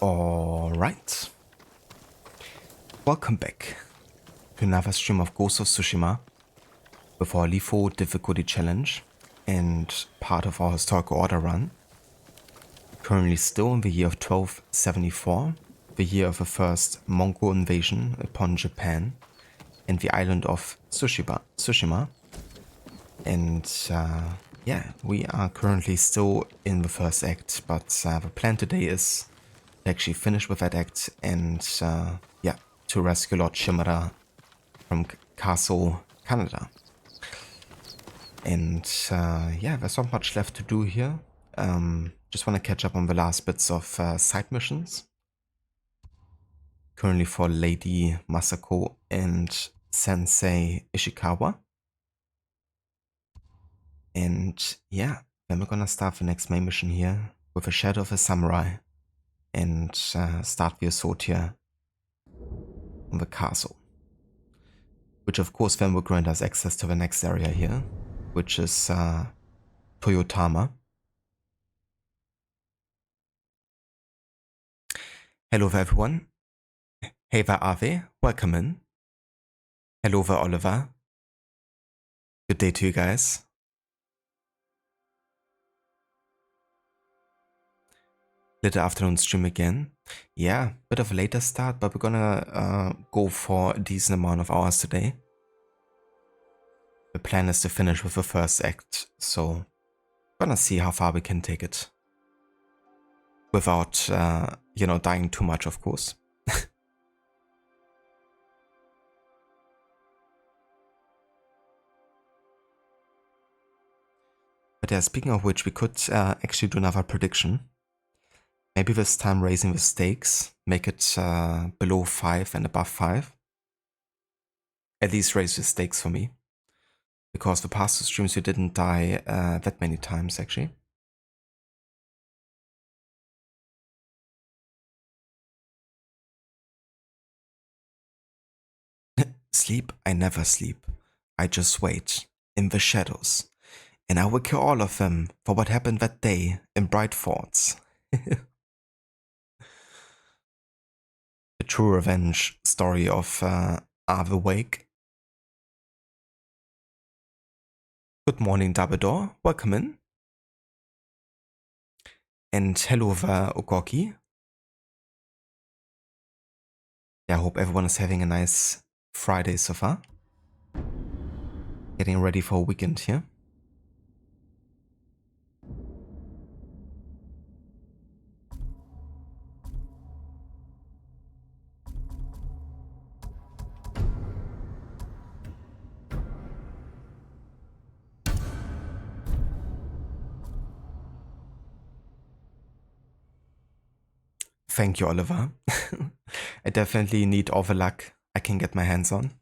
Alright. Welcome back to another stream of Ghost of Tsushima with our LIFO difficulty challenge and part of our historical order run. Currently still in the year of 1274, the year of the first Mongol invasion upon Japan and the island of Tsushima. And yeah, we are currently still in the first act, but the plan today is to actually finish with that act and yeah, to rescue Lord Shimada from Castle Kaneda. And yeah, there's not much left to do here. Just want to catch up on the last bits of side missions. Currently for Lady Masako and Sensei Ishikawa. And yeah, then we're gonna start the next main mission here with a Shadow of a Samurai and start the assault here on the castle. Which of course then will grant us access to the next area here, which is Toyotama. Hello there everyone. Hey there Ave, welcome in. Hello there, Oliver. Good day to you guys. Little afternoon stream again. Yeah, bit of a later start, but we're gonna go for a decent amount of hours today. The plan is to finish with the first act, so gonna see how far we can take it. Without, dying too much, of course. But yeah, speaking of which, we could actually do another prediction. Maybe this time raising the stakes, make it below 5 and above 5. At least raise the stakes for me. Because the past two streams we didn't die that many times actually. Sleep? I never sleep. I just wait in the shadows. And I will kill all of them for what happened that day in Bright Forts. The true revenge story of Ave Wake. Good morning, Dabador. Welcome in. And hello there, Okoki. Yeah, I hope everyone is having a nice Friday so far. Getting ready for a weekend here. Thank you, Oliver. I definitely need all the luck I can get my hands on.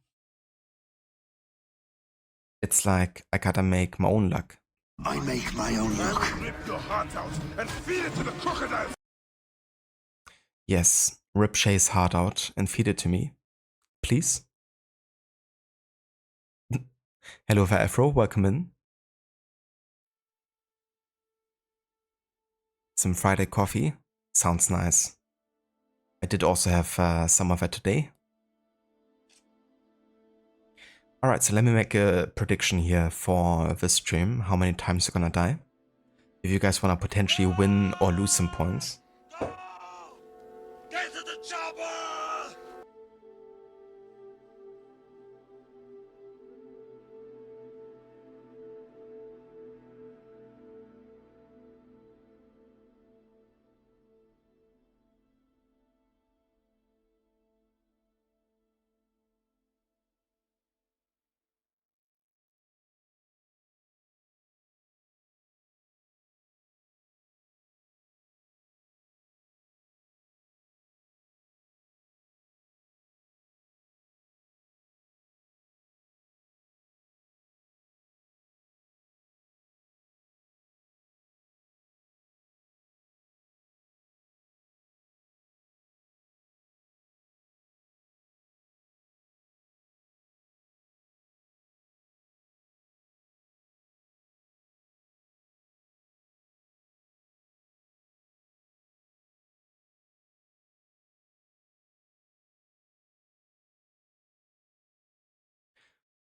It's like I gotta make my own luck. I make my own luck. Rip your heart out and feed it to the crocodiles. Yes, rip Shay's heart out and feed it to me. Please? Hello there, Afro. Welcome in. Some Friday coffee. Sounds nice. I did also have some of it today. Alright, so let me make a prediction here for this stream. How many times you're gonna die? If you guys wanna potentially win or lose some points. Get to the chopper!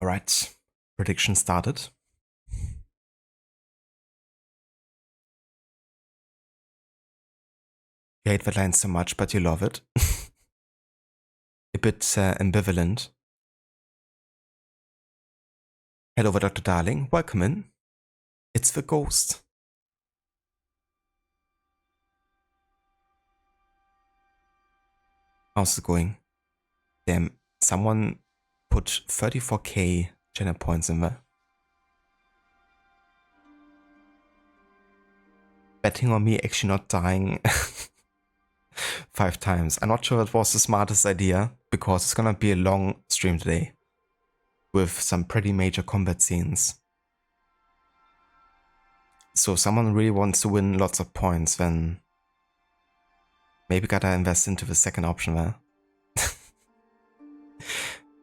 Alright, prediction started. You hate that line so much, but you love it. A bit ambivalent. Hello, Dr. Darling. Welcome in. It's the ghost. How's it going? Damn, someone put 34k Jenna points in there. Betting on me actually not dying 5 times. I'm not sure it was the smartest idea, because it's gonna be a long stream today with some pretty major combat scenes. So if someone really wants to win lots of points, then maybe gotta invest into the second option there.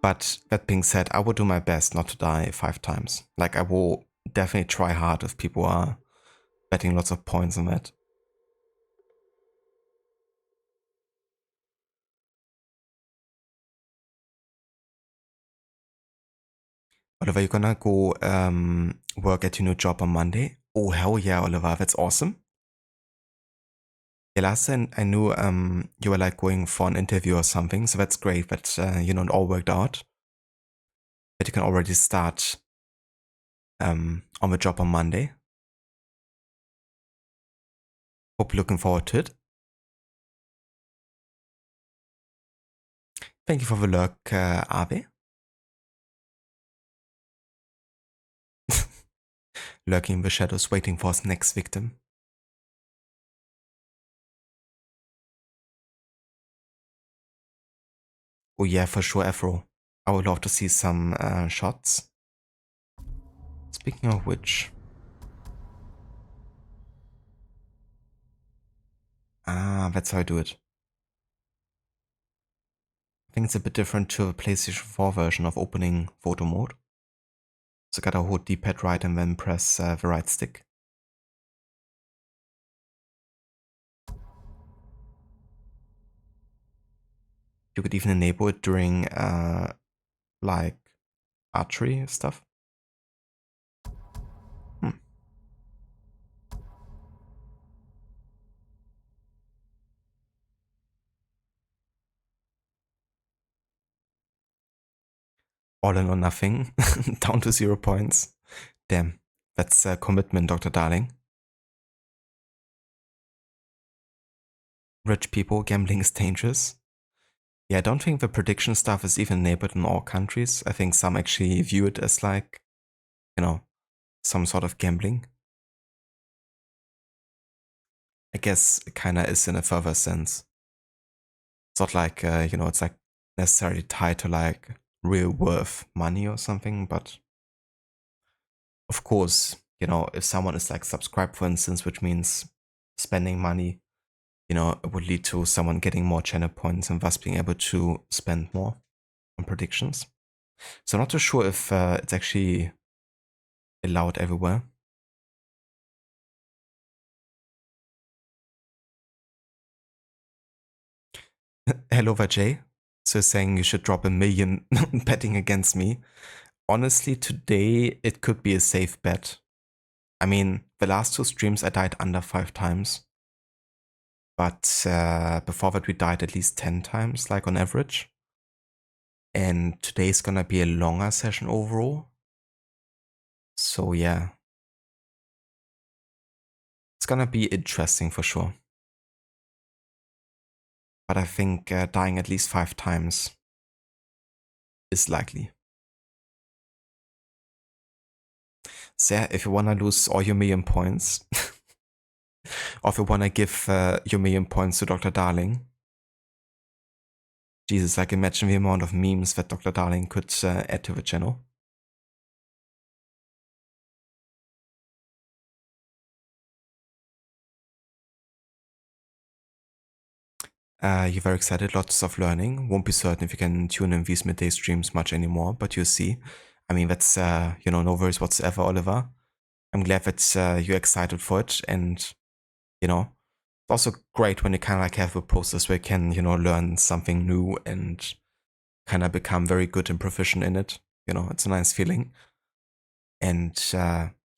But that being said, I will do my best not to die 5 times. Like, I will definitely try hard if people are betting lots of points on that. Oliver, you're gonna go work at your new job on Monday? Oh, hell yeah, Oliver, that's awesome. Yeah, last time I knew you were like going for an interview or something, so that's great that it all worked out. That you can already start on the job on Monday. Hope you're looking forward to it. Thank you for the lurk, Ave. Lurking in the shadows, waiting for his next victim. Oh yeah, for sure, Afro. I would love to see some shots. Speaking of which... Ah, that's how I do it. I think it's a bit different to the PlayStation 4 version of opening photo mode. So gotta hold D-pad right and then press the right stick. You could even enable it during like archery stuff. All in or nothing, down to 0 points. Damn, that's a commitment, Dr. Darling. Rich people, gambling is dangerous. Yeah, I don't think the prediction stuff is even enabled in all countries. I think some actually view it as like, some sort of gambling. I guess it kinda is in a further sense. It's not like, it's like necessarily tied to like real worth money or something, but of course, if someone is like subscribed, for instance, which means spending money, it would lead to someone getting more channel points and thus being able to spend more on predictions. So I'm not too sure if it's actually allowed everywhere. Hello, Vajay. So saying you should drop 1 million betting against me. Honestly, today it could be a safe bet. I mean, the last 2 streams I died under 5 times. But before that we died at least 10 times, like on average. And today's gonna be a longer session overall. So yeah. It's gonna be interesting for sure. But I think dying at least 5 times is likely. So yeah, if you wanna lose all your million points, or if you wanna give your million points to Dr. Darling, Jesus, like imagine the amount of memes that Dr. Darling could add to the channel. You're very excited, lots of learning. Won't be certain if you can tune in these midday streams much anymore, but you'll see. I mean, that's, no worries whatsoever, Oliver. I'm glad that you're excited for it. And, it's also great when you kind of like have a process where you can, learn something new and kind of become very good and proficient in it. It's a nice feeling. And,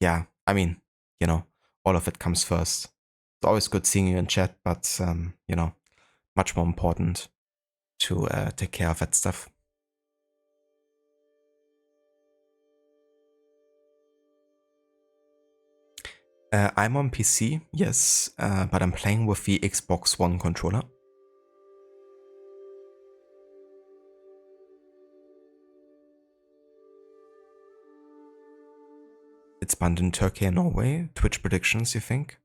yeah, I mean, all of it comes first. It's always good seeing you in chat, but, much more important to take care of that stuff. I'm on PC, yes, but I'm playing with the Xbox One controller. It's banned in Turkey and Norway. Twitch predictions, you think?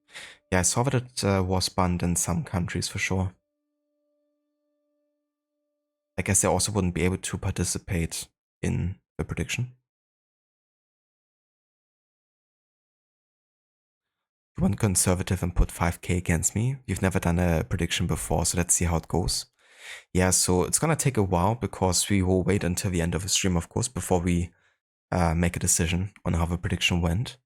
Yeah, I saw that it was banned in some countries for sure. I guess they also wouldn't be able to participate in the prediction. You went conservative and put 5k against me. You've never done a prediction before, so let's see how it goes. Yeah, so it's gonna take a while because we will wait until the end of the stream, of course, before we make a decision on how the prediction went.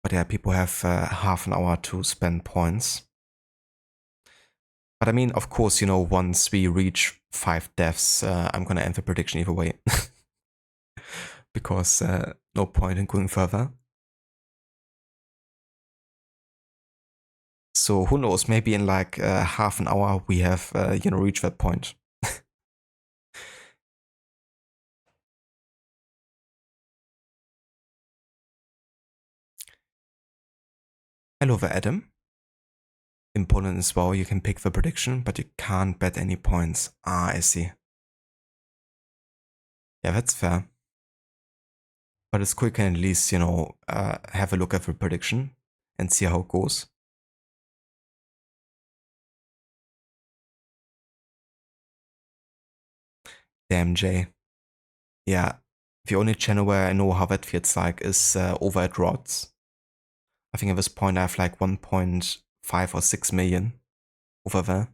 But yeah, people have half an hour to spend points. But I mean, of course, once we reach 5 deaths, I'm gonna end the prediction either way. because no point in going further. So who knows, maybe in like half an hour we have, reached that point. Hello there, Adam. Important as well, you can pick the prediction, but you can't bet any points. Ah, I see. Yeah, that's fair. But it's cool, you can at least, have a look at the prediction and see how it goes. Damn, Jay. Yeah, the only channel where I know how that feels like is over at Rods. I think at this point I have like 1.5 or 6 million over there.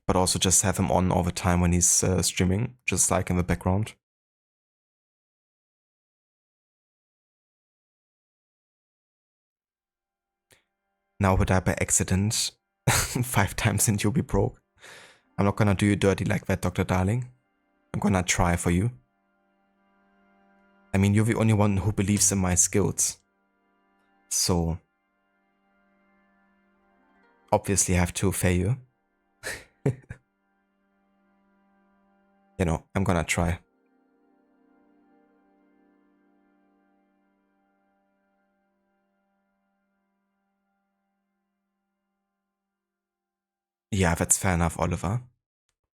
But also just have him on all the time when he's streaming, just like in the background. Now would I by accident 5 times and you'll be broke? I'm not gonna do you dirty like that, Dr. Darling. I'm gonna try for you. I mean, you're the only one who believes in my skills. So, obviously I have to fail you. I'm gonna try. Yeah, that's fair enough, Oliver.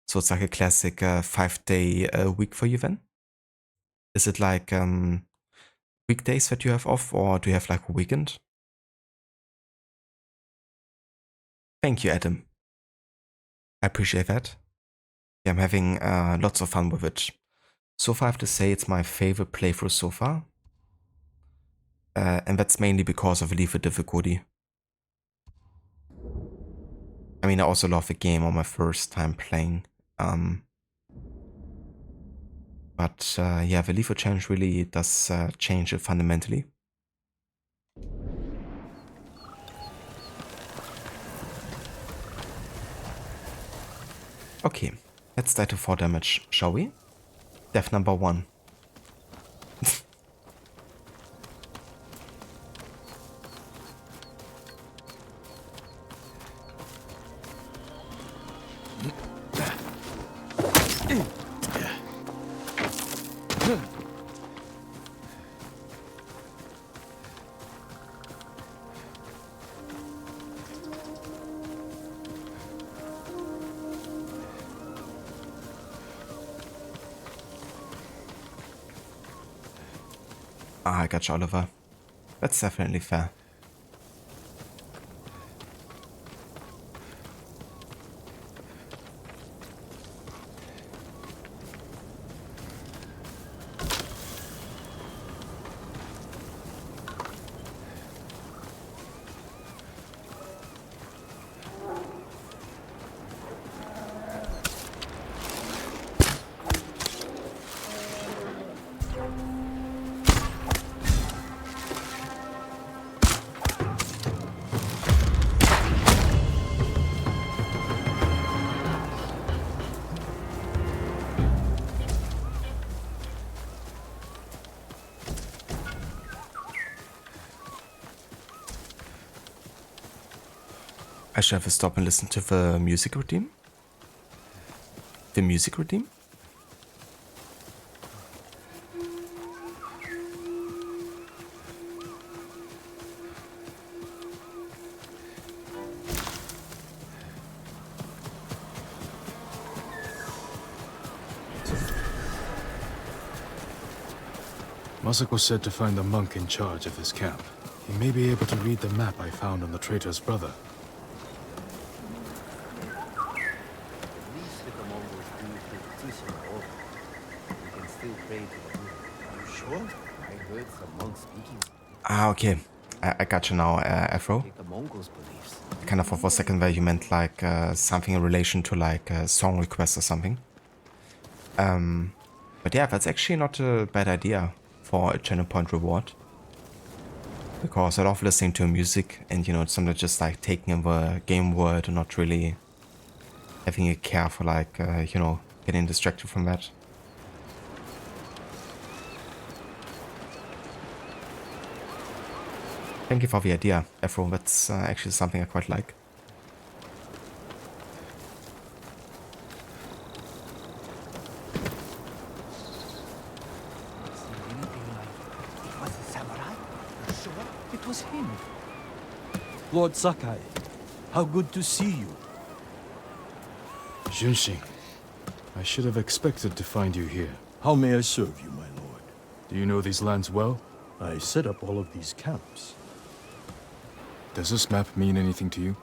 So it's like a classic 5-day week for you then? Is it like weekdays that you have off, or do you have like a weekend? Thank you, Adam. I appreciate that. Yeah, I'm having lots of fun with it. So far I have to say it's my favorite playthrough so far. And that's mainly because of lethal difficulty. I mean, I also love the game on my first time playing. But yeah, the lethal challenge really does change it fundamentally. Okay, let's die to 4 damage, shall we? Death number 1. Ah, I got you, Oliver. That's definitely fair. I should have to stop and listen to the music routine. The music routine? Masako said to find the monk in charge of his camp. He may be able to read the map I found on the traitor's brother. Ah, okay. I got you now, Afro. Kind of for a second there you meant like something in relation to like a song request or something. But yeah, that's actually not a bad idea for a channel point reward. Because I love listening to music and it's something just like taking in the game world and not really having a care for like, getting getting distracted from that. Thank you for the idea, Afro. That's actually something I quite like. It was him. Lord Sakai, how good to see you. Junshin, I should have expected to find you here. How may I serve you, my lord? Do you know these lands well? I set up all of these camps. Does this map mean anything to you?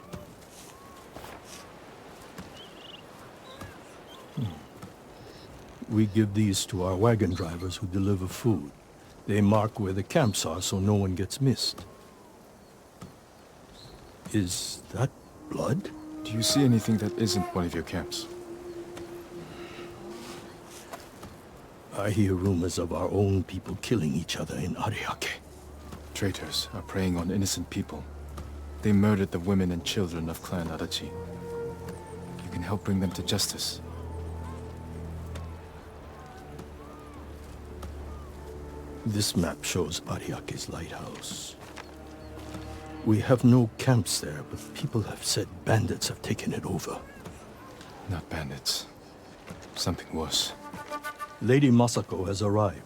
We give these to our wagon drivers who deliver food. They mark where the camps are so no one gets missed. Is that blood? Do you see anything that isn't one of your camps? I hear rumors of our own people killing each other in Ariake. Traitors are preying on innocent people. They murdered the women and children of Clan Adachi. You can help bring them to justice. This map shows Ariake's lighthouse. We have no camps there, but people have said bandits have taken it over. Not bandits. Something worse. Lady Masako has arrived.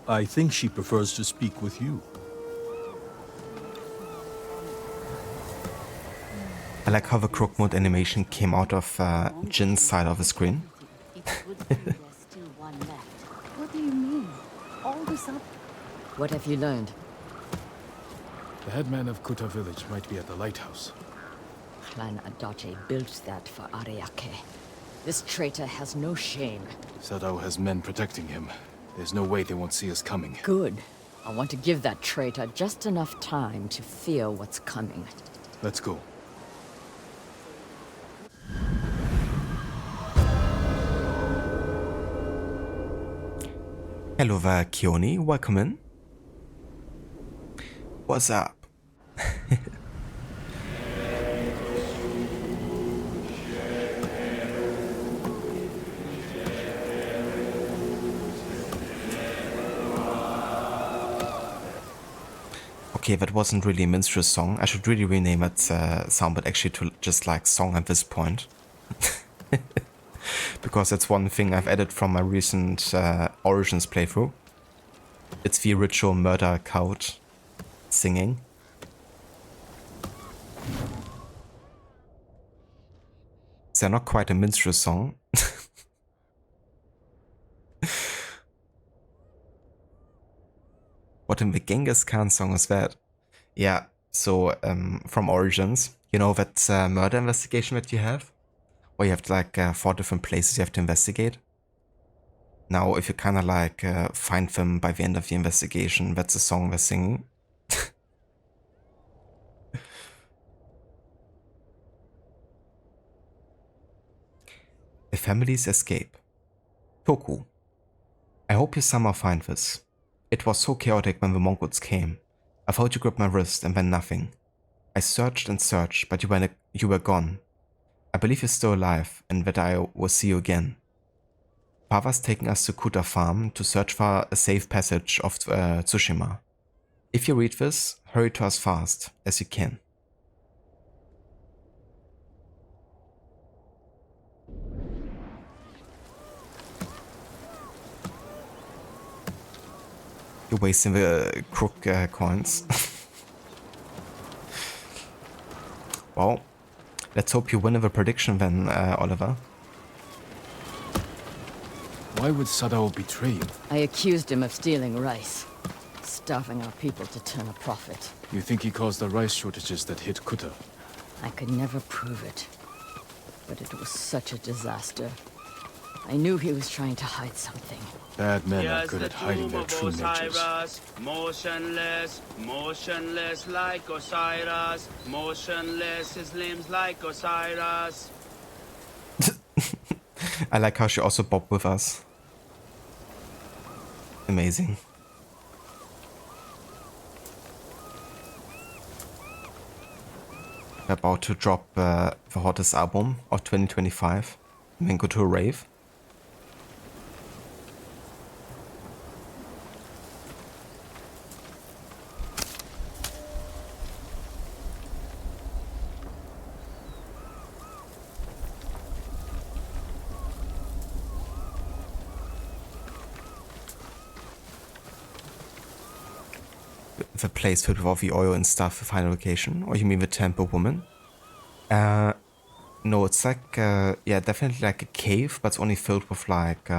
I think she prefers to speak with you. I like how the crook mode animation came out of Jin's side of the screen. What do you mean? All this up? What have you learned? The headman of Kuta village might be at the lighthouse. Clan Adachi built that for Ariake. This traitor has no shame. Sadao has men protecting him. There's no way they won't see us coming. Good. I want to give that traitor just enough time to fear what's coming. Let's go. Hello there, Kioni. Welcome in. What's up? Okay, that wasn't really a minstrel song. I should really rename it sound, but actually to just like song at this point. Because that's one thing I've added from my recent Origins playthrough. It's the ritual murder cult singing. They're not quite a minstrel song. What in the Genghis Khan song is that? Yeah, so from Origins, you know that murder investigation that you have? Where you have like 4 different places you have to investigate. Now, if you kind of like find them by the end of the investigation, that's the song they're singing. A family's escape. Toku. I hope you somehow find this. It was so chaotic when the Mongols came. I thought you gripped my wrist and then nothing. I searched and searched, but you were gone. I believe you're still alive and that I will see you again. Father's taking us to Kuta farm to search for a safe passage of Tsushima. If you read this, hurry to us fast as you can. You're wasting the crook coins. Well, let's hope you win the prediction then, Oliver. Why would Sadao betray you? I accused him of stealing rice, starving our people to turn a profit. You think he caused the rice shortages that hit Kuta? I could never prove it, but it was such a disaster. I knew he was trying to hide something. Bad men are good at hiding their true natures. Motionless, motionless like Osiris. Motionless, his limbs like Osiris. I like how she also bopped with us. Amazing. We're about to drop the hottest album of 2025. And then go to a rave. with a place filled with all the oil and stuff, a final location? Or you mean the temple woman? No, it's like, yeah, definitely like a cave, but it's only filled with like,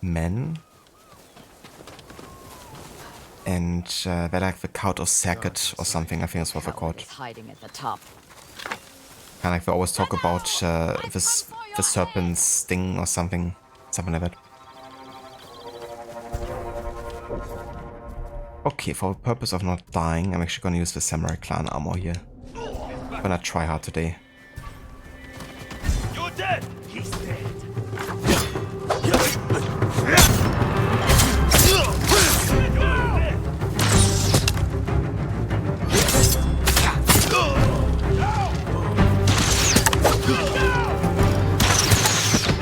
men. And they're like the cult of Saket or something, I think that's what they're called. Hiding at the top. Kind of like they always talk about the serpent's sting or something like that. Okay, for the purpose of not dying, I'm actually gonna use the samurai clan armor here. I'm gonna try hard today. You're dead! He's dead.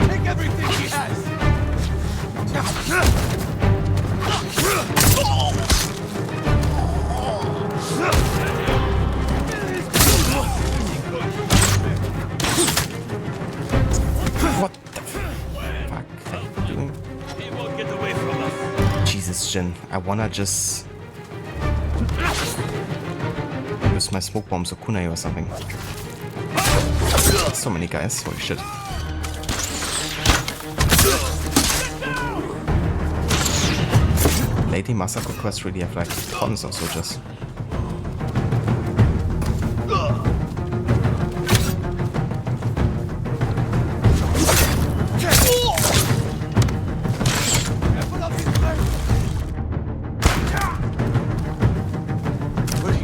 Take everything he has! What the fuck are you doing? He won't get away from us. Jesus, Jin, I wanna just use my smoke bombs or kunai or something. So many guys, holy shit. Lady Masako quests really have like tons of soldiers.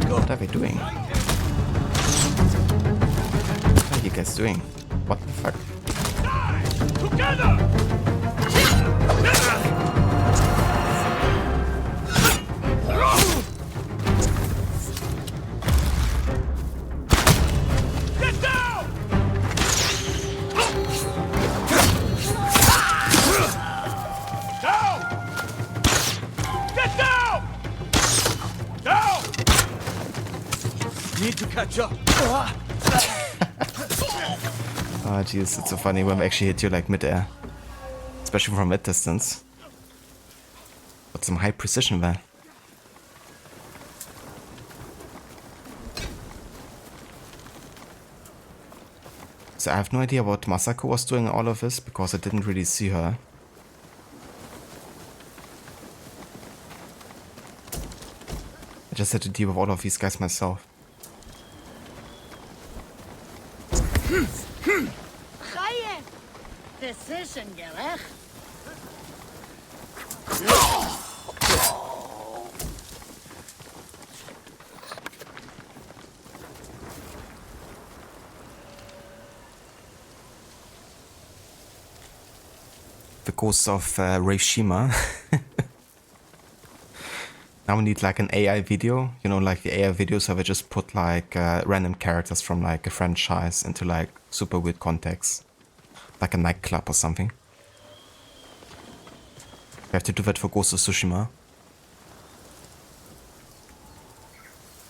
What are they doing? What are you guys doing? What the fuck? Together! Get down! Down! Get down! Down! Need to catch up. Ah, jeez, it's so funny when they actually hit you like mid-air. Especially from mid distance. Got some high precision there. So I have no idea what Masako was doing in all of this, because I didn't really see her. I just had to deal with all of these guys myself. Decision, gerecht. The ghost of Reishima. Now we need like an AI video, you know, like the AI videos where they just put like random characters from like a franchise into like super weird context. Like a nightclub or something. We have to do that for Ghost of Tsushima.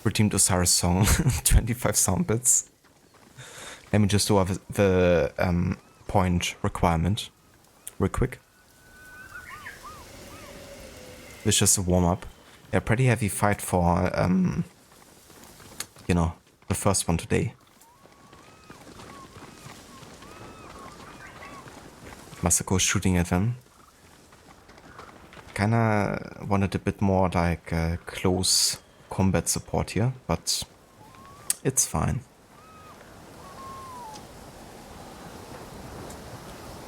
Redeemed Osiris song, 25 sound bits. Let me just do the point requirement real quick. It's just a warm up. Yeah, pretty heavy fight for, you know, the first one today. Masako shooting at them. Kinda wanted a bit more like close combat support here, but it's fine.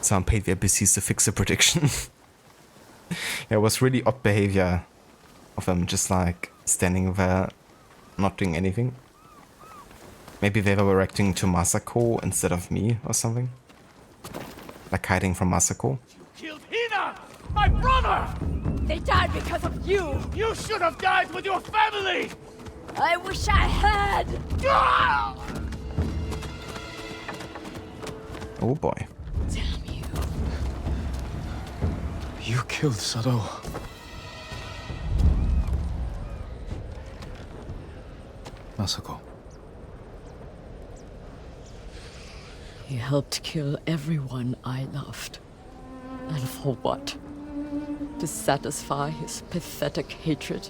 Some paid the NPCs to fix the prediction. Yeah, it was really odd behavior of them, just like standing there, not doing anything. Maybe they were reacting to Masako instead of me or something. Like hiding from Masako. Killed Hina! My brother! They died because of you! You should have died with your family! I wish I had! Ah! Oh boy. Damn you. You killed Sado. Masako. You helped kill everyone I loved. And for what? To satisfy his pathetic hatred?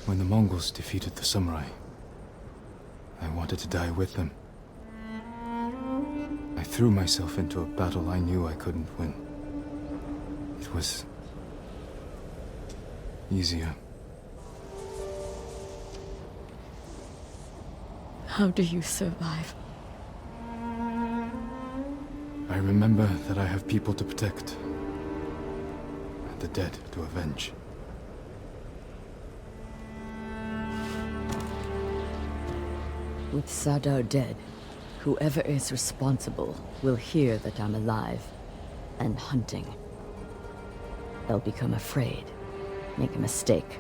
When the Mongols defeated the samurai, I wanted to die with them. I threw myself into a battle I knew I couldn't win. It was easier. How do you survive? I remember that I have people to protect, and the dead to avenge. With Sadar dead, whoever is responsible will hear that I'm alive and hunting. They'll become afraid, make a mistake.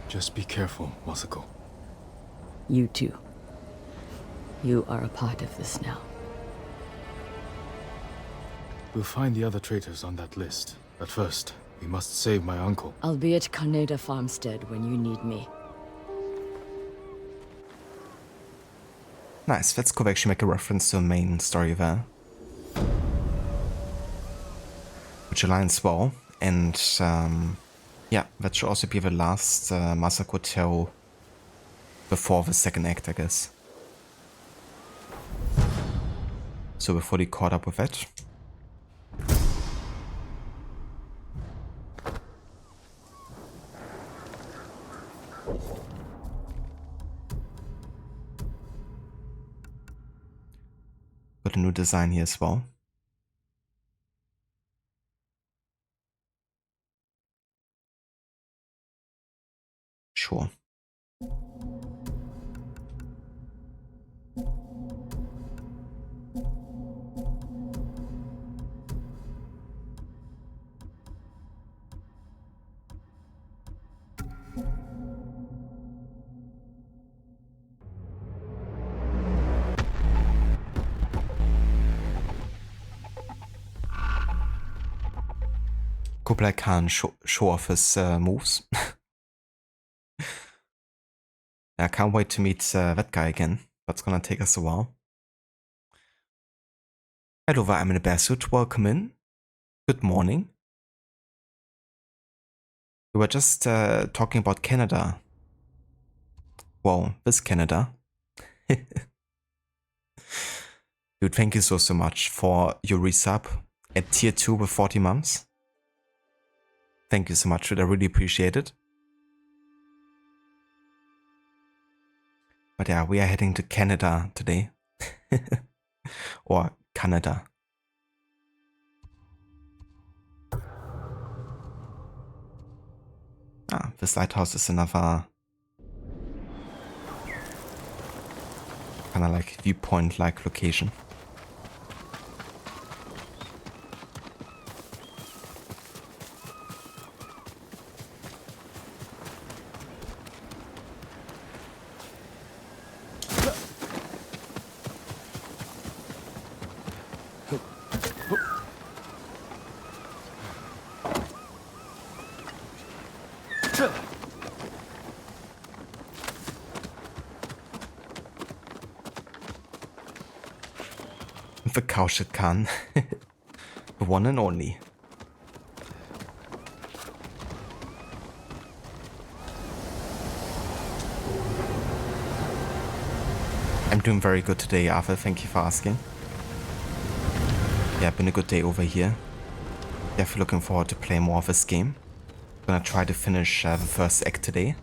Just be careful, Masako. You too. You are a part of this now. We'll find the other traitors on that list. But first, we must save my uncle. I'll be at Kaneda Farmstead when you need me. Nice, that's cool. Actually make a reference to the main story there. Which aligns well. And yeah, that should also be the last Masako tale before the second act, I guess. So we're fully caught up with that. Got a new design here as well. Sure. Kublai Khan show off his moves. I can't wait to meet that guy again, but it's gonna take us a while. Hello, I'm in a bear suit. Welcome in. Good morning. We were just talking about Kaneda. Well, this Kaneda. Dude, thank you so much for your resub at tier 2 with 40 months. Thank you so much, dude. I really appreciate it. But yeah, we are heading to Kaneda today. Or Kaneda. Ah, this lighthouse is another kind of like viewpoint-like location. The Cowshit Khan. The one and only. I'm doing very good today, Arthur. Thank you for asking. Yeah, been a good day over here. Definitely looking forward to playing more of this game. Gonna try to finish the first act today.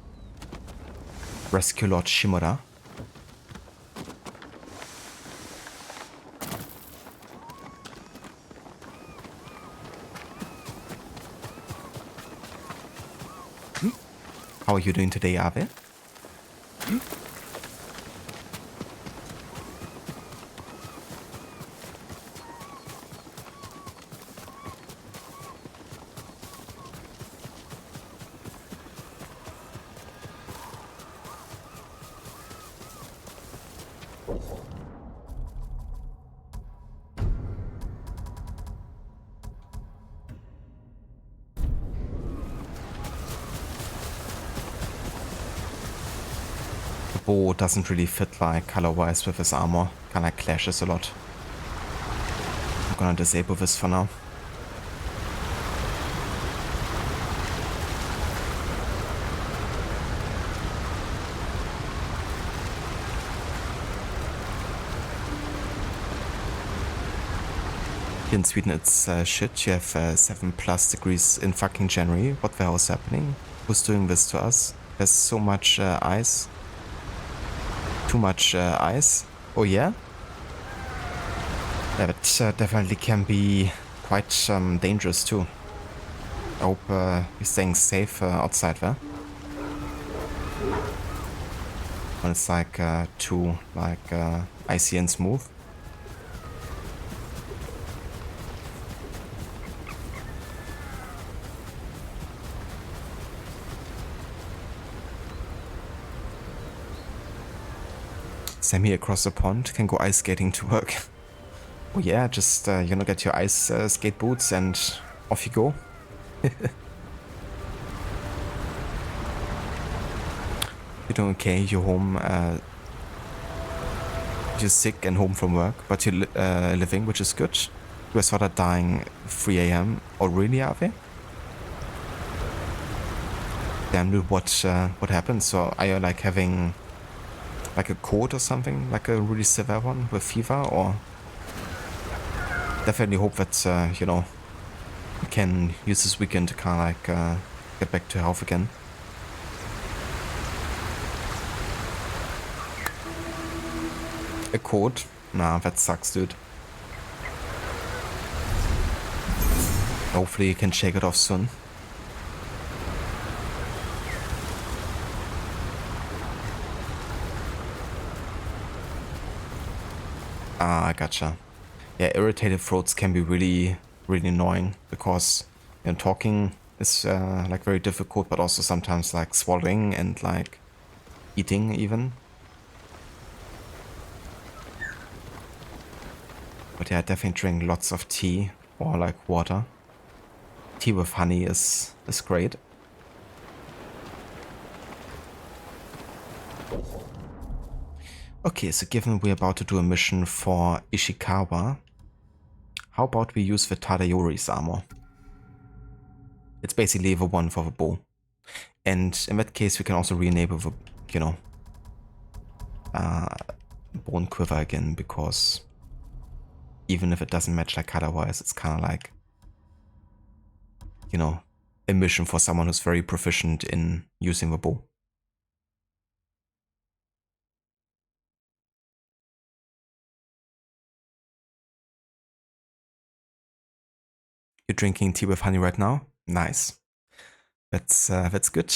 Rescue Lord Shimura. How are you doing today, Ave? Bow doesn't really fit like color-wise with his armor. Kinda clashes a lot. I'm gonna disable this for now. Here in Sweden it's shit. You have 7+ degrees in fucking January. What the hell is happening? Who's doing this to us? There's so much ice. Too much ice. Oh yeah? Yeah, that definitely can be quite dangerous too. I hope you're staying safe outside there. When it's like too like icy and smooth. Sam here across the pond can go ice skating to work. Oh yeah, just get your ice skate boots and off you go. You're doing okay, you're home, you're sick and home from work, but you're living, which is good. You guys started dying 3 AM. Oh really, are they? Damn dude, what happened? So are you like having like a cold or something? Like a really severe one with fever? Or definitely hope that, you can use this weekend to kind of like get back to health again. A cold? Nah, that sucks, dude. Hopefully you can shake it off soon. Ah, I gotcha. Yeah, irritated throats can be really, really annoying because talking is like very difficult, but also sometimes like swallowing and like eating even. But yeah, definitely drink lots of tea or like water. Tea with honey is great. Okay, so given we're about to do a mission for Ishikawa, how about we use the Tadayori's armor? It's basically the one for the bow. And in that case, we can also re-enable the, bone quiver again, because even if it doesn't match like color-wise, it's kind of like, a mission for someone who's very proficient in using the bow. You're drinking tea with honey right now? Nice. That's good.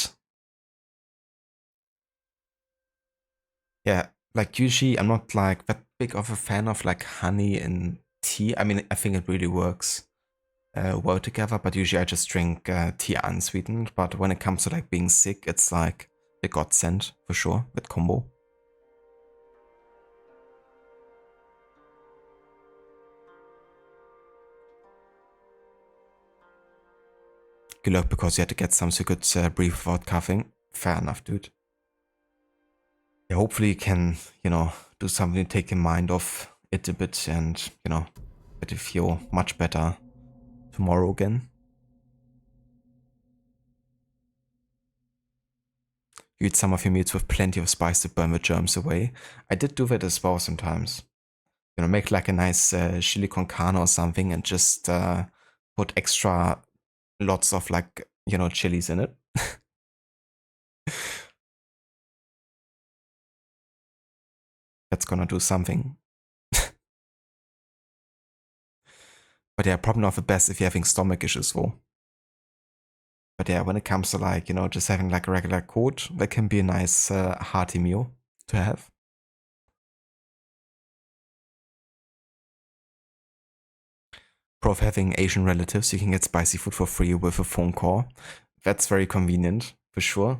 Yeah, like usually I'm not like that big of a fan of like honey and tea. I mean, I think it really works well together, but usually I just drink tea unsweetened. But when it comes to like being sick, it's like a godsend for sure, that combo. Good luck because you had to get some so you could breathe without coughing. Fair enough, dude. Yeah, hopefully you can, do something to take your mind off it a bit and, that you feel much better tomorrow again. You eat some of your meats with plenty of spice to burn the germs away. I did do that as well sometimes. Make like a nice chili con carne or something and just put extra lots of like, chilies in it. That's gonna do something. But yeah, probably not the best if you're having stomach issues though. But yeah, when it comes to like, just having like a regular cold, that can be a nice hearty meal to have. Pro of having Asian relatives, you can get spicy food for free with a phone call. That's very convenient, for sure.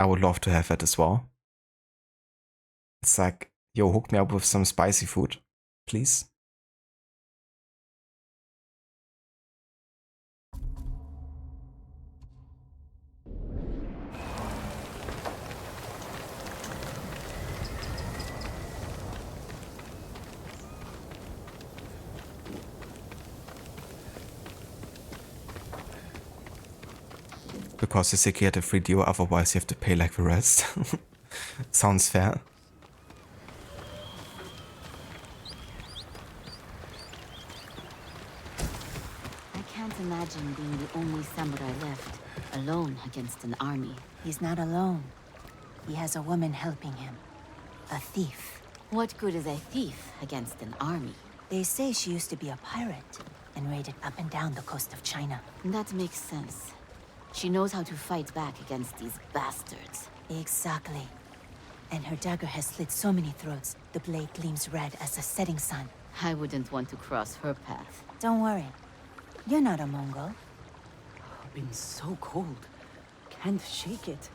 I would love to have that as well. It's like, yo, hook me up with some spicy food, please. Because you secure the free deal, otherwise you have to pay like the rest. Sounds fair. imagine being the only samurai left, alone against an army. He's not alone. He has a woman helping him. A thief. What good is a thief against an army? They say she used to be a pirate and raided up and down the coast of China. That makes sense. She knows how to fight back against these bastards. Exactly. And her dagger has slit so many throats, the blade gleams red as the setting sun. I wouldn't want to cross her path. Don't worry. You're not a Mongol. Been so cold. Can't shake it.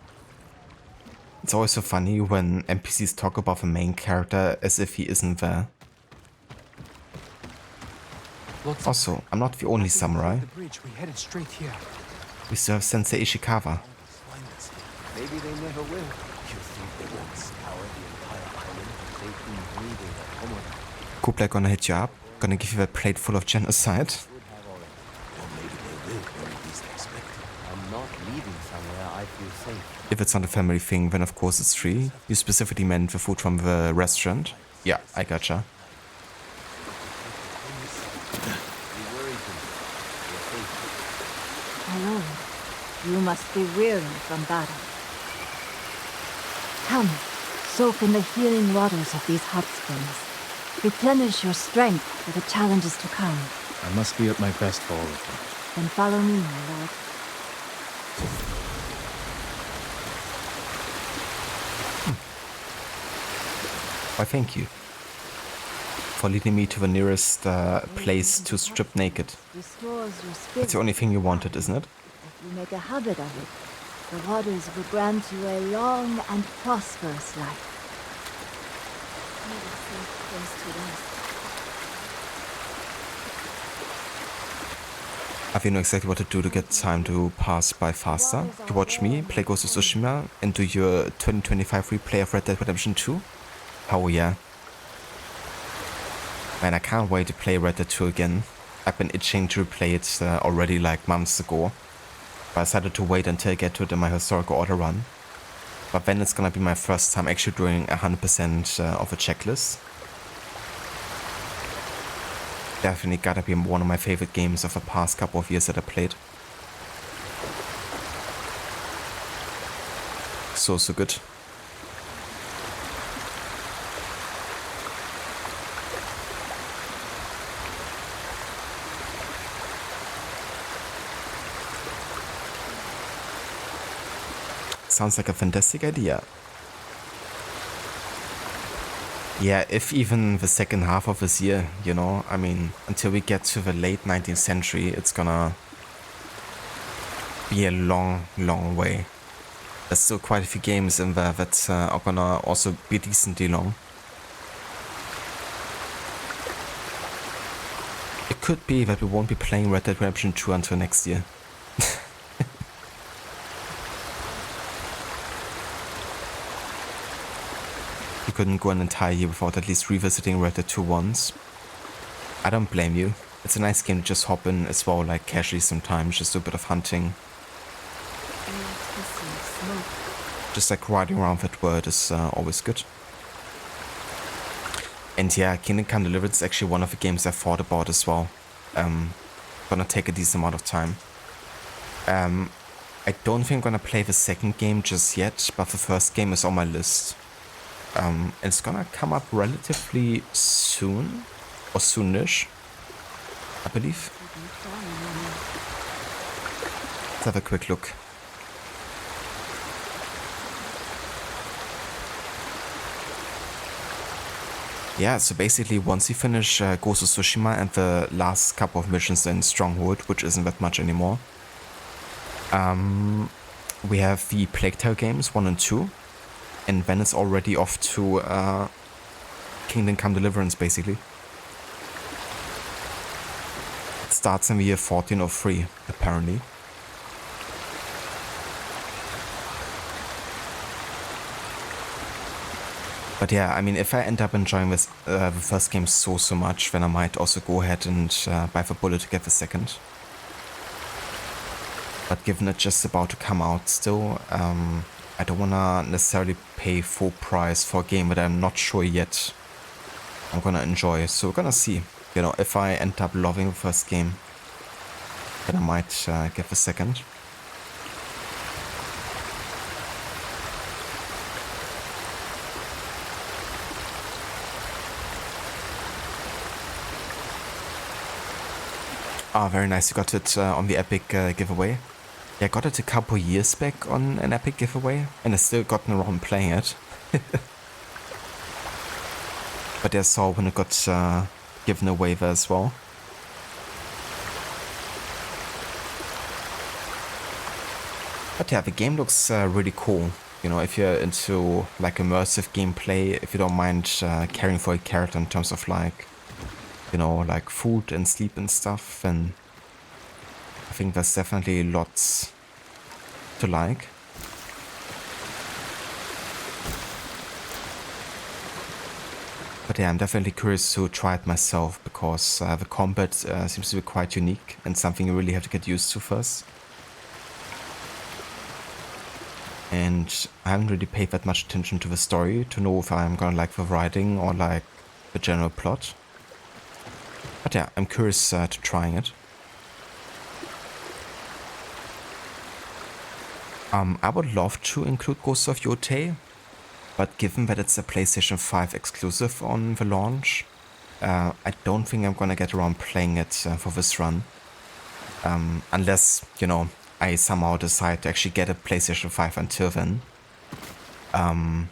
It's always so funny when NPCs talk about the main character as if he isn't there. Also, I'm not the only samurai. We headed straight here. We still have Sensei Ishikawa. Maybe they never will. You think they won't scour the entire island? They've been breeding at home. Kublai gonna hit you up, gonna give you a plate full of genocide. Or maybe they will when we least expect it. I'm not leaving somewhere I feel safe. If it's not a family thing, then of course it's free. You specifically meant the food from the restaurant? Yeah, I gotcha. My lord, you must be weary from battle. Come, soak in the healing waters of these hot springs. Replenish your strength for the challenges to come. I must be at my best for all of them. Then follow me, my lord. Why, thank you for leading me to the nearest place to strip naked. Restores your spirit. That's the only thing you wanted, isn't it? If you make a habit of it, the waters will grant you a long and prosperous life. I think I know exactly what to do to get time to pass by faster. You watch me play Ghost of Tsushima and do your 2025 replay of Red Dead Redemption 2? Oh yeah. Man, I can't wait to play Red Dead 2 again. I've been itching to replay it already like months ago. But I decided to wait until I get to it in my historical order run. But then it's gonna be my first time actually doing 100% of a checklist. Definitely gotta be one of my favorite games of the past couple of years that I played. So good. Sounds like a fantastic idea. Yeah, if even the second half of this year, you know, I mean, until we get to the late 19th century, it's gonna be a long, long way. There's still quite a few games in there that are gonna also be decently long. It could be that we won't be playing Red Dead Redemption 2 until next year. Couldn't go an entire year without at least revisiting Red Dead 2 once. I don't blame you. It's a nice game to just hop in as well, like casually sometimes, just do a bit of hunting. Just like riding around that world is always good. And yeah, Kingdom Come Deliverance is actually one of the games I thought about as well. Gonna take a decent amount of time. I don't think I'm gonna play the second game just yet, but the first game is on my list. It's gonna come up relatively soon, or soonish, I believe. Let's have a quick look. Yeah, so basically once you finish Ghost of Tsushima and the last couple of missions in Stronghold, which isn't that much anymore, we have the Plague Tale games 1 and 2. And then it's already off to Kingdom Come Deliverance, basically. It starts in the year 1403, apparently. But yeah, I mean, if I end up enjoying this, the first game so much, then I might also go ahead and buy the bullet to get the second. But given it's just about to come out still, I don't wanna necessarily pay full price for a game that I'm not sure yet I'm gonna enjoy. So we're gonna see, you know, if I end up loving the first game, that I might give a second. Ah, very nice. You got it on the Epic giveaway. Yeah, I got it a couple years back on an Epic giveaway, and I still gotten around playing it. But I saw when it got given away there as well. But yeah, the game looks really cool. You know, if you're into like immersive gameplay, if you don't mind caring for a character in terms of like, you know, like food and sleep and stuff, then I think there's definitely lots to like. But yeah, I'm definitely curious to try it myself, because the combat seems to be quite unique and something you really have to get used to first. And I haven't really paid that much attention to the story to know if I'm gonna like the writing or like the general plot. But yeah, I'm curious to trying it. I would love to include Ghost of Yotei, but given that it's a PlayStation 5 exclusive on the launch, I don't think I'm gonna get around playing it for this run. Unless, you know, I somehow decide to actually get a PlayStation 5 until then. I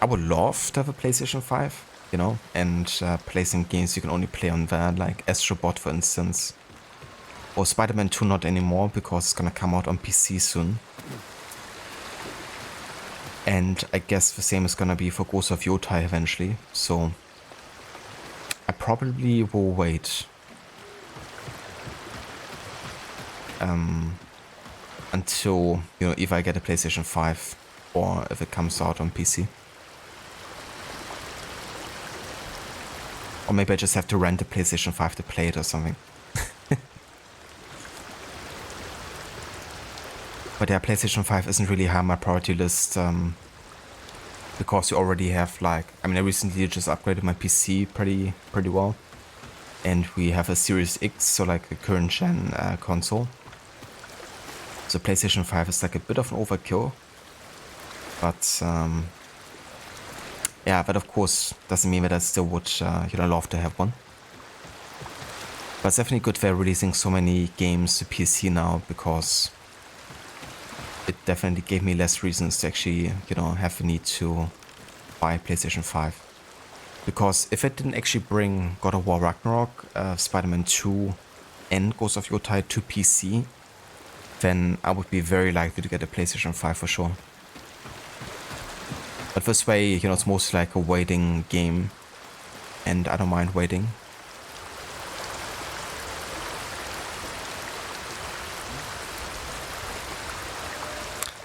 would love to have a PlayStation 5, you know, and play some games you can only play on there, like Astro Bot, for instance. Or Spider-Man 2 not anymore, because it's gonna come out on PC soon. And I guess the same is gonna be for Ghost of Yotei eventually, so I probably will wait until, you know, if I get a PlayStation 5 or if it comes out on PC. Or maybe I just have to rent a PlayStation 5 to play it or something. But yeah, PlayStation 5 isn't really high on my priority list, because you already have like, I mean, I recently just upgraded my PC pretty well, and we have a Series X, so like a current gen console. So PlayStation 5 is like a bit of an overkill, but yeah, that of course doesn't mean that I still would, you know, love to have one. But it's definitely good they're releasing so many games to PC now, because it definitely gave me less reasons to actually, you know, have the need to buy PlayStation 5. Because if it didn't actually bring God of War Ragnarok, Spider-Man 2 and Ghost of Yotei to PC, then I would be very likely to get a PlayStation 5 for sure. But this way, you know, it's mostly like a waiting game, and I don't mind waiting.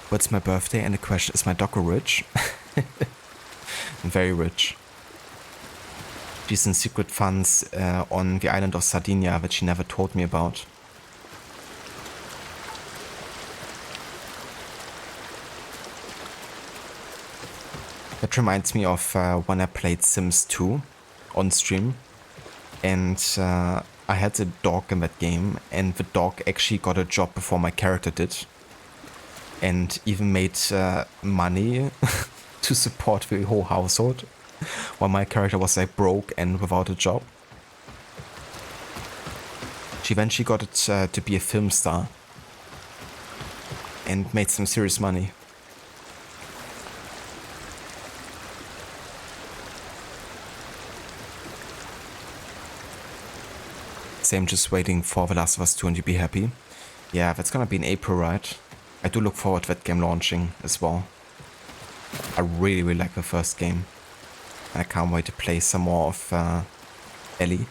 But it's my birthday, and the question is my doggo rich? Very rich. She's in secret funds on the island of Sardinia that she never told me about. That reminds me of when I played Sims 2 on stream, and I had a dog in that game, and the dog actually got a job before my character did, and even made money to support the whole household, while my character was like broke and without a job. She eventually got it to be a film star and made some serious money. Same, just waiting for The Last of Us 2 and you'll be happy. Yeah, that's gonna be in April, right? I do look forward to that game launching as well. I really like the first game. I can't wait to play some more of Ellie.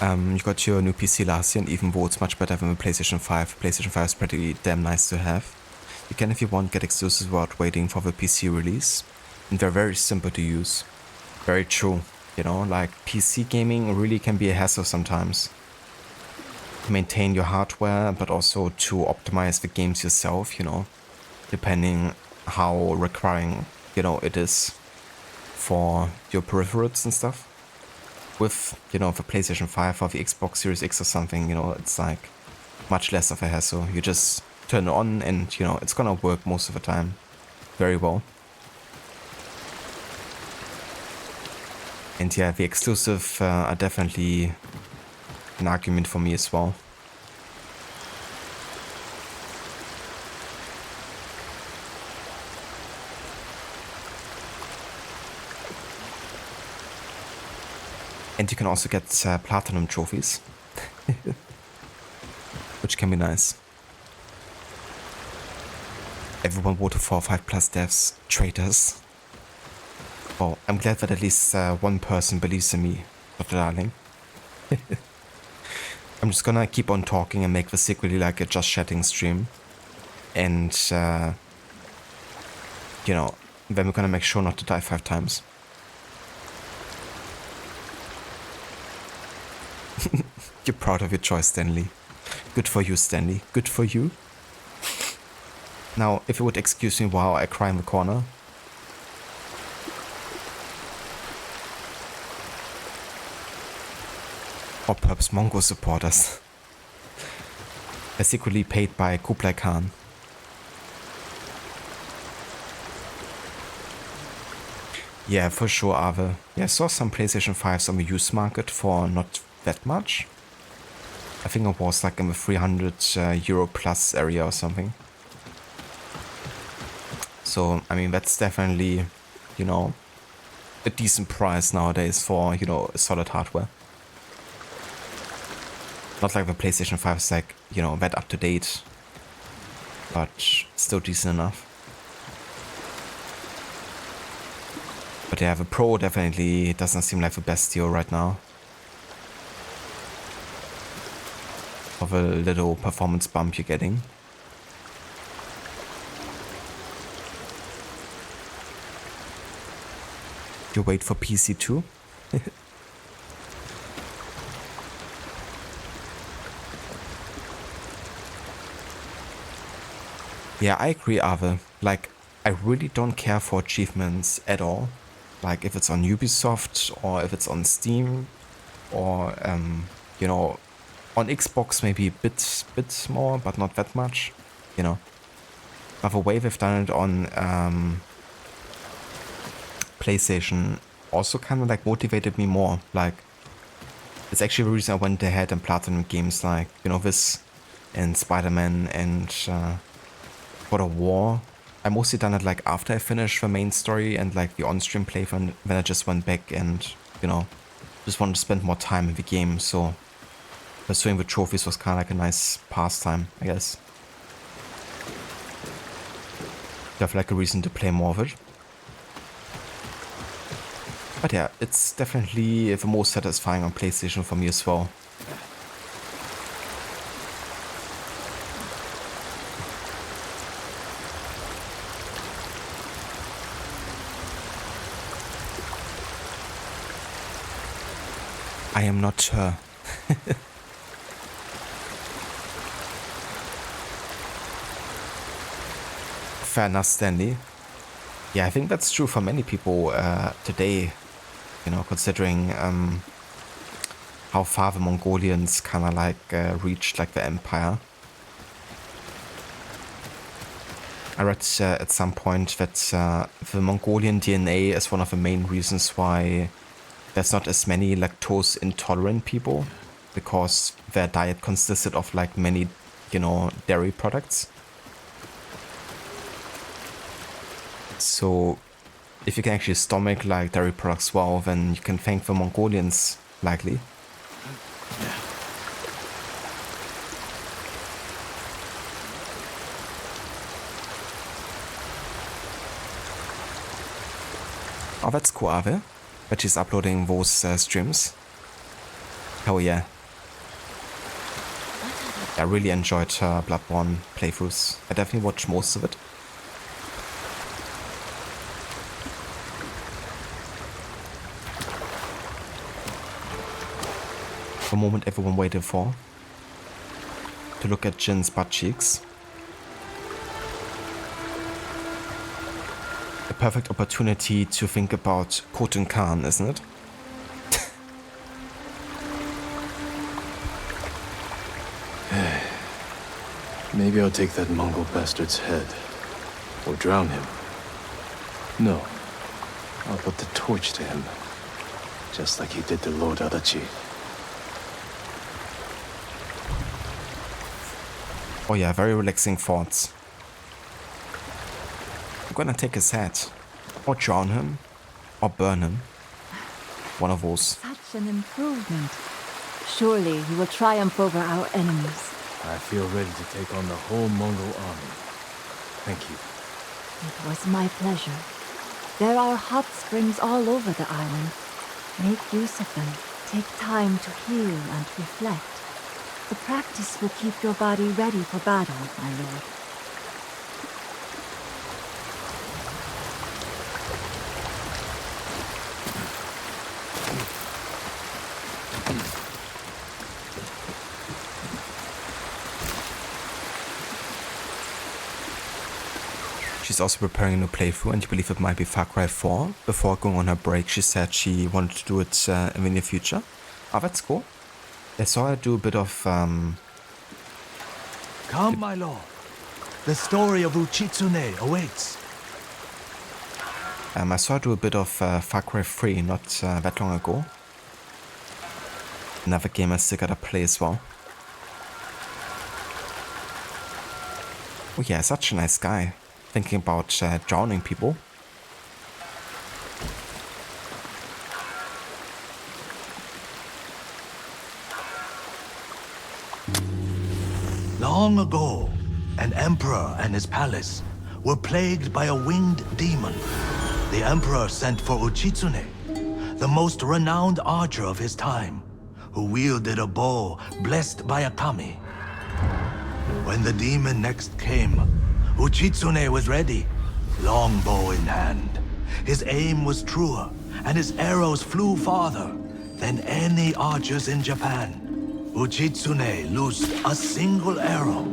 You got your new PC last year, and even though it's much better than the PlayStation 5, PlayStation 5 is pretty damn nice to have. You can, if you want, get exclusives without waiting for the PC release, and they're very simple to use. Very true, you know, like PC gaming really can be a hassle sometimes. To maintain your hardware, but also to optimize the games yourself, you know, depending how requiring, you know, it is for your peripherals and stuff. With, you know, the PlayStation 5 or the Xbox Series X or something, you know, it's like much less of a hassle. You just turn it on and, you know, it's gonna work most of the time very well. And yeah, the exclusive are definitely an argument for me as well. And you can also get platinum trophies, which can be nice. Everyone voted for 5+ deaths, traitors. Oh, I'm glad that at least one person believes in me, Dr. Darling. I'm just gonna keep on talking and make this secretly like a just chatting stream. And, you know, then we're gonna make sure not to die 5 times. You're proud of your choice, Stanley. Good for you, Stanley. Good for you. Now, if you would excuse me while I cry in the corner. Or perhaps Mongo supporters. They're secretly paid by Kublai Khan. Yeah, for sure, Ave. Yeah, I saw some PlayStation 5s on the used market for not that much. I think it was like in the 300 euro plus area or something. So, I mean, that's definitely, you know, a decent price nowadays for, you know, solid hardware. Not like the PlayStation 5 is like, you know, that up to date, but still decent enough. But yeah, the Pro definitely doesn't seem like the best deal right now. Of a little performance bump you're getting. You wait for PC too? Yeah, I agree, Ave. Like, I really don't care for achievements at all. Like, if it's on Ubisoft or if it's on Steam or, you know, on Xbox maybe a bit more, but not that much, you know. But the way they've done it on PlayStation also kind of like motivated me more. Like, it's actually the reason I went ahead and platinum games like, you know, this and Spider-Man and God of War. I mostly done it like after I finished the main story and like the on-stream playthrough, when I just went back and, you know, just wanted to spend more time in the game. So pursuing the trophies was kind of like a nice pastime, I guess. You have like a reason to play more of it. But yeah, it's definitely the most satisfying on PlayStation for me as well. I am not her. Fair enough, Stanley. Yeah, I think that's true for many people today, you know, considering how far the Mongolians kind of like reached like the empire. I read at some point that the Mongolian DNA is one of the main reasons why there's not as many lactose intolerant people, because their diet consisted of like many, you know, dairy products. So if you can actually stomach like dairy products well, then you can thank the Mongolians likely. Oh, that's cool, Ave. But she's uploading those streams. Oh yeah. I really enjoyed her Bloodborne playthroughs. I definitely watched most of it. The moment everyone waited for. To look at Jin's butt cheeks. perfect opportunity to think about Khotun Khan, isn't it? Maybe I'll take that Mongol bastard's head. Or drown him. No. I'll put the torch to him. Just like he did to Lord Adachi. Oh yeah, very relaxing thoughts. I'm gonna take his head. Or drown him. Or burn him. One of those. Such an improvement. Surely he will triumph over our enemies. I feel ready to take on the whole Mongol army. Thank you. It was my pleasure. There are hot springs all over the island. Make use of them. Take time to heal and reflect. The practice will keep your body ready for battle, my lord. She's also preparing a new playthrough, and you believe it might be Far Cry 4. Before going on her break, she said she wanted to do it in the near future. Oh, that's cool. I saw her do a bit of... Come, my lord. The story of Uchitsune awaits. I saw her do a bit of Far Cry 3 not that long ago. Another game I still gotta play as well. Oh yeah, such a nice guy. Thinking about drowning people. Long ago, an emperor and his palace were plagued by a winged demon. The emperor sent for Uchitsune, the most renowned archer of his time, who wielded a bow blessed by a kami. When the demon next came, Uchitsune was ready, longbow in hand. His aim was truer, and his arrows flew farther than any archers in Japan. Uchitsune loosed a single arrow.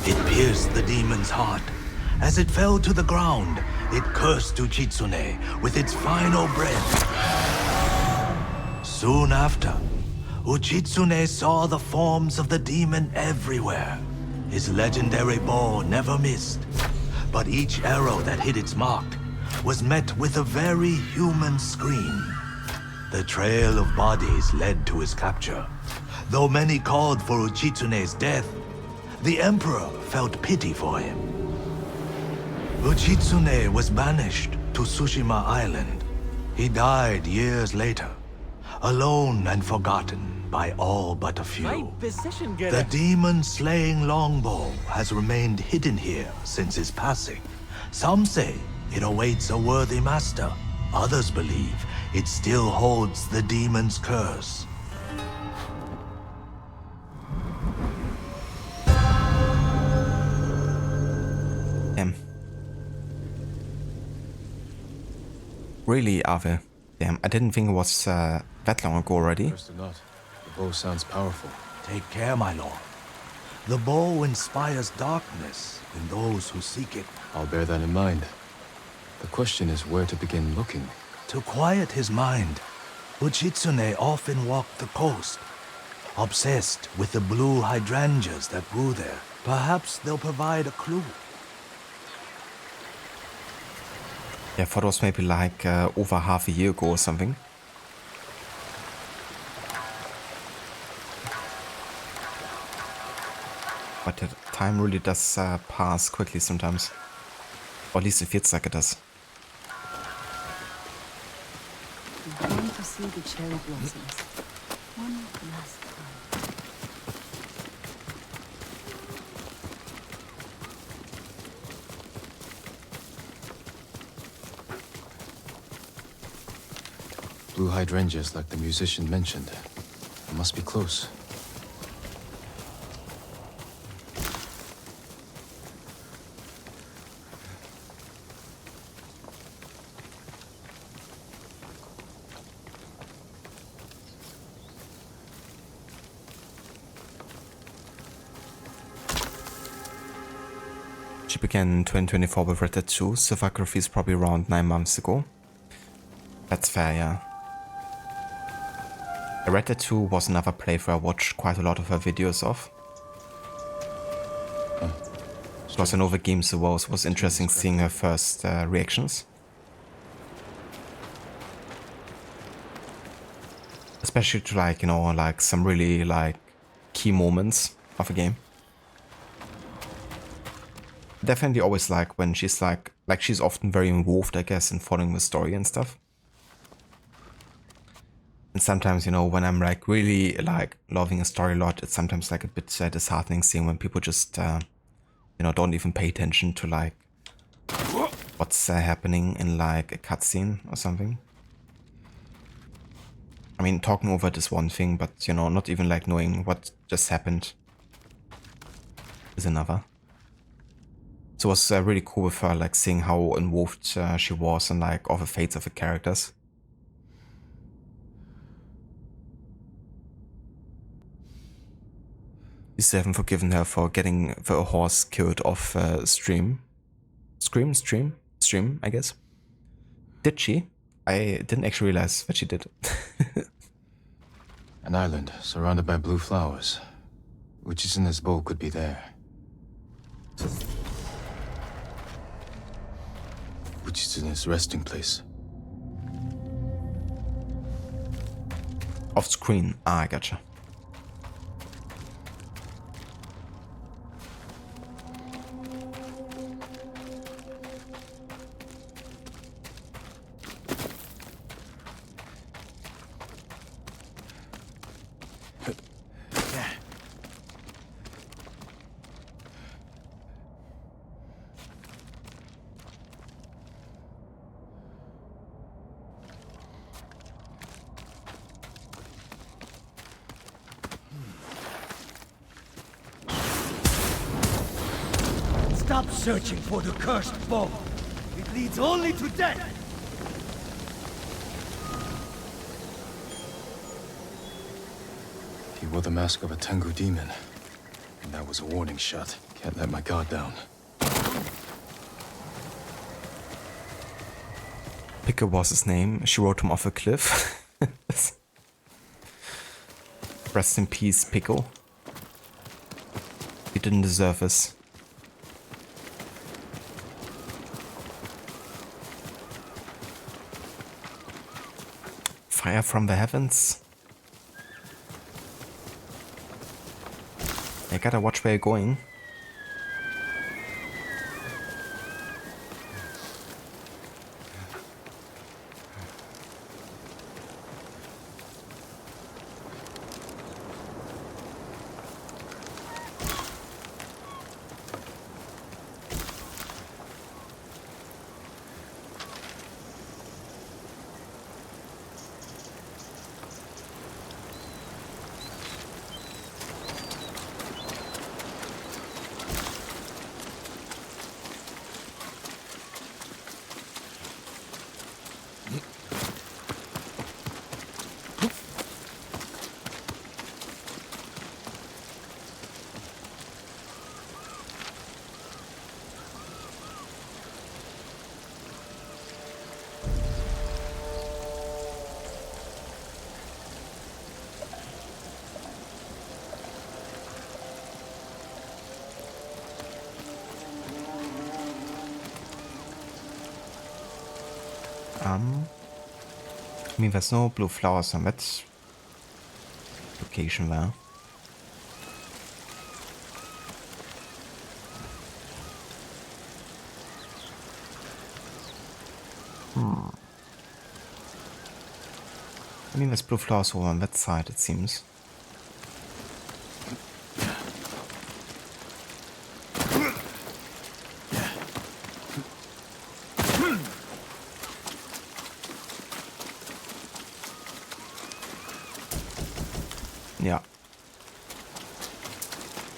It pierced the demon's heart. As it fell to the ground, it cursed Uchitsune with its final breath. Soon after, Uchitsune saw the forms of the demon everywhere. His legendary bow never missed, but each arrow that hit its mark was met with a very human scream. The trail of bodies led to his capture. Though many called for Uchitsune's death, the emperor felt pity for him. Uchitsune was banished to Tsushima Island. He died years later, alone and forgotten by all but a few. The demon-slaying longbow has remained hidden here since his passing. Some say it awaits a worthy master. Others believe it still holds the demon's curse. Really, Ave? Damn, I didn't think it was that long ago already. First or not, the bow sounds powerful. Take care, my lord. The bow inspires darkness in those who seek it. I'll bear that in mind. The question is where to begin looking. To quiet his mind, Uchitsune often walked the coast, obsessed with the blue hydrangeas that grew there. Perhaps they'll provide a clue. Yeah, I thought it was maybe like over half a year ago or something. But the time really does pass quickly sometimes. Or at least it feels like it does. I'm going to see the cherry blossoms. One last time. Blue hydrangeas like the musician mentioned. It must be close. She began in 2024 with Red Dead 2, so Photography is probably around 9 months ago. That's fair, yeah. Red Dead 2 was another playthrough I watched quite a lot of her videos of. Because I know the game so well, so it was interesting seeing her first reactions. Especially to like, you know, like some really like key moments of a game. Definitely always like when she's like she's often very involved, I guess, in following the story and stuff. And sometimes, you know, when I'm like really like loving a story a lot, it's sometimes like a bit disheartening seeing when people just, you know, don't even pay attention to like what's happening in like a cutscene or something. I mean, talking over it is one thing, but, you know, not even like knowing what just happened is another. So it was really cool with her, like seeing how involved she was and like all the fates of the characters. You still haven't forgiven her for getting the horse killed off stream, I guess. Did she? I didn't actually realize that she did. An island surrounded by blue flowers. Uchitsune's bow could be there. Uchitsune's resting place. Off screen. Ah, I gotcha. Stop searching for the cursed bow. It leads only to death. He wore the mask of a Tengu demon. And that was a warning shot. Can't let my guard down. Pico was his name. She wrote him off a cliff. Rest in peace, Pico. He didn't deserve this. Fire from the heavens. I gotta watch where you're going. I mean, there's no blue flowers on that location there. I mean, there's blue flowers over on that side, it seems. Yeah.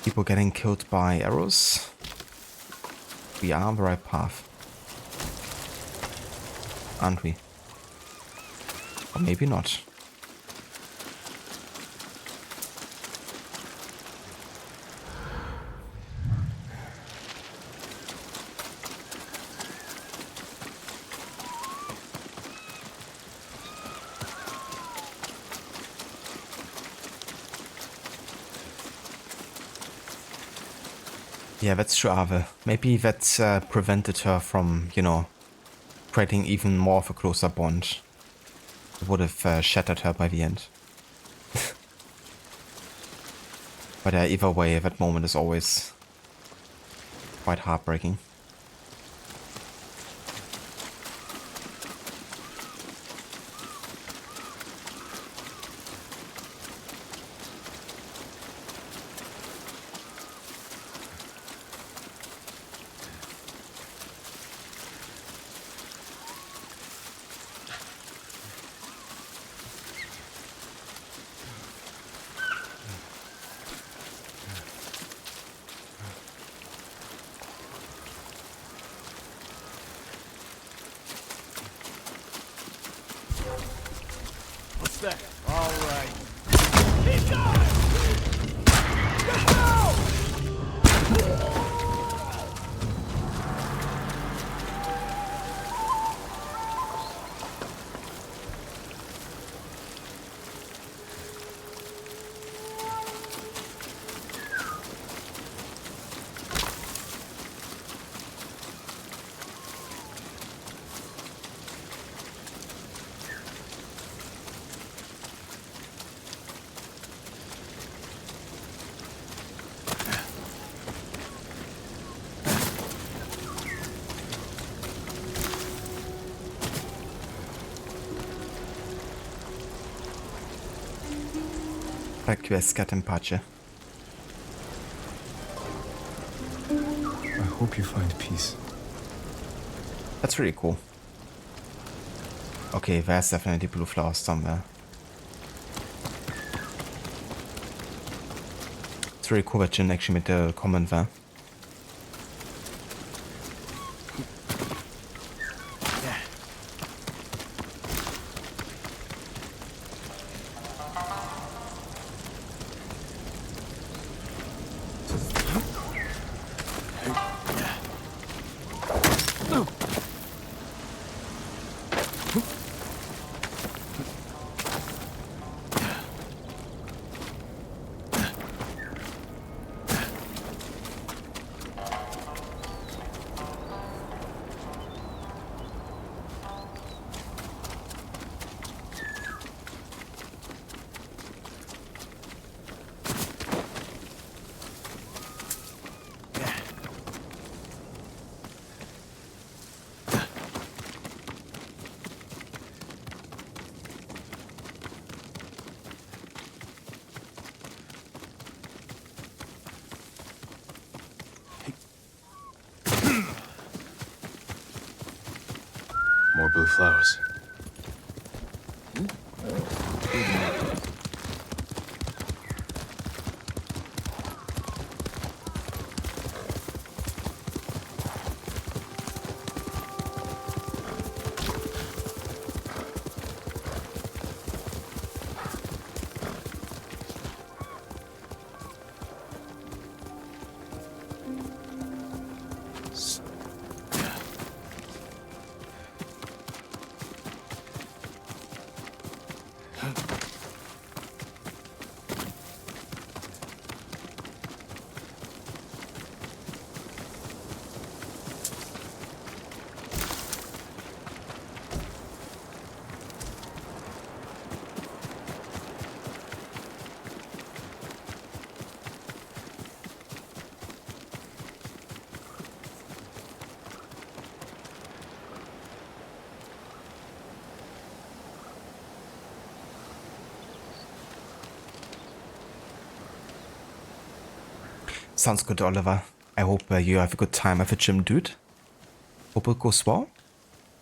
People getting killed by arrows. We are on the right path. Aren't we? Or maybe not. Yeah, that's true, Ave. Maybe that prevented her from, you know, creating even more of a closer bond. It would have shattered her by the end. But either way, that moment is always quite heartbreaking. What's that? All right. Keep going! Get down! Requiescat in pace. I hope you find peace. That's really cool. Okay, there's definitely blue flowers somewhere. It's really cool that Jin actually made the comment there. More blue flowers. Sounds good, Oliver. I hope you have a good time at the gym, dude. Hope it goes well.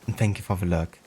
And thank you for the lurk.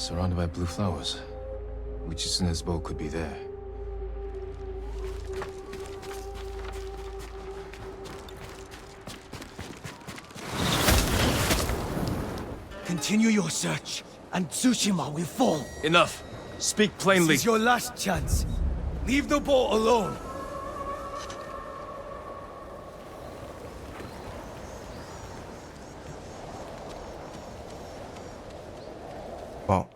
surrounded by blue flowers. Uchitsune's bow could be there. Continue your search, and Tsushima will fall. Enough! Speak plainly! This is your last chance. Leave the boat alone. Well,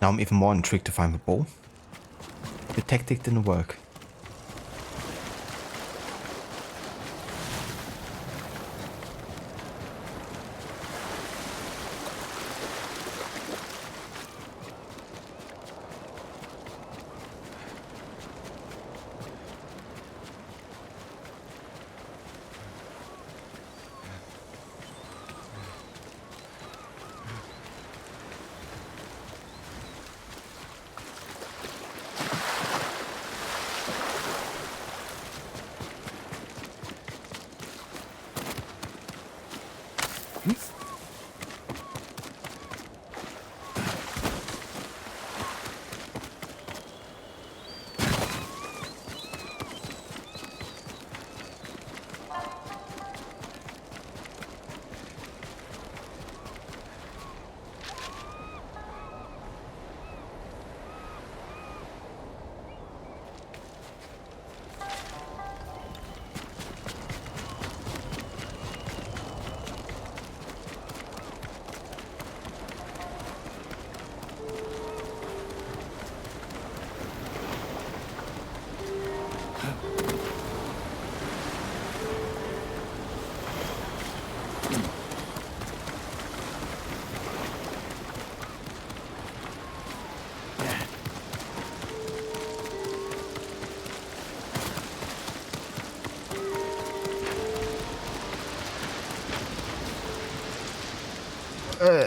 now I'm even more intrigued to find the bow. The tactic didn't work.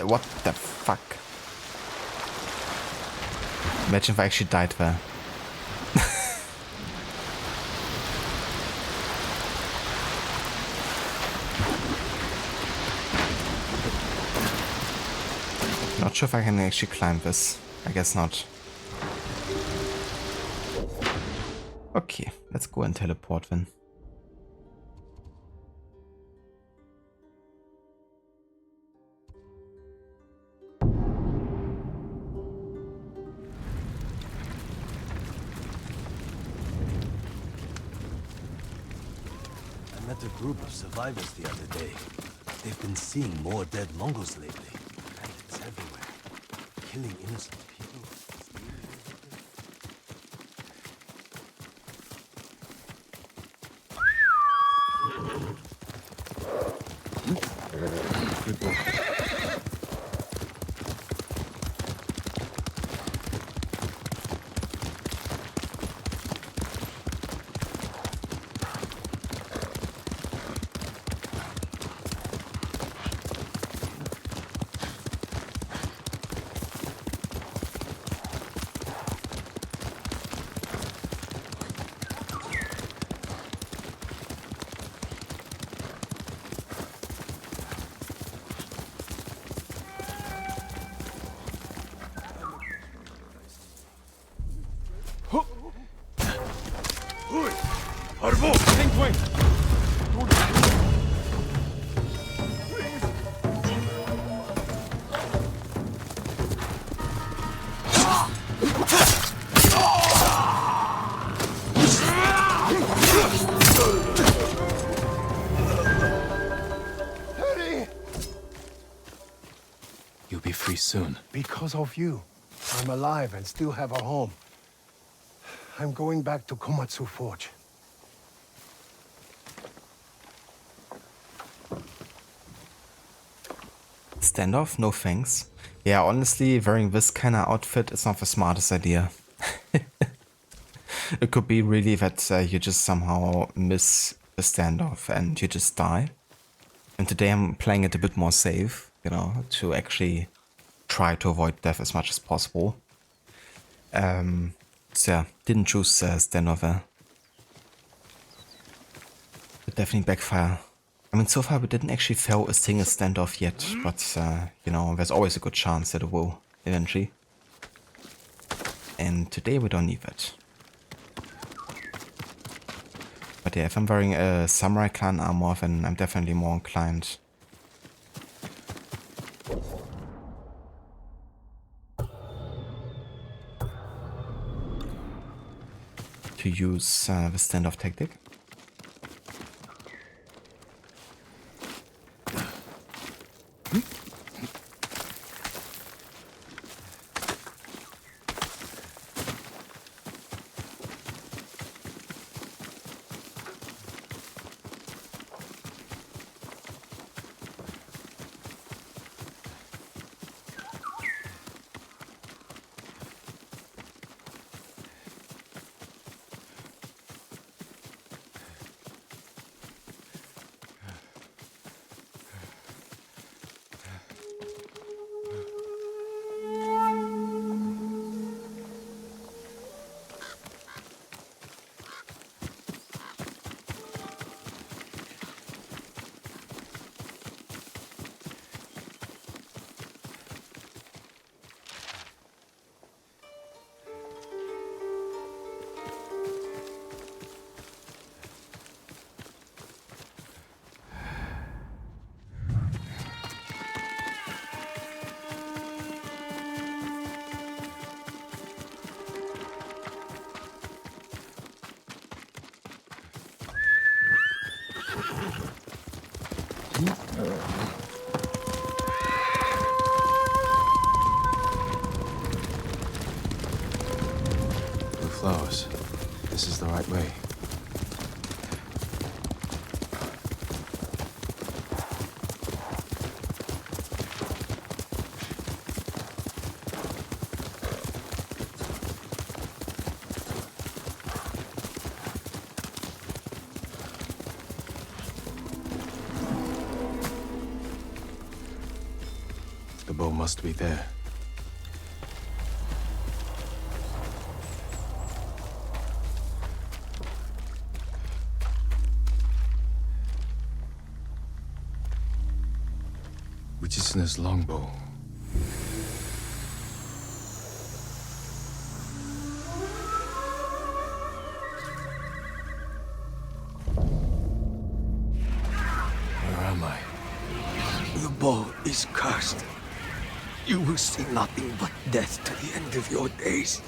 What the fuck? Imagine if I actually died there. Not sure if I can actually climb this. I guess not. Okay, let's go and teleport then. I met a group of survivors the other day. They've been seeing more dead Mongols lately. And it's everywhere. Killing innocent people. You'll be free soon. Because of you, I'm alive and still have a home. I'm going back to Komatsu Forge. Standoff? No thanks. Yeah, honestly, wearing this kind of outfit is not the smartest idea. It could be really that you just somehow miss the standoff and you just die. And today I'm playing it a bit more safe, you know, to actually try to avoid death as much as possible. So yeah, didn't choose standoff there. But definitely backfire. I mean, so far we didn't actually fail a single standoff yet, but you know, there's always a good chance that it will. eventually. And today we don't need that. But yeah, if I'm wearing a samurai clan armor, then I'm definitely more inclined to use the standoff tactic. Blue flowers. This is the right way. The bow must be there. Uchitsune's longbow. Where am I? The bow is cursed. You will see nothing but death to the end of your days.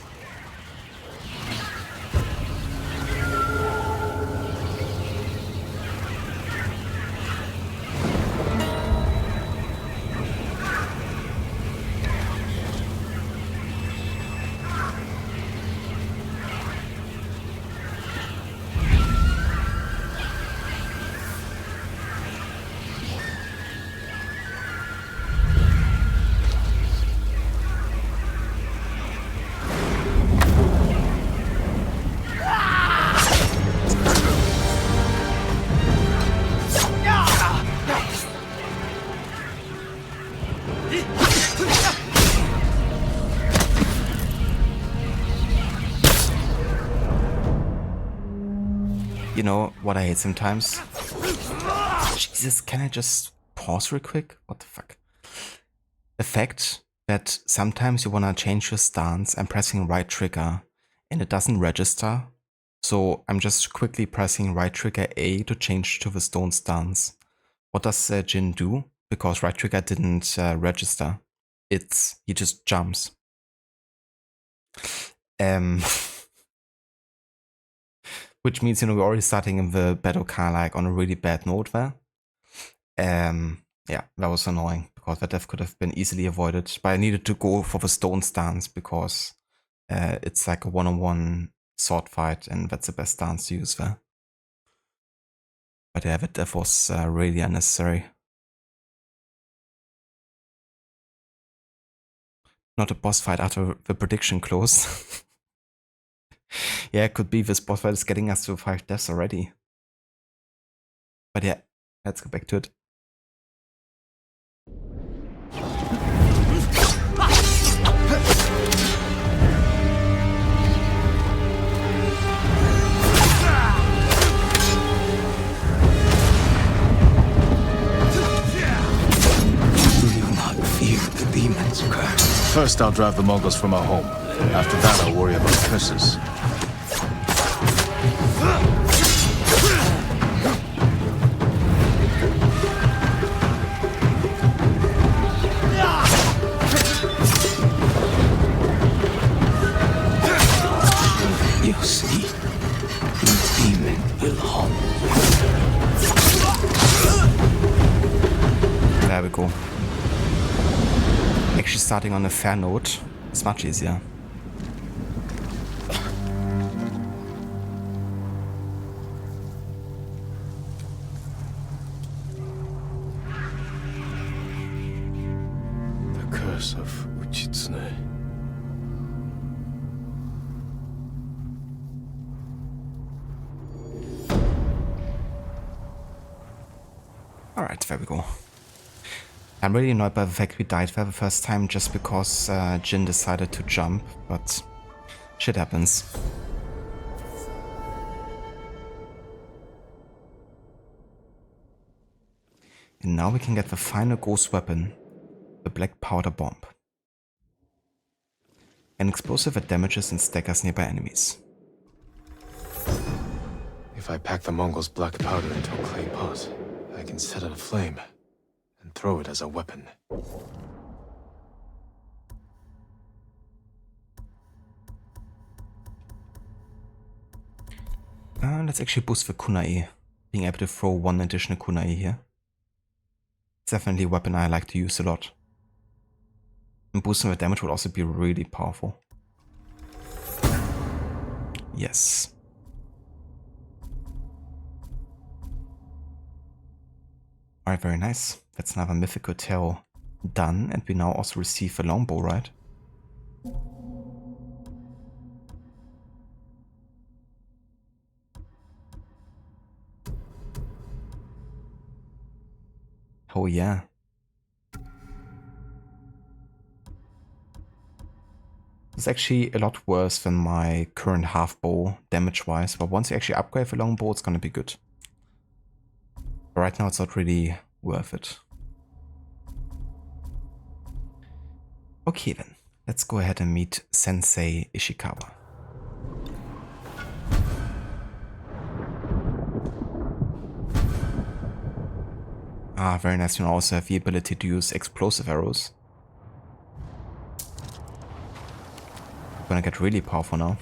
You know what I hate sometimes? Jesus, can I just pause real quick? What the fuck? The fact that sometimes you wanna change your stance and pressing right trigger and it doesn't register. So I'm just quickly pressing right trigger A to change to the stone stance. What does Jin do? Because right trigger didn't register. He just jumps. Which means, you know, we're already starting in the battle kind of like on a really bad note there. Yeah, that was annoying because that death could have been easily avoided. But I needed to go for the stone stance because it's like a one-on-one sword fight and that's the best stance to use there. But yeah, that death was really unnecessary. Not a boss fight after the prediction closed. Yeah, it could be this boss fight is getting us to 5 deaths already. But yeah, let's go back to it. Do you not feel the demon's curse? First, I'll drive the Mongols from our home. After that, I'll worry about curses. You see, the demon will haunt. There we go. Actually starting on a fair note is much easier. The curse of Uchitsune. Alright, there we go. I'm really annoyed by the fact we died for the first time just because Jin decided to jump, but shit happens. And now we can get the final ghost weapon, the black powder bomb. An explosive that damages and staggers nearby enemies. If I pack the Mongols' black powder into a clay pot, I can set it aflame and throw it as a weapon. Let's actually boost the kunai. Being able to throw one additional kunai here. It's definitely a weapon I like to use a lot. And boosting the damage would also be really powerful. Yes. Alright, very nice. That's another Mythic Tale done, and we now also receive a longbow, right? Oh yeah. It's actually a lot worse than my current half bow damage-wise, but once you actually upgrade the longbow, it's gonna be good. But right now, it's not really worth it. Okay then, let's go ahead and meet Sensei Ishikawa. Ah, very nice. You also have the ability to use explosive arrows. Gonna get really powerful now.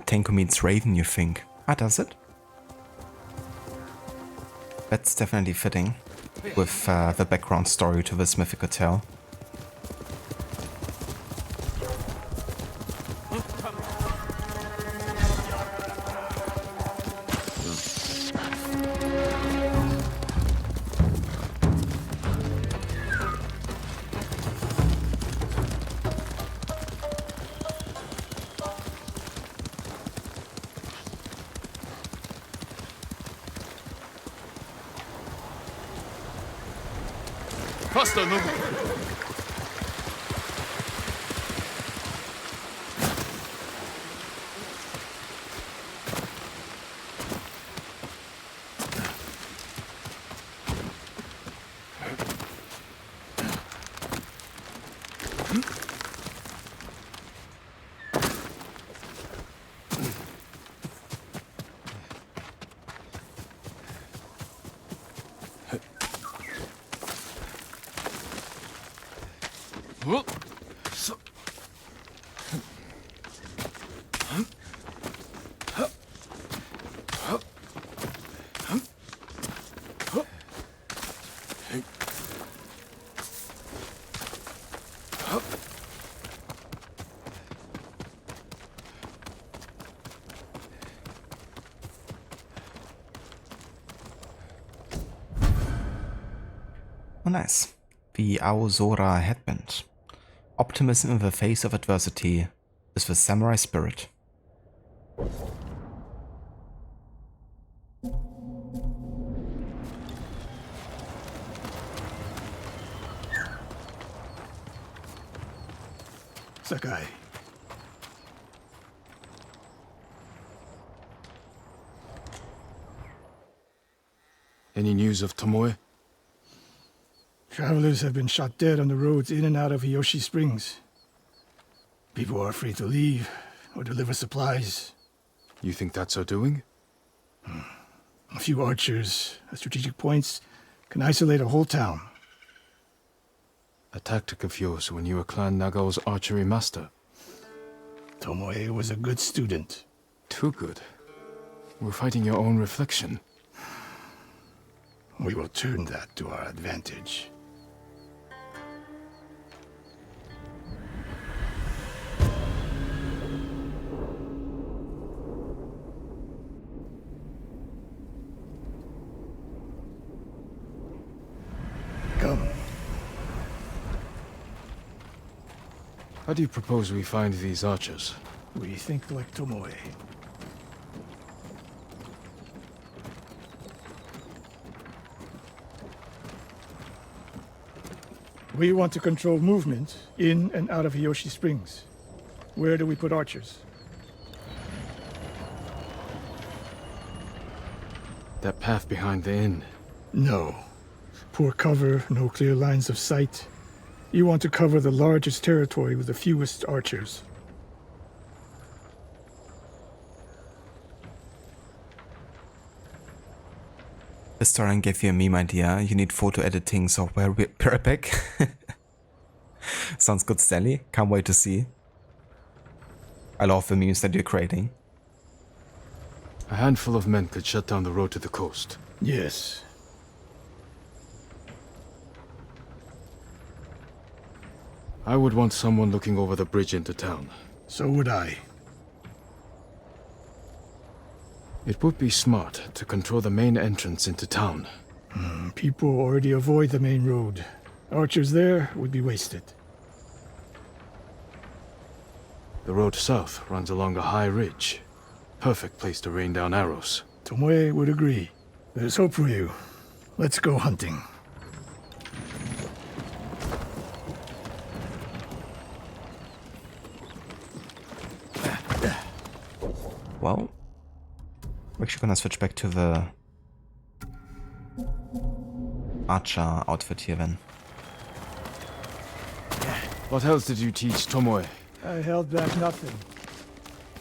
Tenko means raven, you think? Ah, does it? That's definitely fitting with the background story to this mythical tale. Faster, Nobu! Oh, nice. The Aozora headband. Optimism in the face of adversity is the samurai spirit. Sakai. Any news of Tomoe? Travelers have been shot dead on the roads in and out of Hiyoshi Springs. People are afraid to leave or deliver supplies. You think that's her doing? A few archers at strategic points can isolate a whole town. A tactic of yours when you were Clan Nagao's archery master. Tomoe was a good student. Too good. We're fighting your own reflection. We will turn that to our advantage. Come. How do you propose we find these archers? We think like Tomoe. We want to control movement in and out of Hiyoshi Springs. Where do we put archers? That path behind the inn. No. Poor cover, no clear lines of sight. You want to cover the largest territory with the fewest archers. The story gave you a meme idea. You need photo editing software. We're back. Sounds good, Stanley. Can't wait to see. I love the memes that you're creating. A handful of men could shut down the road to the coast. Yes. I would want someone looking over the bridge into town. So would I. It would be smart to control the main entrance into town. People already avoid the main road. Archers there would be wasted. The road south runs along a high ridge. Perfect place to rain down arrows. Tomoe would agree. There's hope for you. Let's go hunting. Well, we're actually gonna switch back to the archer outfit here then. What else did you teach Tomoe? I held back nothing.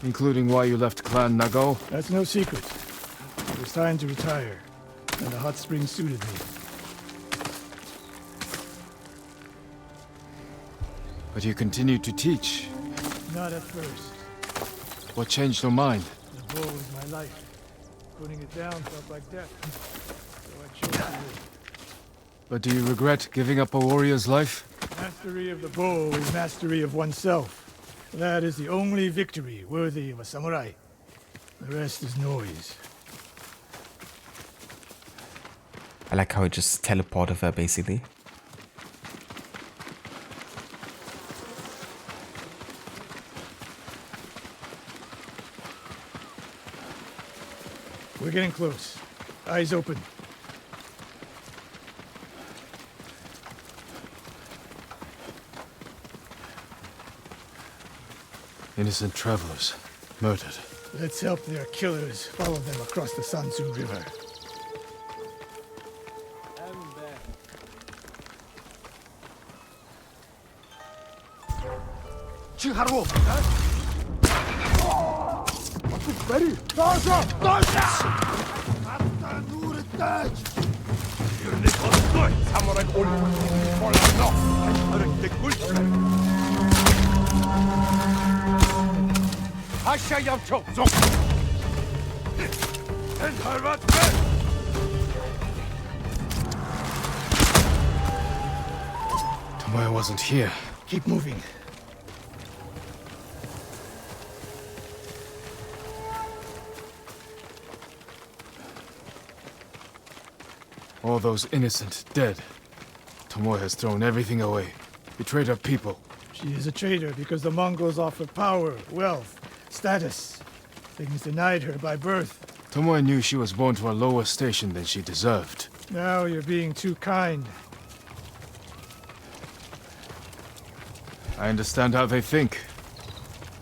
Including why you left Clan Nagao? That's no secret. It was time to retire, and the hot spring suited me. But you continued to teach. Not at first. What changed your mind? The bow was my life. Putting it down felt like death. So I chose to live. But do you regret giving up a warrior's life? Mastery of the bow is mastery of oneself. That is the only victory worthy of a samurai. The rest is noise. I like how he just teleported her basically. We're getting close. Eyes open. Innocent travelers, murdered. Let's help their killers follow them across the Sansu River. Tomoe wasn't here. Keep moving. All those innocent dead. Tomoe has thrown everything away. Betrayed her people. She is a traitor because the Mongols offer power, wealth, status. Things denied her by birth. Tomoe knew she was born to a lower station than she deserved. Now you're being too kind. I understand how they think.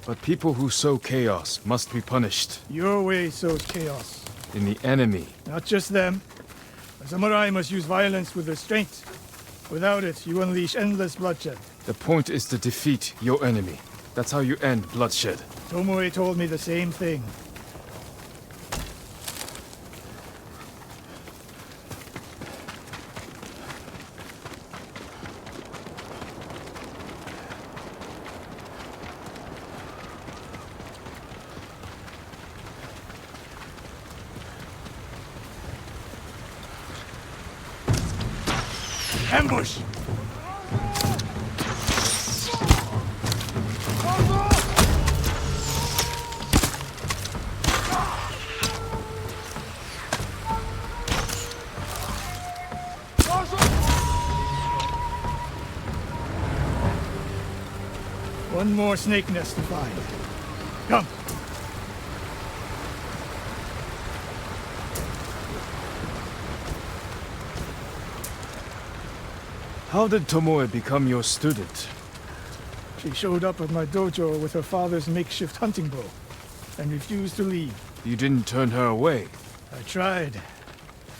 But people who sow chaos must be punished. Your way sows chaos. In the enemy. Not just them. A samurai must use violence with restraint. Without it, you unleash endless bloodshed. The point is to defeat your enemy. That's how you end bloodshed. Tomoe told me the same thing. Ambush! One more snake nest to find. Come. How did Tomoe become your student? She showed up at my dojo with her father's makeshift hunting bow and refused to leave. You didn't turn her away. I tried,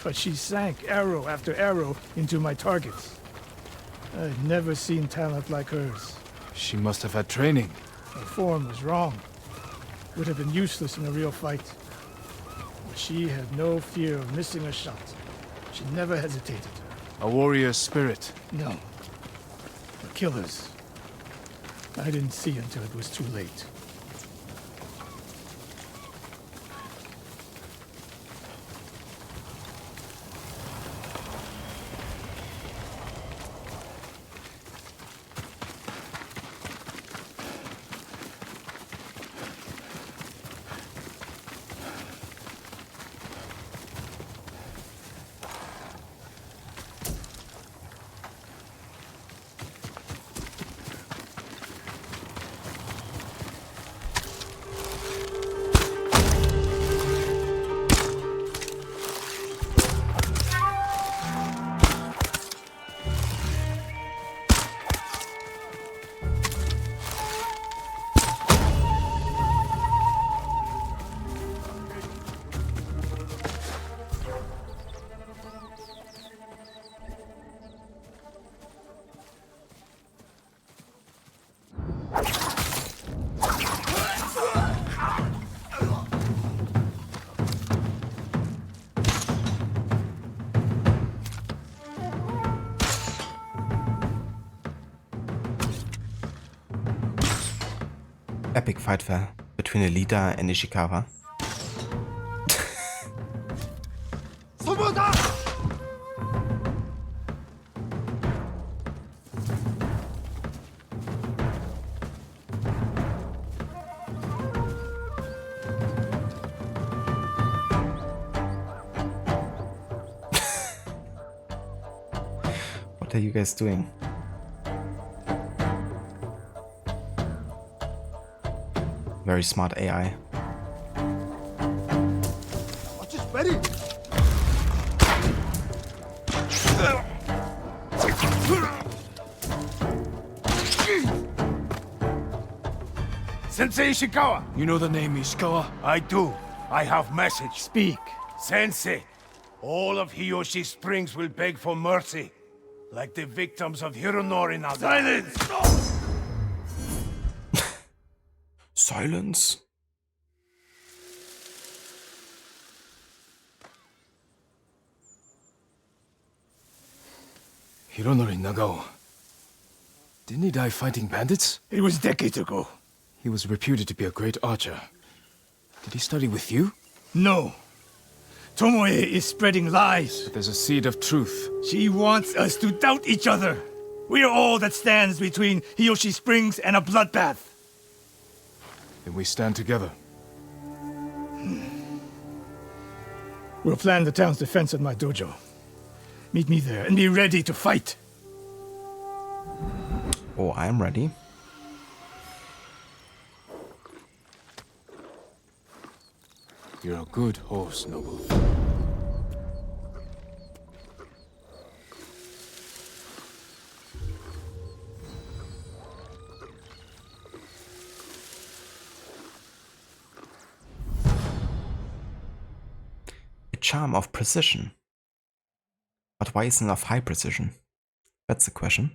but she sank arrow after arrow into my targets. I'd never seen talent like hers. She must have had training. Her form was wrong. Would have been useless in a real fight. But she had no fear of missing a shot. She never hesitated. A warrior spirit. No. The killers. I didn't see until it was too late. Epic fight fair between the leader and Ishikawa. What are you guys doing? Very smart AI. Watch it, ready? Sensei Ishikawa! You know the name Ishikawa? I do. I have message. Speak. Sensei, all of Hiyoshi Springs will beg for mercy, like the victims of Hironori Naga. Silence! Silence? Hironori Nagao. Didn't he die fighting bandits? It was decades ago. He was reputed to be a great archer. Did he study with you? No. Tomoe is spreading lies. But there's a seed of truth. She wants us to doubt each other. We are all that stands between Hiyoshi Springs and a bloodbath. Then we stand together. We'll plan the town's defense at my dojo. Meet me there and be ready to fight. Oh, I'm ready. You're a good horse, Nobu. charm of precision. But why isn't it of high precision? That's the question.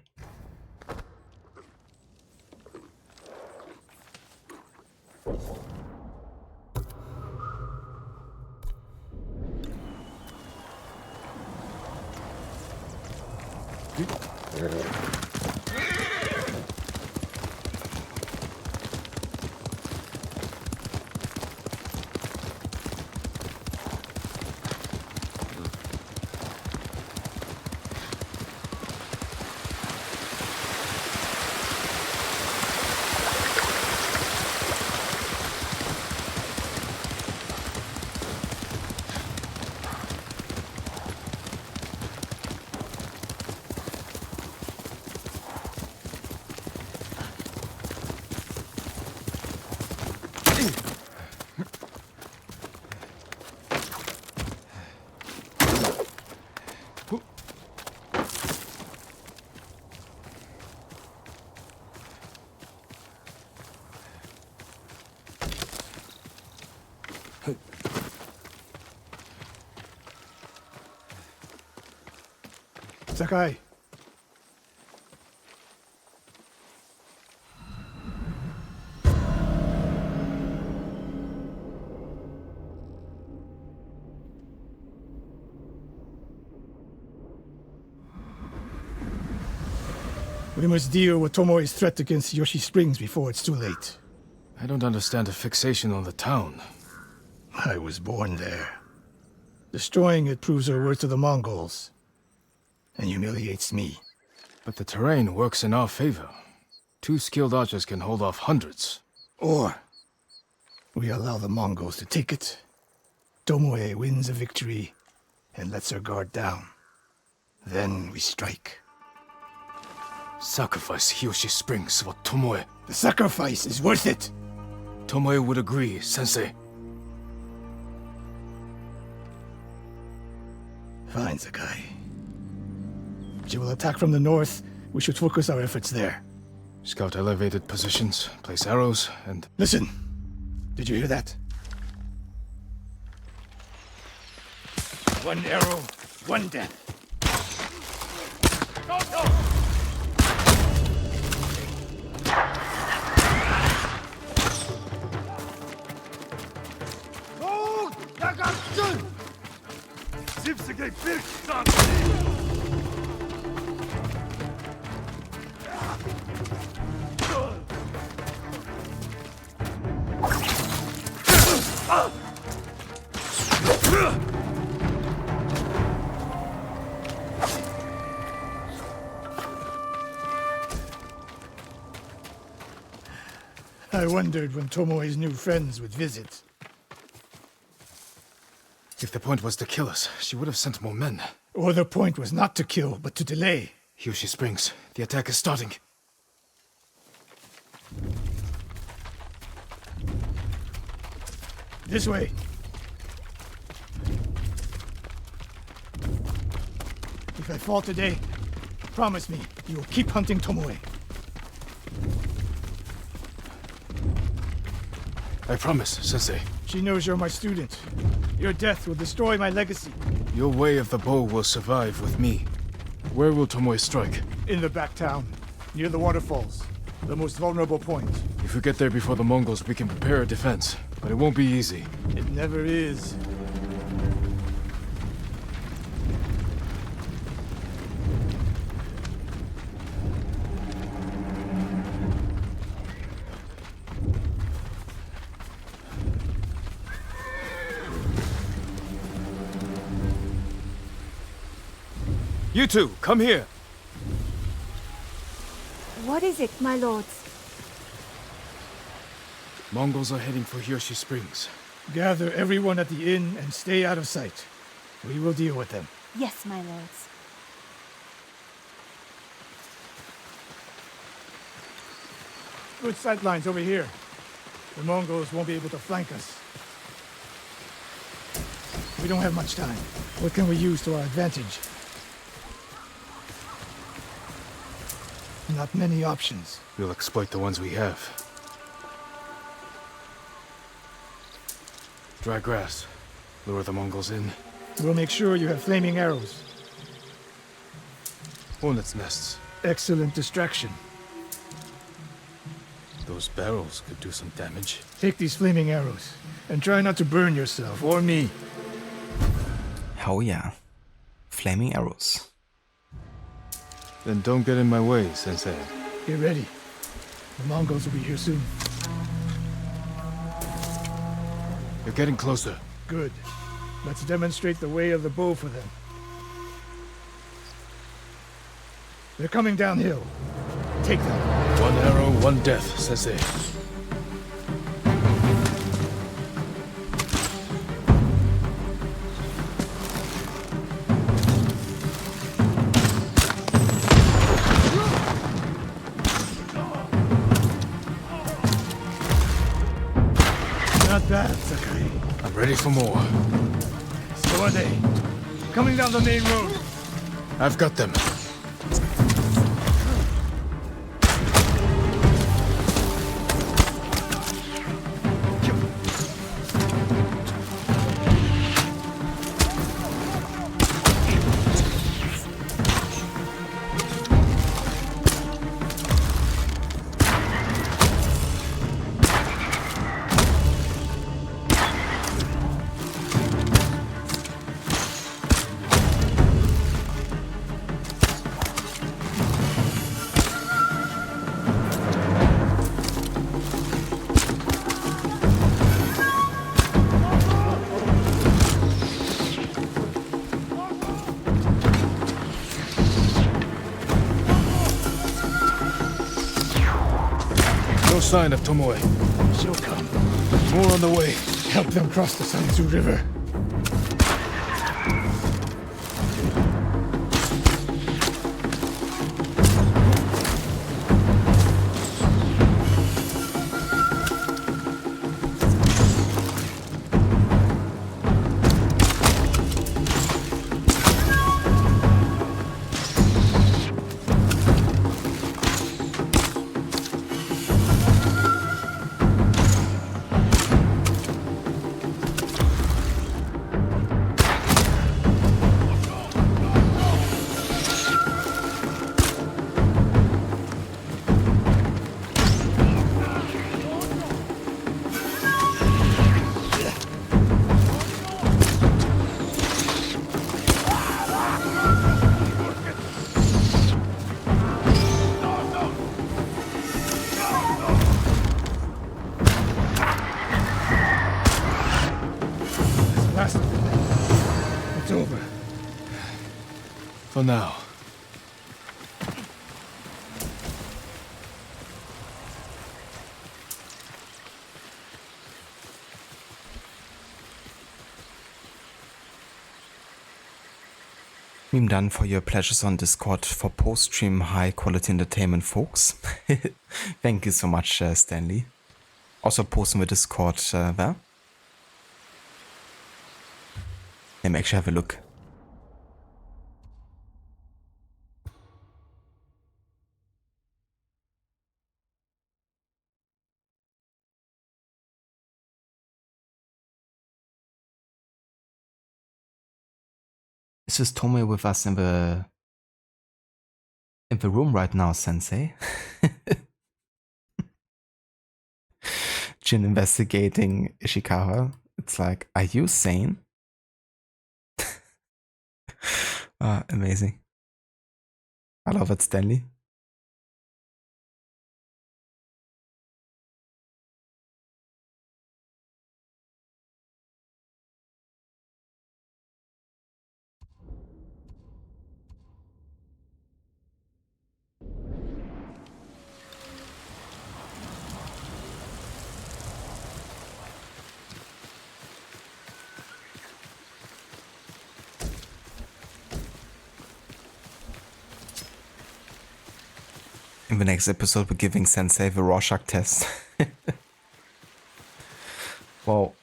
Sakai. We must deal with Tomoe's threat against Yoshi Springs before it's too late. I don't understand a fixation on the town. I was born there. Destroying it proves our worth to the Mongols. And humiliates me. But the terrain works in our favor. 2 skilled archers can hold off hundreds. Or we allow the Mongols to take it. Tomoe wins a victory and lets her guard down. Then we strike. Sacrifice Hiyoshi Springs for Tomoe. The sacrifice is worth it. Tomoe would agree, Sensei. Fine, Sakai. She will attack from the north. We should focus our efforts there. Scout elevated positions, place arrows, and... Listen! Did you hear that? 1 arrow, 1 death. Go, go! Hold! Yakatsun! Zipsige Birkstand! I wondered when Tomoe's new friends would visit. If the point was to kill us, she would have sent more men. Or the point was not to kill, but to delay. Hiyoshi Springs. The attack is starting. This way. If I fall today, promise me you will keep hunting Tomoe. I promise, Sensei. She knows you're my student. Your death will destroy my legacy. Your way of the bow will survive with me. Where will Tomoe strike? In the back town, near the waterfalls. The most vulnerable point. If we get there before the Mongols, we can prepare a defense. But it won't be easy. It never is. You two, come here! What is it, my lords? Mongols are heading for Hiyoshi Springs. Gather everyone at the inn and stay out of sight. We will deal with them. Yes, my lords. Good sight lines over here. The Mongols won't be able to flank us. We don't have much time. What can we use to our advantage? Not many options. We'll exploit the ones we have. Dry grass. Lure the Mongols in. We'll make sure you have flaming arrows. Hornet's nests. Excellent distraction. Those barrels could do some damage. Take these flaming arrows, and try not to burn yourself or me. Hell yeah. Flaming arrows. Then don't get in my way, Sensei. Get ready. The Mongols will be here soon. You're getting closer. Good. Let's demonstrate the way of the bow for them. They're coming downhill. Take them. One arrow, one death, Sensei. Not bad, Sakai. I'm ready for more. So are they. Coming down the main road. I've got them. Sign of Tomoe. She'll come. More on the way. Help them cross the Sanzu River. It's over. For now. Meme done for your pleasures on Discord for post-stream high-quality entertainment, folks. Thank you so much, Stanley. Also posten wir Discord there. Let me actually have a look. Is this Tomoe with us in the room right now, Sensei? Jin investigating Ishikawa. It's like, are you sane? Amazing. I love it, Stanley. In the next episode, we're giving Sensei the Rorschach test. Well,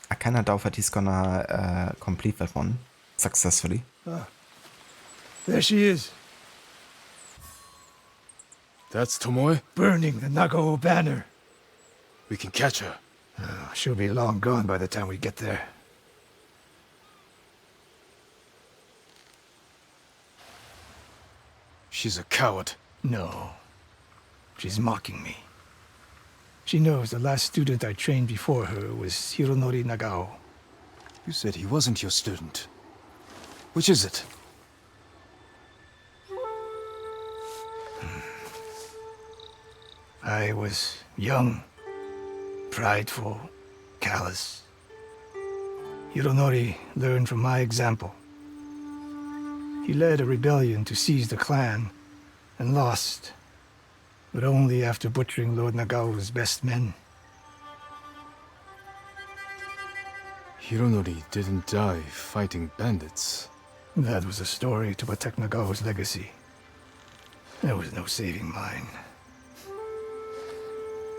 I kinda doubt that he's gonna complete that one successfully. There she is. That's Tomoe? Burning the Nagao banner. We can catch her. She'll be long gone by the time we get there. She's a coward. No. She's mocking me. She knows the last student I trained before her was Hironori Nagao. You said he wasn't your student. Which is it? I was young, prideful, callous. Hironori learned from my example. He led a rebellion to seize the clan, and lost, but only after butchering Lord Nagao's best men. Hironori didn't die fighting bandits. That was a story to protect Nagao's legacy. There was no saving mine.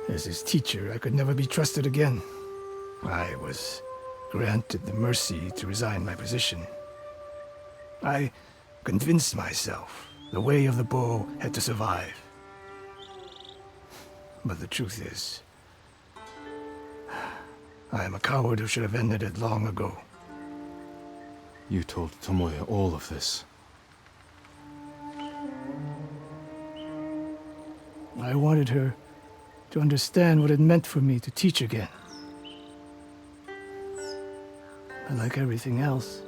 As his teacher, I could never be trusted again. I was granted the mercy to resign my position. I convinced myself the way of the bow had to survive. But the truth is, I am a coward who should have ended it long ago. You told Tomoe all of this. I wanted her to understand what it meant for me to teach again. But like everything else,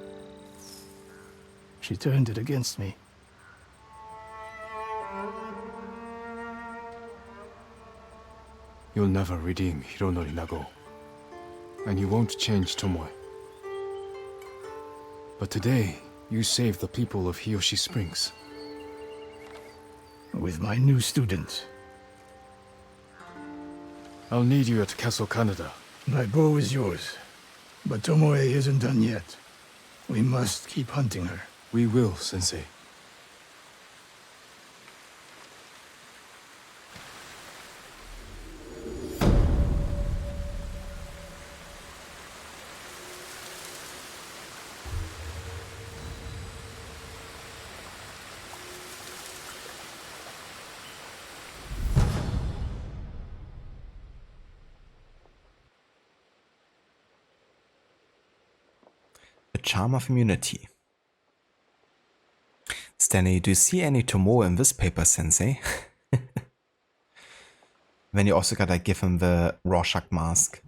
she turned it against me. You'll never redeem Hironori Nagao. And you won't change Tomoe. But today, you saved the people of Hiyoshi Springs. With my new student. I'll need you at Castle Kaneda. My bow is yours, but Tomoe isn't done yet. We must keep hunting her. We will, Sensei. The charm of immunity. Stanley, do you see any Tomoe in this paper, Sensei? Then you also gotta give him the Rorschach mask.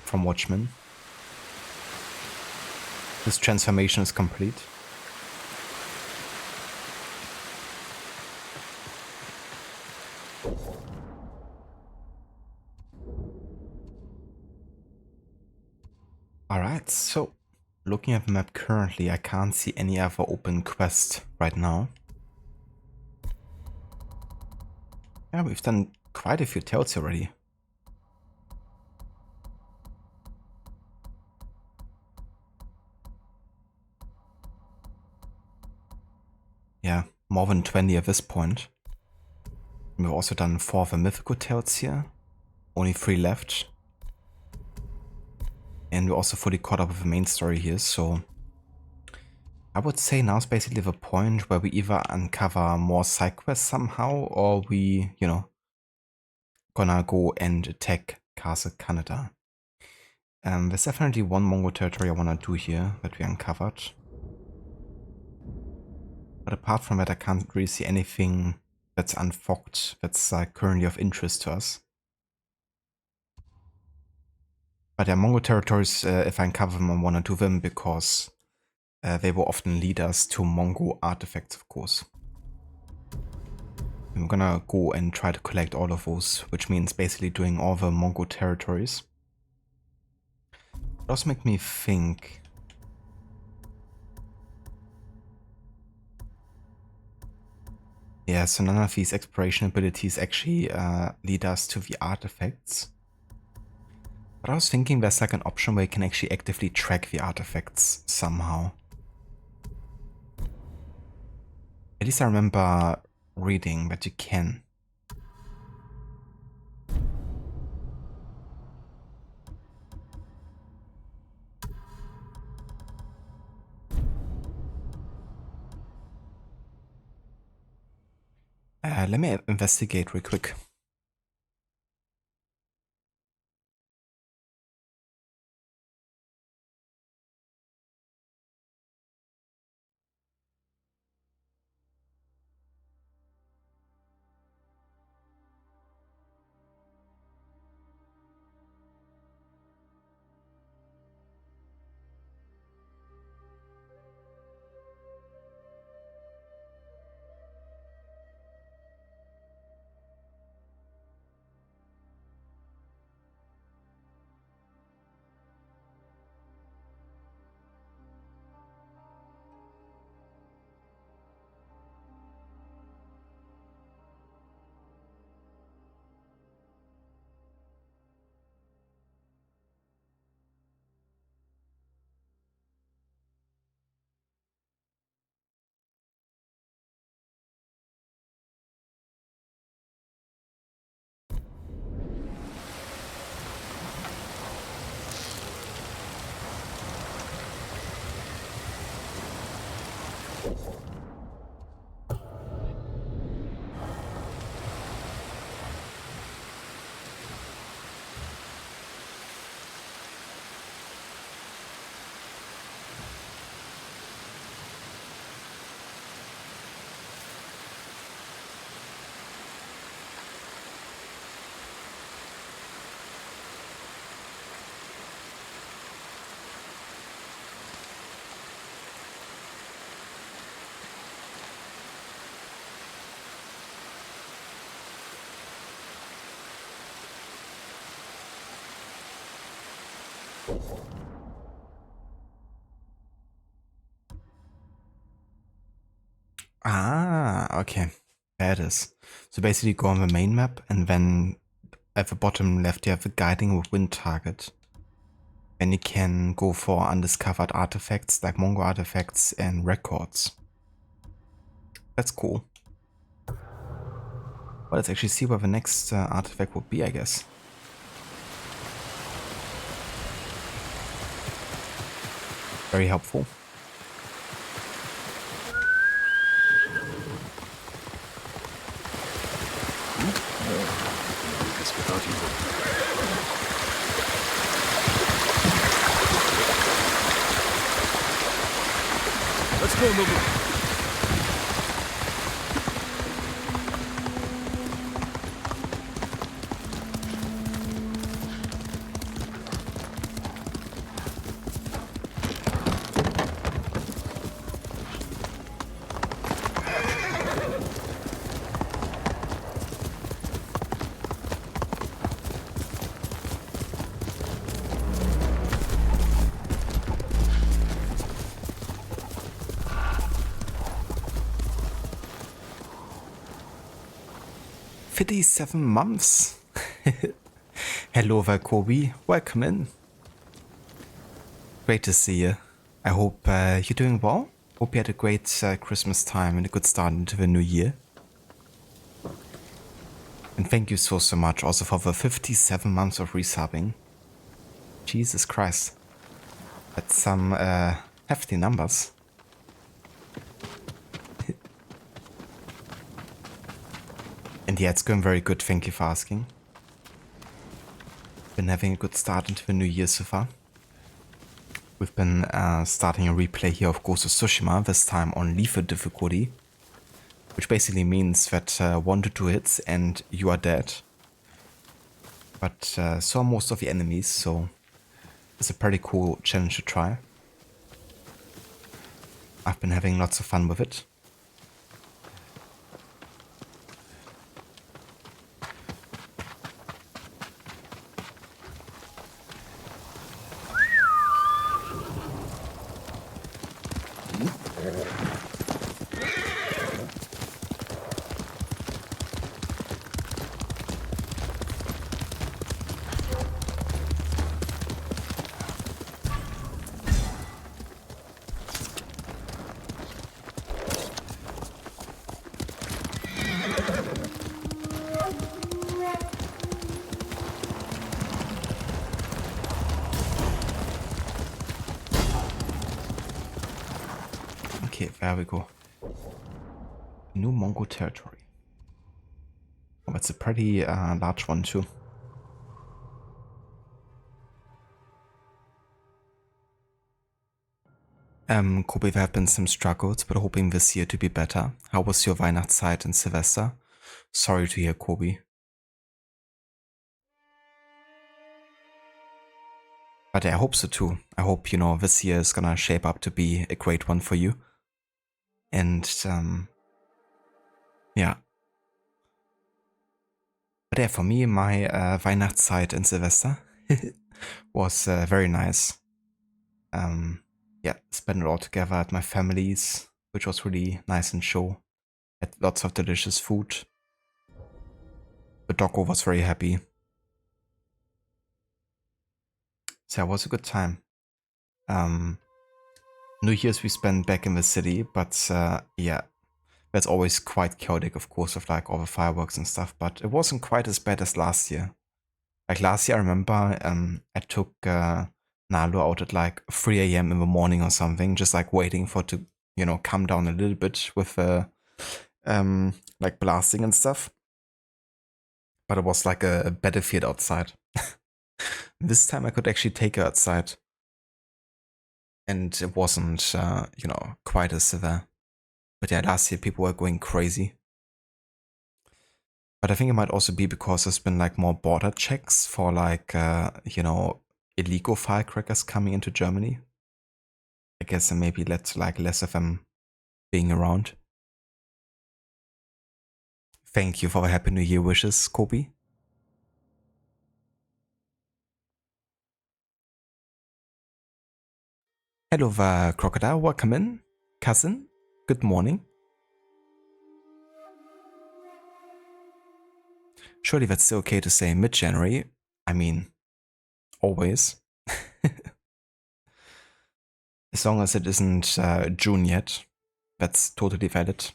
From Watchmen. His transformation is complete. Alright, so looking at the map currently, I can't see any other open quest right now. Yeah, we've done quite a few tales already. Yeah, more than 20 at this point. We've also done 4 of the mythical tales here. Only 3 left. And we're also fully caught up with the main story here, so I would say now is basically the point where we either uncover more side quests somehow, or we, you know, gonna go and attack Castle Kaneda. There's definitely one Mongol territory I wanna do here that we uncovered. But apart from that, I can't really see anything that's unfogged that's currently of interest to us. But yeah, Mongol territories, if I uncover them, I want to do them because they will often lead us to Mongol artifacts, of course. And we're gonna go and try to collect all of those, which means basically doing all the Mongol territories. It does make me think. Yeah, so none of these exploration abilities actually lead us to the artifacts. But I was thinking there's like an option where you can actually actively track the artifacts somehow. At least I remember reading that you can. Let me investigate real quick. Ah, okay. There it is. So basically go on the main map and then at the bottom left you have the guiding with wind target. Then you can go for undiscovered artifacts like Mongo artifacts and records. That's cool. Well, let's actually see where the next artifact would be, I guess. Very helpful. Let's go, Nobu. $57 Hello there, Kobe. Welcome in. Great to see you. I hope you're doing well. Hope you had a great Christmas time and a good start into the new year. And thank you so much also for the 57 months of resubbing. Jesus Christ. That's some hefty numbers. And yeah, it's going very good, thank you for asking. Been having a good start into the new year so far. We've been starting a replay here of Ghost of Tsushima, this time on lethal difficulty. Which basically means that 1 to 2 hits and you are dead. But so are most of the enemies, so it's a pretty cool challenge to try. I've been having lots of fun with it. Okay, there we go. New Mongo territory. Oh, that's a pretty large one too. Kobe, there have been some struggles, but hoping this year to be better. How was your Weihnachtszeit and Silvester? Sorry to hear, Kobe. But I hope so too. I hope, you know, this year is gonna shape up to be a great one for you. And, yeah. But yeah, for me, my Weihnachtszeit and Silvester was very nice. Yeah, spent it all together at my family's, which was really nice and show. Had lots of delicious food. The doggo was very happy. So it was a good time. New Year's we spent back in the city, but yeah, that's always quite chaotic, of course, with like all the fireworks and stuff, but it wasn't quite as bad as last year. Like last year, I remember I took Nalu out at like 3 AM in the morning or something, just like waiting for it to, you know, come down a little bit with like blasting and stuff. But it was like a battlefield outside. This time I could actually take her outside. And it wasn't, you know, quite as severe. But yeah, last year people were going crazy. But I think it might also be because there's been like more border checks for like, you know, illegal firecrackers coming into Germany. I guess and maybe led to like less of them being around. Thank you for the Happy New Year wishes, Kobe. Hello, Crocodile. Welcome in. Cousin, good morning. Surely that's still okay to say mid-January. I mean, always. As long as it isn't June yet, that's totally valid.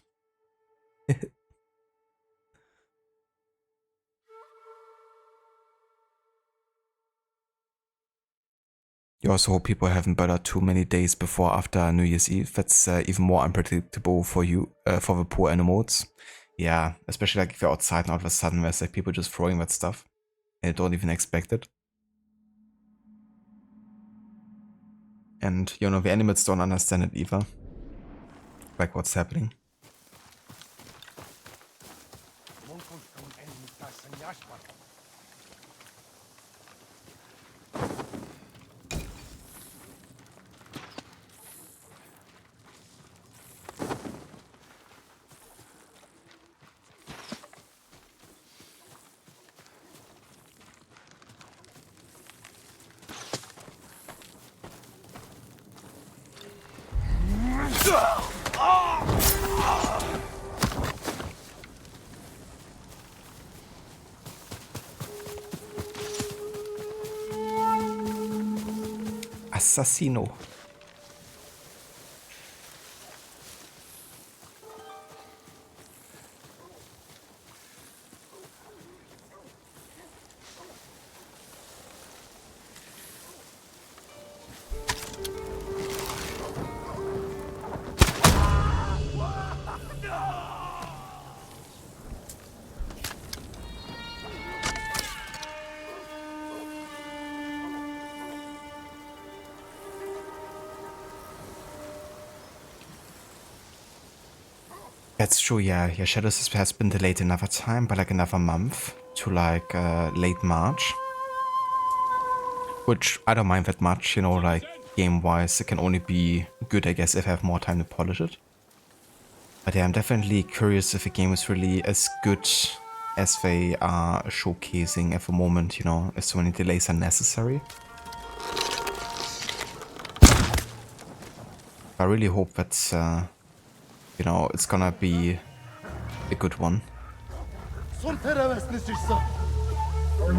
You also hope people haven't buttered too many days before after New Year's Eve. That's even more unpredictable for you, for the poor animals. Yeah, especially like if you're outside and all of a sudden there's like people just throwing that stuff and you don't even expect it. And you know, the animals don't understand it either. Like what's happening. Assassino. That's true, yeah. Yeah, Shadows has been delayed another time, by like another month to like late March. Which I don't mind that much, you know, like game-wise, it can only be good, I guess, if I have more time to polish it. But yeah, I'm definitely curious if the game is really as good as they are showcasing at the moment, you know, if so many delays are necessary. I really hope that you know, it's gonna be a good one.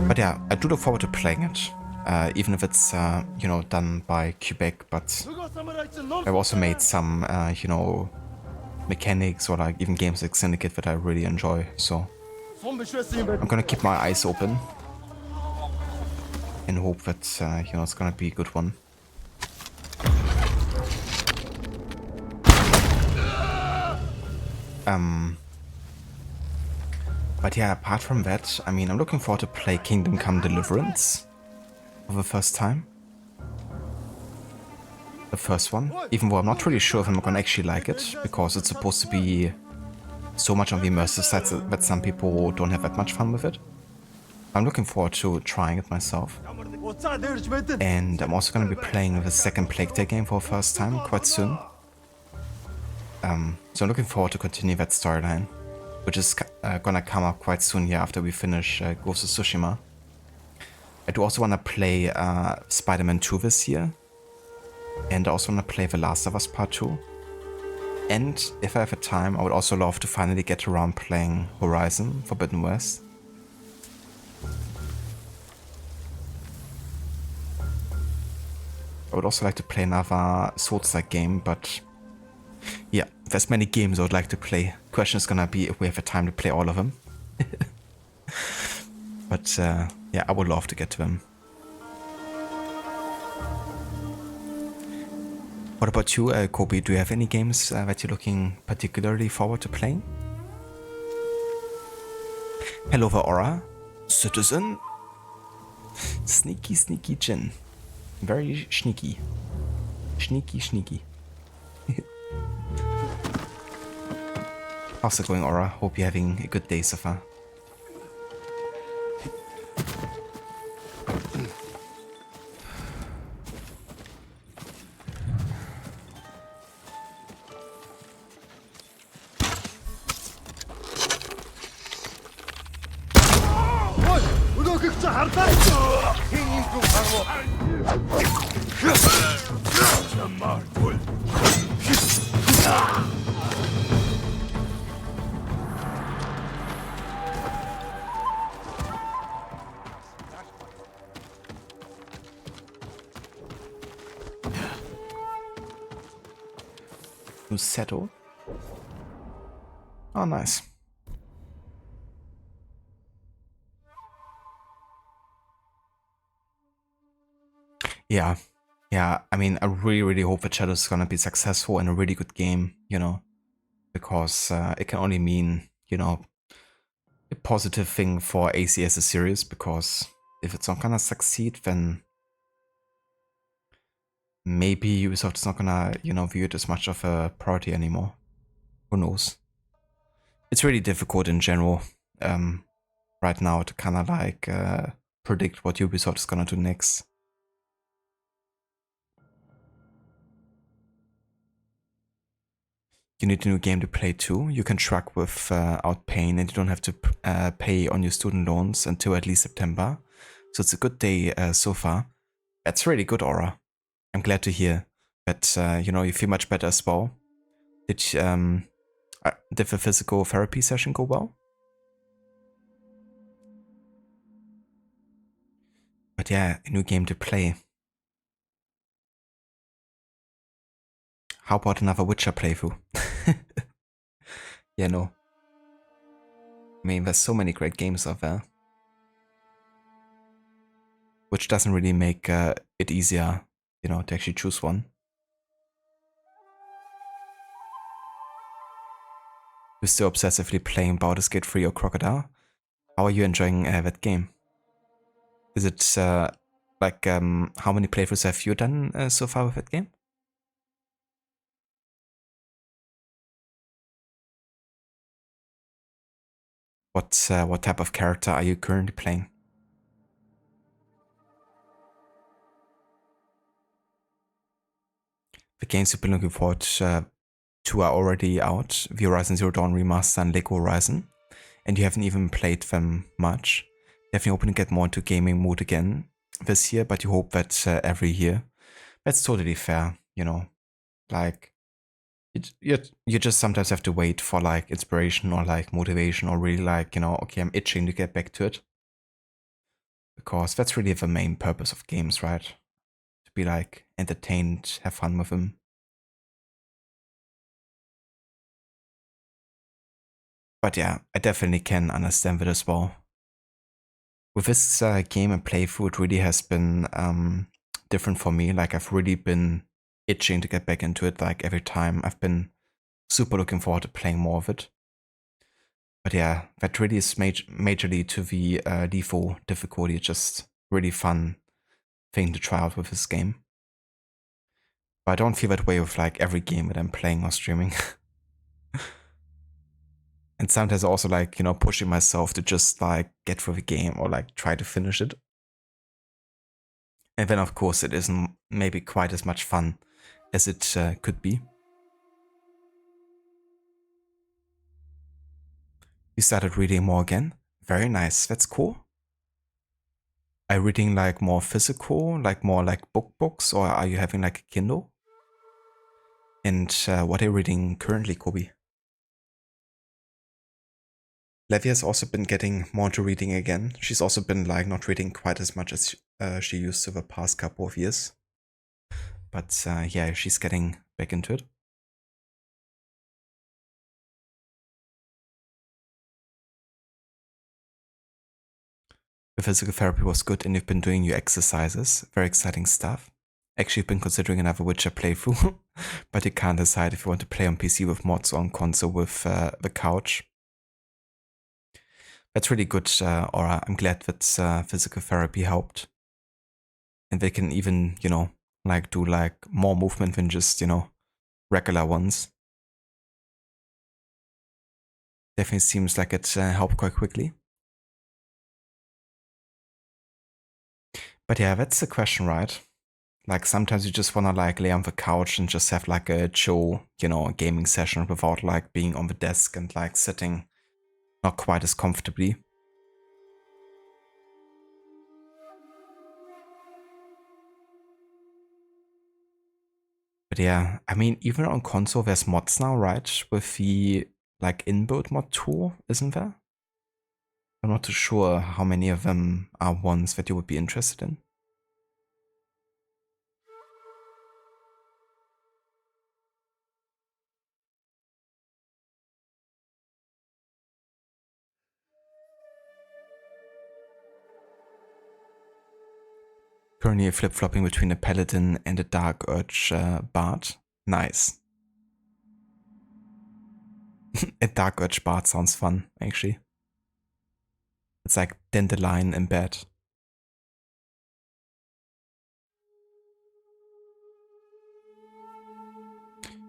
But yeah, I do look forward to playing it, even if it's, you know, done by Quebec, but I've also made some, you know, mechanics or like even games like Syndicate that I really enjoy, so I'm gonna keep my eyes open and hope that, you know, it's gonna be a good one. But yeah, apart from that, I mean, I'm looking forward to play Kingdom Come Deliverance for the first time. The first one, even though I'm not really sure if I'm gonna actually like it, because it's supposed to be so much on the immersive side that some people don't have that much fun with it. I'm looking forward to trying it myself. And I'm also gonna be playing the second Plague Tale game for the first time quite soon. So I'm looking forward to continue that storyline, which is gonna come up quite soon here after we finish Ghost of Tsushima. I do also want to play Spider-Man 2 this year, and I also want to play The Last of Us Part 2. And if I have the time, I would also love to finally get around playing Horizon Forbidden West. I would also like to play another Souls-like game, but yeah, there's many games I would like to play. Question is gonna be if we have the time to play all of them. But yeah, I would love to get to them. What about you, Kobe? Do you have any games that you're looking particularly forward to playing? Hello, Aura. Citizen. Sneaky, sneaky Jin. Very sneaky. Sneaky, sneaky. How's it going, Aura? Hope you're having a good day so far. Settle. Oh, nice. Yeah. Yeah, I mean, I really hope that Shadow is gonna be successful and a really good game, you know, because it can only mean, you know, a positive thing for AC as a series, because if it's not gonna succeed, then maybe Ubisoft is not gonna, you know, view it as much of a priority anymore. Who knows? It's really difficult in general right now to kind of like predict what Ubisoft is gonna do next. You need a new game to play too. You can track without paying, and you don't have to pay on your student loans until at least September. So it's a good day so far. That's really good, Aura. I'm glad to hear that you know, you feel much better as well. Did the physical therapy session go well? But yeah, a new game to play. How about another Witcher playthrough? Yeah, no. I mean, there's so many great games out there. Which doesn't really make it easier, you know, to actually choose one. You're still obsessively playing Baldur's Gate 3 or Crocodile? How are you enjoying that game? Is it like, how many playthroughs have you done so far with that game? What type of character are you currently playing? The games you've been looking forward to are already out. The Horizon Zero Dawn Remaster and Lego Horizon. And you haven't even played them much. Definitely hoping to get more into gaming mood again this year, but you hope that every year. That's totally fair, you know. Like, you just sometimes have to wait for like inspiration or like motivation, or really like, you know, okay, I'm itching to get back to it. Because that's really the main purpose of games, right? To be like entertained, have fun with them. But yeah, I definitely can understand that as well. With this game and playthrough, it really has been different for me. Like, I've really been itching to get back into it. Like, every time I've been super looking forward to playing more of it. But yeah, that really is majorly to the default difficulty. It's just really fun thing to try out with this game. But I don't feel that way with like every game that I'm playing or streaming. And sometimes also like, you know, pushing myself to just like get through the game or like try to finish it. And then of course it isn't maybe quite as much fun as it could be. You started reading more again? Very nice, that's cool. Are you reading like more physical, like more like books, or are you having like a Kindle? And what are you reading currently, Kobe? Levy has also been getting more into reading again. She's also been like not reading quite as much as she used to the past couple of years. But yeah, she's getting back into it. The physical therapy was good, and you've been doing your exercises. Very exciting stuff. Actually, I've been considering another Witcher playthrough, but you can't decide if you want to play on PC with mods or on console with the couch. That's really good, Aura. I'm glad that physical therapy helped. And they can even, you know, like do like more movement than just, you know, regular ones. Definitely seems like it helped quite quickly. But yeah, that's the question, right? Like sometimes you just wanna like lay on the couch and just have like a chill, you know, gaming session without like being on the desk and like sitting not quite as comfortably. But yeah, I mean, even on console, there's mods now, right? With the like inbuilt mod tool, isn't there? I'm not too sure how many of them are ones that you would be interested in. Currently flip-flopping between a paladin and a dark urge bard. Nice. A dark urge bard sounds fun, actually. It's like dandelion in bed.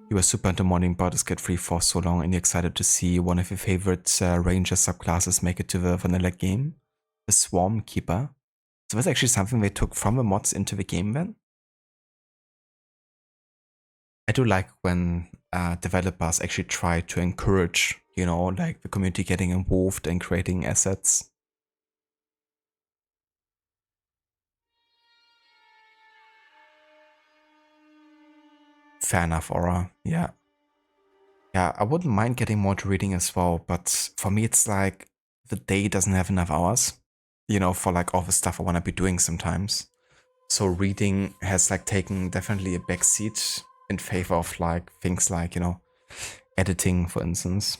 You were super into morning borders get free for so long and you're excited to see one of your favorite ranger subclasses make it to the vanilla game. The Swarm Keeper. So that's actually something they took from the mods into the game then? I do like when developers actually try to encourage, you know, like the community getting involved and creating assets. Fair enough, Aura. Yeah. Yeah, I wouldn't mind getting more to reading as well, but for me it's like the day doesn't have enough hours, you know, for like all the stuff I want to be doing sometimes. So reading has like taken definitely a backseat in favor of like things like, you know, editing, for instance.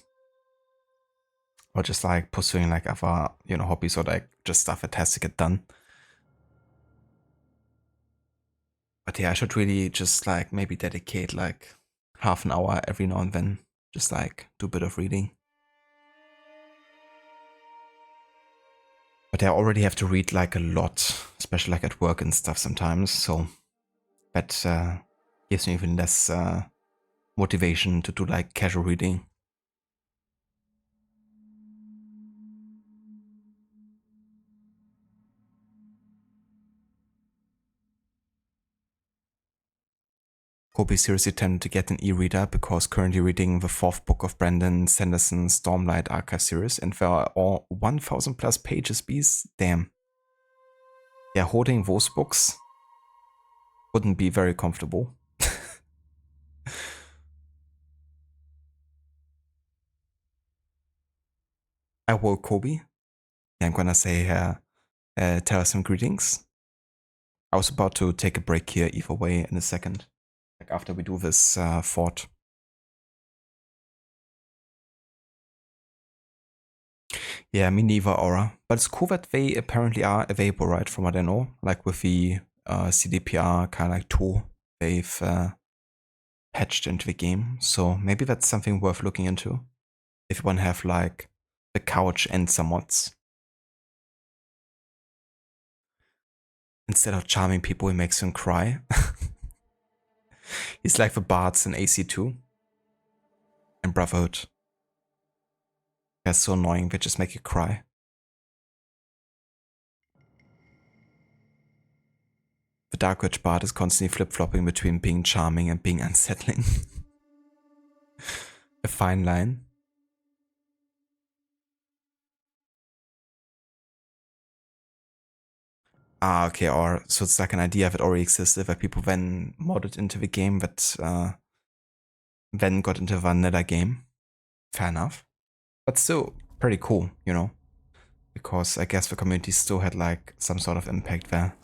Or just like pursuing like other, you know, hobbies or like just stuff that has to get done. But yeah, I should really just like maybe dedicate like half an hour every now and then. Just like do a bit of reading. But I already have to read like a lot, especially like at work and stuff sometimes. So that gives me even less motivation to do like casual reading. Kobe seriously tended to get an e-reader because currently reading the 4th book of Brandon Sanderson's Stormlight Archive series and there are all 1000 plus pages bees. Damn. Yeah, holding those books wouldn't be very comfortable. I woke Kobe. I'm gonna say tell us some greetings. I was about to take a break here either way in a second. Like after we do this fort. Yeah, me neither, Aura. But it's cool that they apparently are available, right? From what I know. Like with the CDPR kind of like tool they've patched into the game. So maybe that's something worth looking into. If you want to have like the couch and some mods. Instead of charming people, he makes them cry. He's like the bards in AC2 and Brotherhood. They're so annoying, they just make you cry. The Dark Witch bard is constantly flip-flopping between being charming and being unsettling. A fine line. Ah, okay, or so it's like an idea that already existed that people then modded into the game that then got into the vanilla game. Fair enough. But still pretty cool, you know? Because I guess the community still had like some sort of impact there.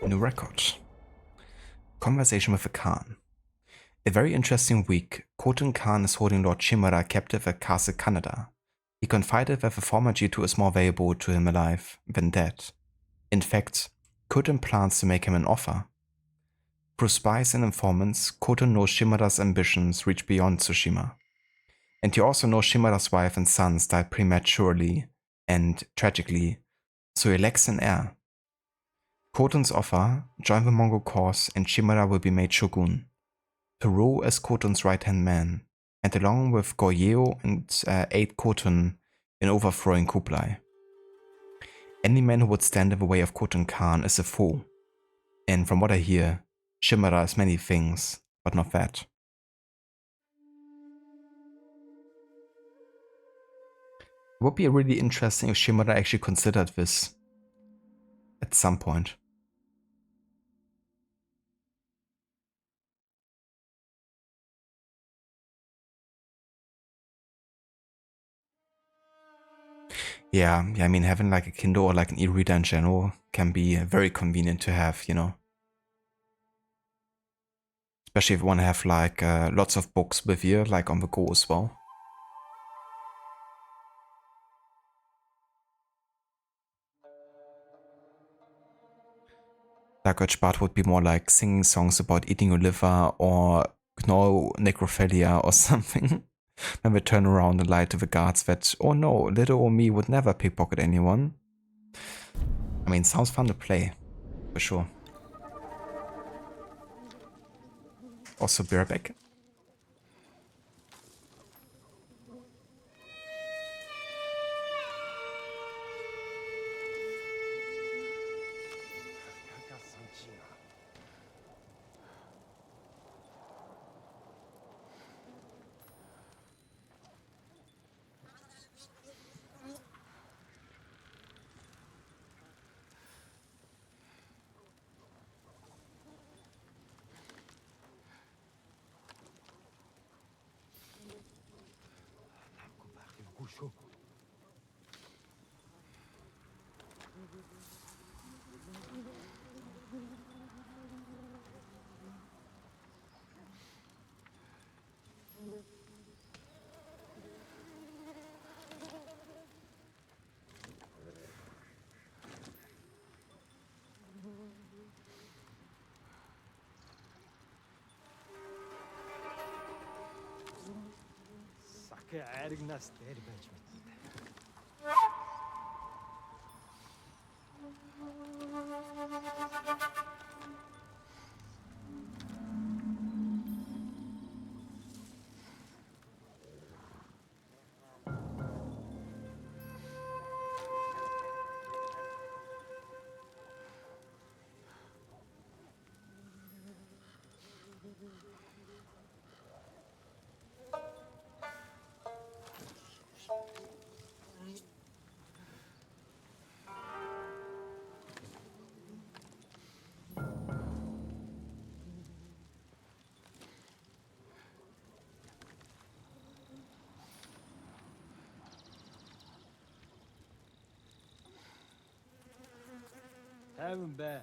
New record. Conversation with the Khan. A very interesting week. Khotun Khan is holding Lord Shimura captive at Castle Kaneda. He confided that the former G2 is more valuable to him alive than dead. In fact, Khotun plans to make him an offer. Through spies and informants, Khotun knows Shimura's ambitions reach beyond Tsushima. And he also knows Shimura's wife and sons died prematurely and tragically, so he lacks an heir. Khotun's offer: join the Mongol cause and Shimura will be made shogun. To rule as Khotun's right-hand man, and along with Goryeo and aid Khotun in overthrowing Kublai. Any man who would stand in the way of Khotun Khan is a fool, and from what I hear, Shimura is many things, but not that. It would be really interesting if Shimura actually considered this at some point. Yeah, I mean, having like a Kindle or like an e-reader in general can be very convenient to have, you know. Especially if you want to have like lots of books with you, like on the go as well. Like part would be more like singing songs about eating your liver or necrophilia or something. Then we turn around and lie to the guards that, oh no, little old me would never pickpocket anyone. I mean, sounds fun to play, for sure. Also, be right back. Haven't bad.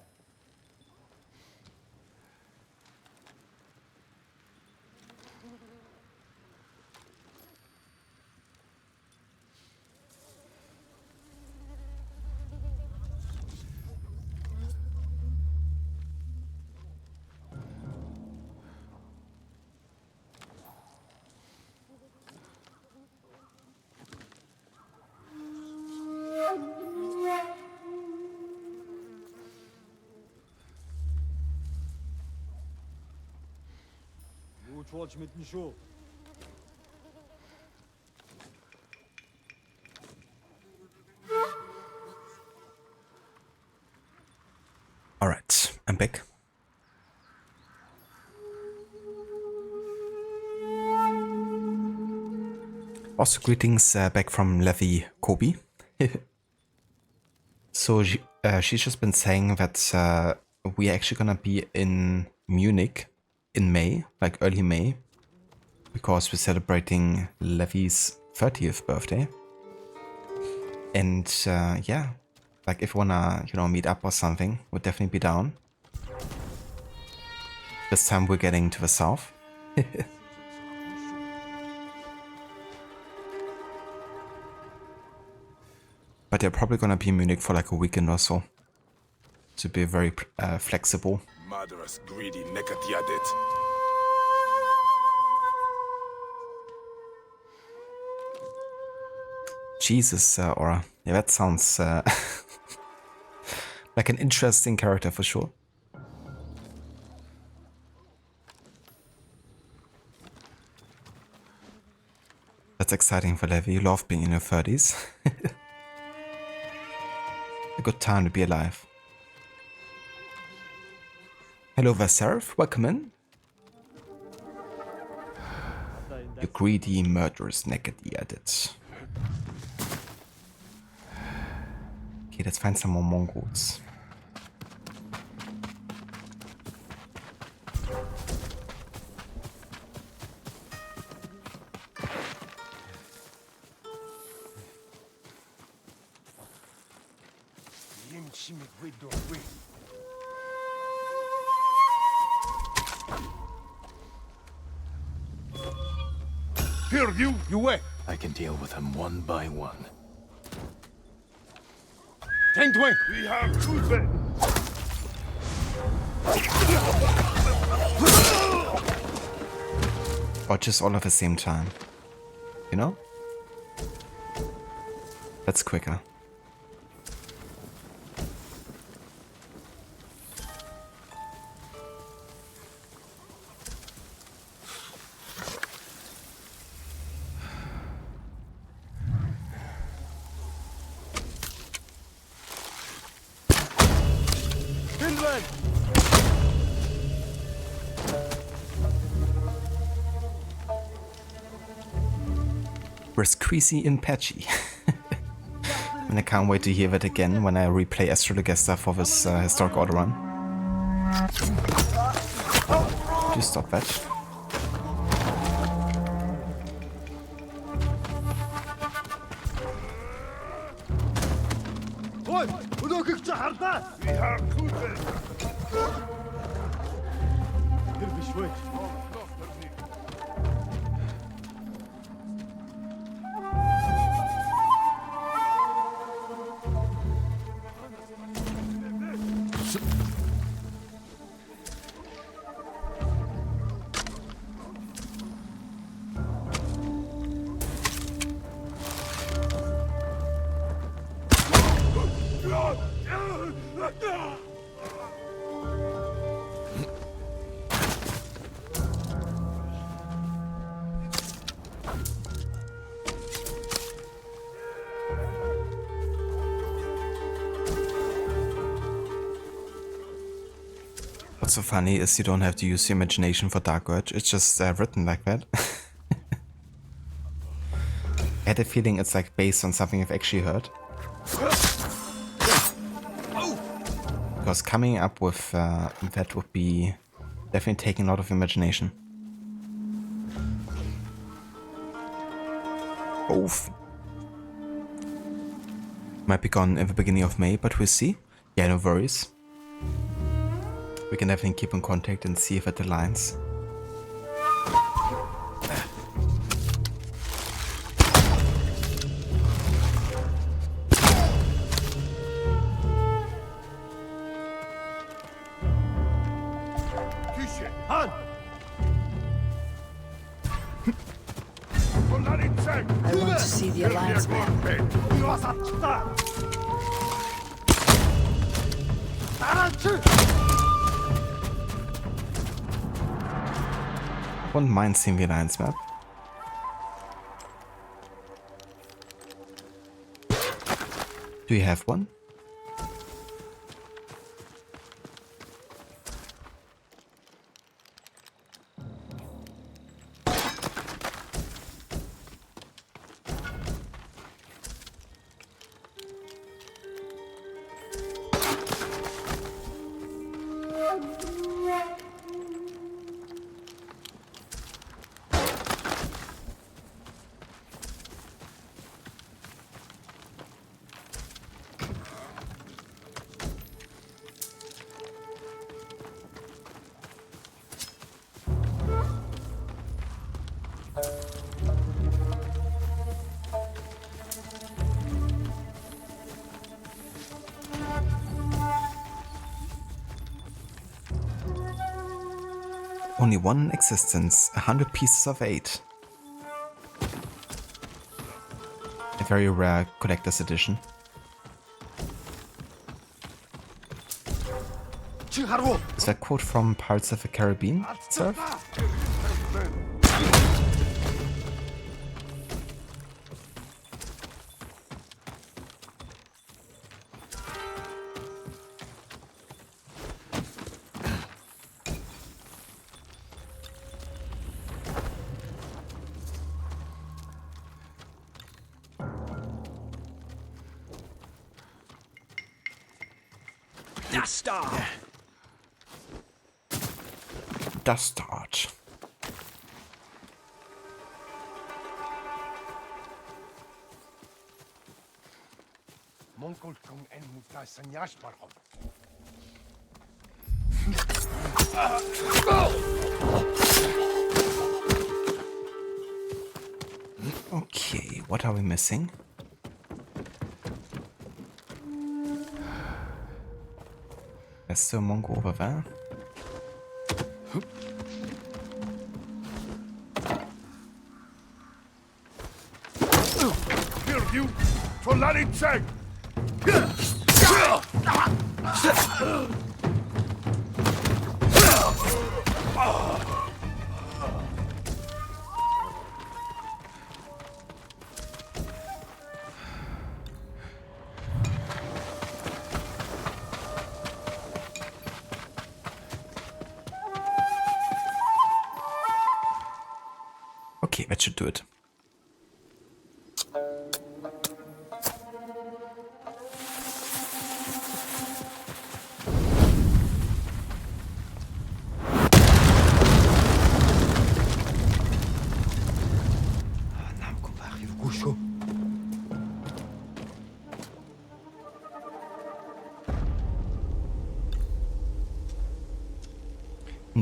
Watch mit dem Show. Alright, I'm back. Also, greetings back from Levy Kobe. So she's just been saying that we're actually gonna be in Munich in May, like early May, because we're celebrating Levy's 30th birthday. And yeah, like if you wanna, you know, meet up or something, we'll definitely be down. This time we're getting to the south. But they're probably gonna be in Munich for like a weekend or so. To be very flexible. Murderous, greedy, nekatiadet. Jesus, Aura. Yeah, that sounds like an interesting character for sure. That's exciting for Levi. You love being in your 30s. A good time to be alive. Hello Vaserf, welcome in. You greedy, murderous, naked Iadit. Okay, let's find some more Mongols. Here, you wait. I can deal with them one by one. 10-20. We have Kuzbe. Or just all at the same time. You know? That's quicker. Squeezy and patchy. And I can't wait to hear that again when I replay Astrologesta for this historic order run. Do stop that. What's so funny is you don't have to use your imagination for Dark Urge, it's just written like that. I had a feeling it's like based on something I've actually heard. Because coming up with that would be definitely taking a lot of imagination. Oof. Might be gone at the beginning of May, but we'll see. Yeah, no worries. We can definitely keep in contact and see if it aligns. I want to see the Alliance map. Wouldn't mind seeing the Alliance map. Do you have one? Only one in existence, 100 pieces of 8. A very rare collector's edition. Is that quote from Pirates of the Caribbean, Surf? Dastard! Dastard. Mongol kung en muta sanyash barhom. Okay, what are we missing? There's still a Mongol over there. Here you, Tolani Cheng! Okay, that should do it.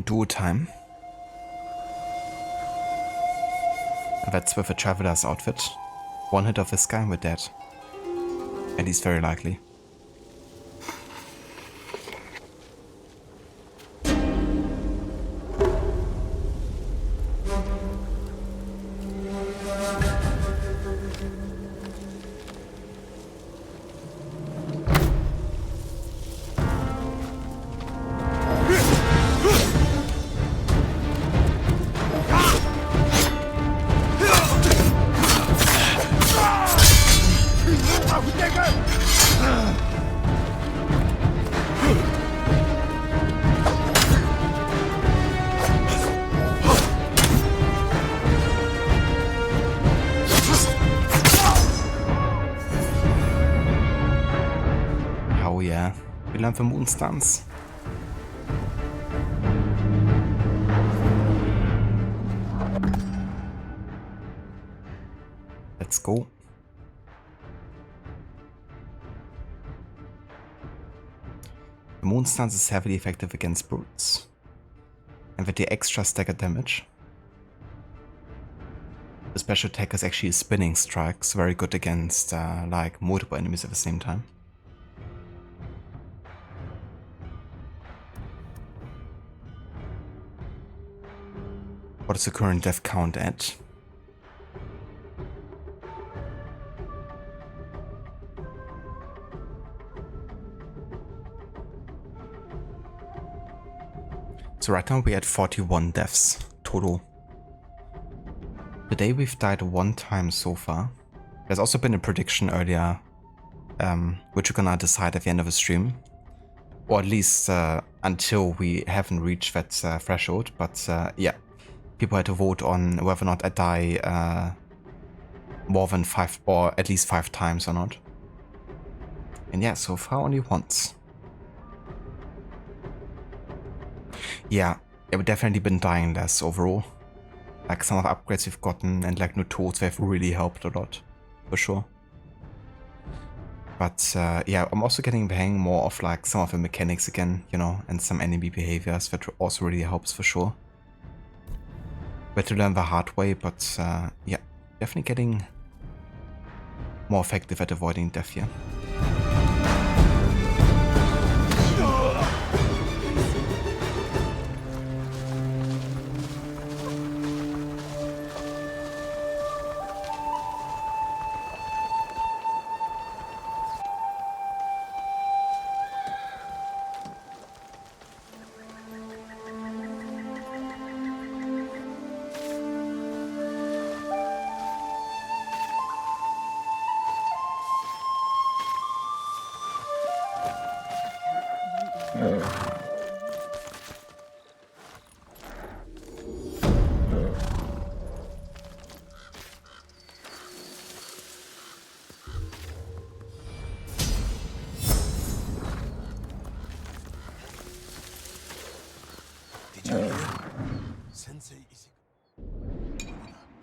Duo time. That's with a traveler's outfit. One hit of this guy and we're dead. At least very likely. Oh yeah, we learned the moon stance. Let's go. The moon stance is heavily effective against brutes. And with the extra stagger damage. The special attack is actually a spinning strike, so very good against like multiple enemies at the same time. What is the current death count at? So right now we're at 41 deaths total. Today we've died one time so far. There's also been a prediction earlier, which we're gonna decide at the end of the stream. Or at least until we haven't reached that threshold, but yeah. People had to vote on whether or not I die more than 5 or at least 5 times or not. And yeah, so far only once. Yeah, we've definitely been dying less overall. Like some of the upgrades we've gotten and like new tools, they've really helped a lot, for sure. But yeah, I'm also getting the hang more of like some of the mechanics again, you know, and some enemy behaviors that also really helps for sure. We had to learn the hard way, but yeah, definitely getting more effective at avoiding death here.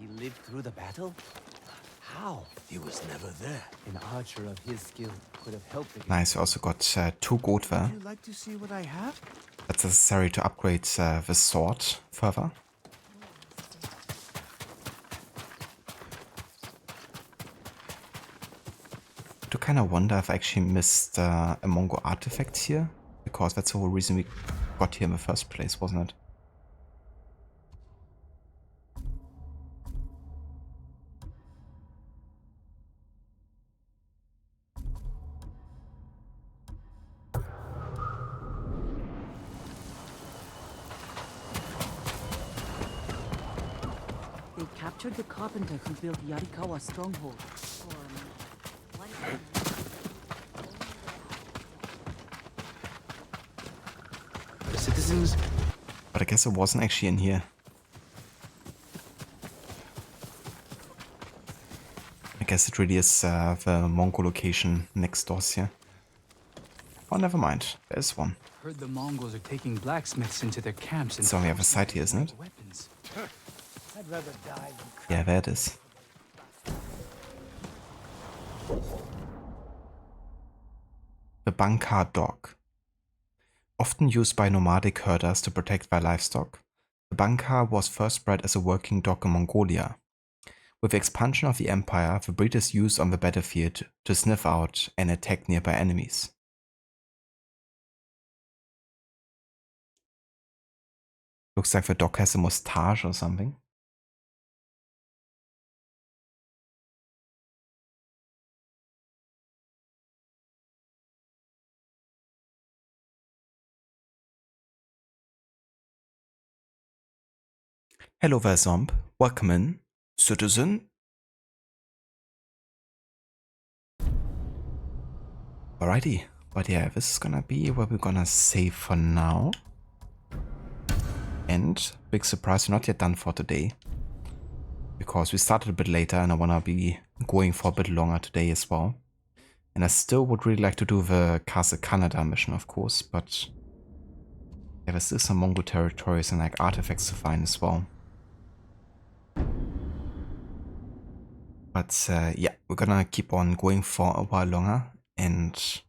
He lived through the battle? How? He was never there. An archer of his skill could have helped against. Nice, also got 2 gold there. Would you like to see what I have? That's necessary to upgrade the sword further. I do kind of wonder if I actually missed a Mongol artifact here, because that's the whole reason we got here in the first place, wasn't it? They captured the carpenter who built Yarikawa stronghold. The citizens. But I guess it wasn't actually in here. I guess it really is the Mongol location next door here. Oh, never mind. There's one. Heard the Mongols are taking blacksmiths into their camps and It's on the other side here, isn't it? weapons. I'd rather die than Yeah, there it is. The Bankar dog. Often used by nomadic herders to protect their livestock, the Bankar was first bred as a working dog in Mongolia. With the expansion of the empire, the breed is used on the battlefield to sniff out and attack nearby enemies. Looks like the dog has a mustache or something. Hello there, Zomb. Welcome in, citizen. Alrighty, but yeah, this is gonna be where we're gonna save for now. And, big surprise, we're not yet done for today. Because we started a bit later and I wanna be going for a bit longer today as well. And I still would really like to do the Castle Kaneda mission, of course, but yeah, there's still some Mongol territories and like artifacts to find as well. But yeah, we're gonna keep on going for a while longer and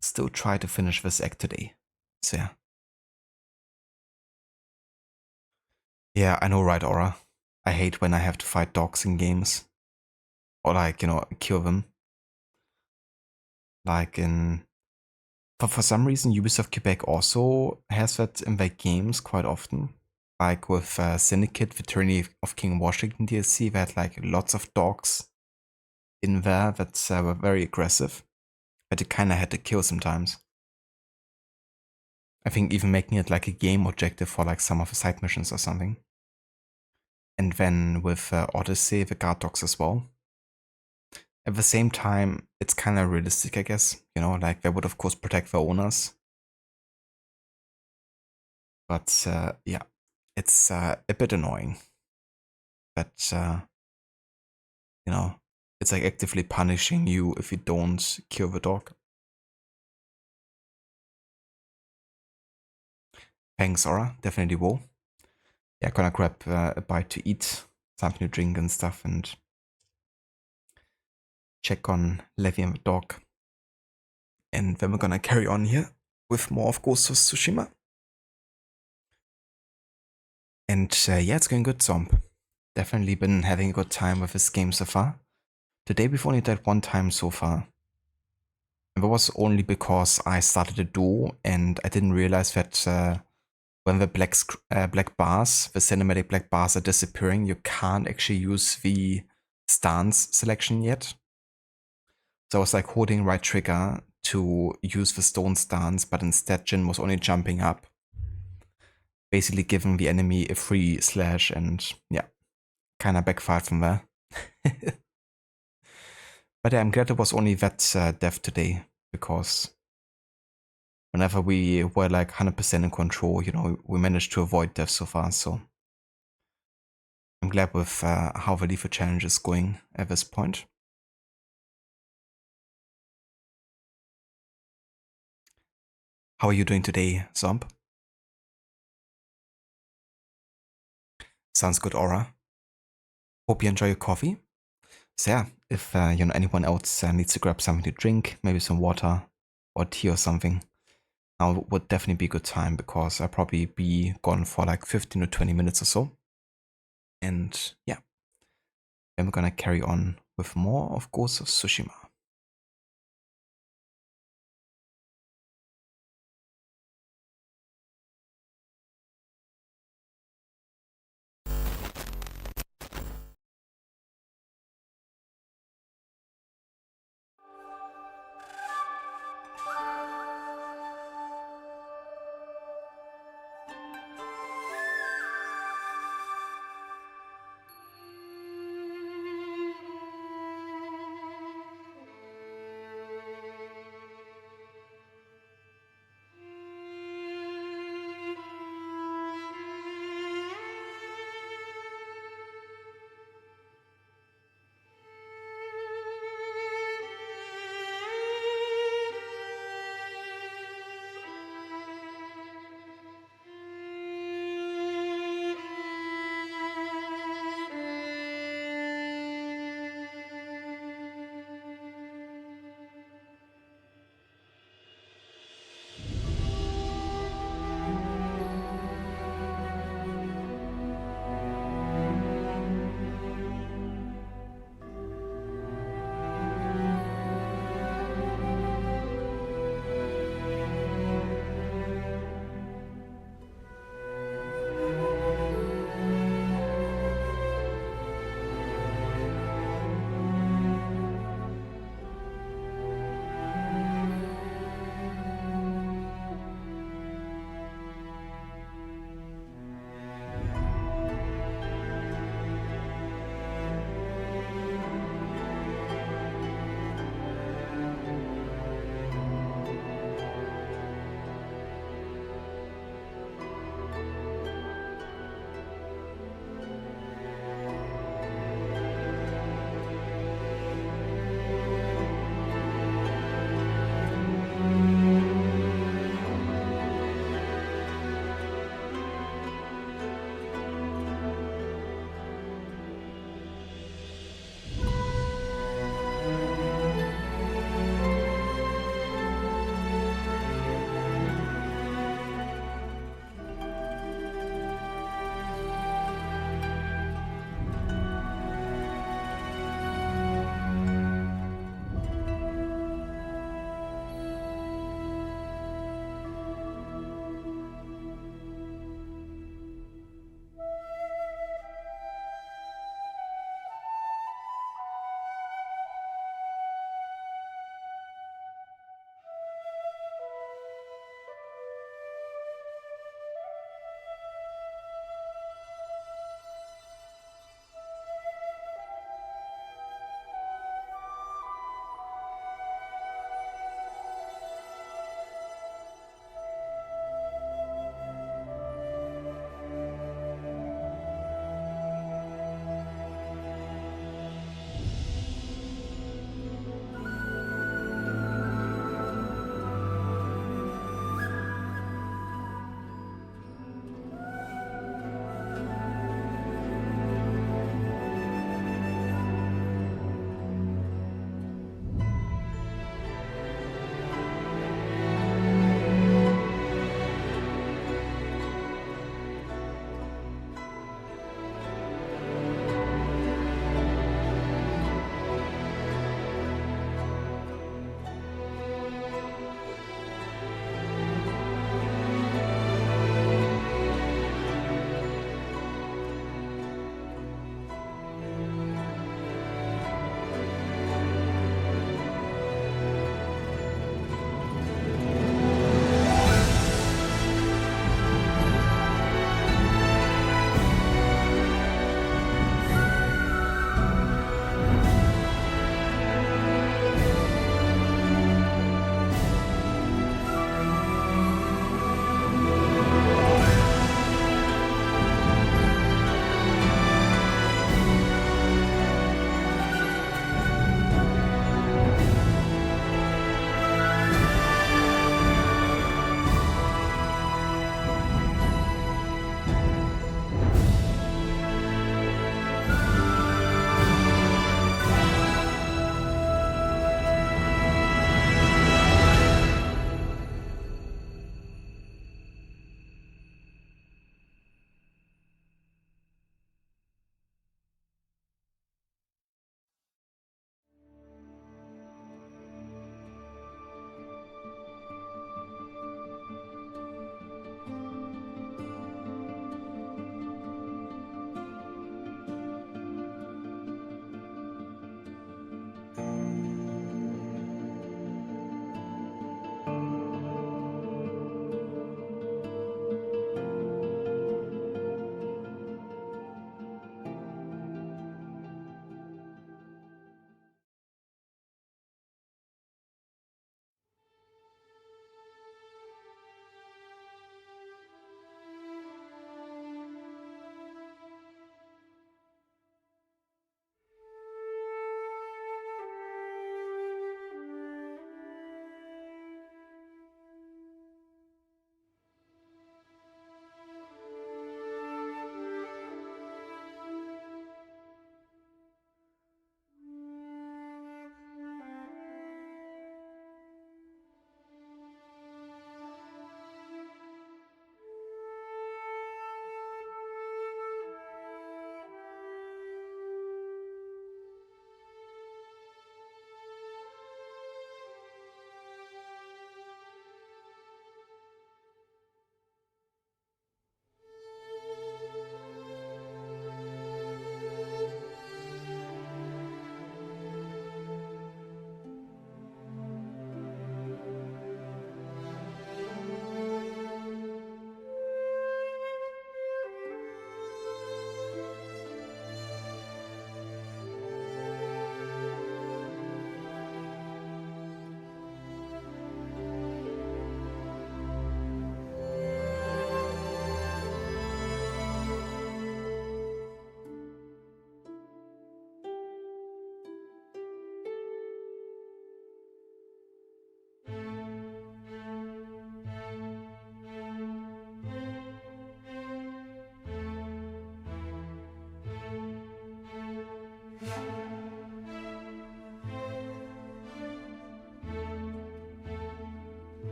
still try to finish this act today. So yeah. Yeah, I know, right, Aura? I hate when I have to fight dogs in games. Or like, you know, kill them. Like in... For some reason, Ubisoft Quebec also has that in their games quite often. Like with Syndicate, the Tyranny of King Washington DLC, they had like lots of dogs in there that were very aggressive. That you kinda had to kill sometimes. I think even making it like a game objective for like some of the side missions or something. And then with Odyssey, the guard dogs as well. At the same time, it's kind of realistic, I guess. You know, like they would of course protect their owners. But yeah, it's a bit annoying. That, you know, it's like actively punishing you if you don't kill the dog. Thanks, Aura. Definitely will. Yeah, gonna grab a bite to eat, something to drink and stuff, and check on Levi and the dog. And then we're gonna carry on here with more of Ghost of Tsushima. And yeah, it's going good, Zomb. Definitely been having a good time with this game so far. Today we've only died one time so far. And that was only because I started a duo and I didn't realize that when the black bars, the cinematic black bars are disappearing, you can't actually use the stance selection yet. So I was like holding right trigger to use the stone stance, but instead Jin was only jumping up. Basically giving the enemy a free slash and yeah, kinda backfired from there. But yeah, I'm glad it was only that death today, because whenever we were like 100% in control, you know, we managed to avoid death so far, so I'm glad with how the Lethal Challenge is going at this point. How are you doing today, Zomb? Sounds good, Aura. Hope you enjoy your coffee. So yeah, if anyone else needs to grab something to drink, maybe some water or tea or something, now would definitely be a good time because I'll probably be gone for like 15 to 20 minutes or so. And yeah, then we're gonna carry on with more of Ghost of Tsushima.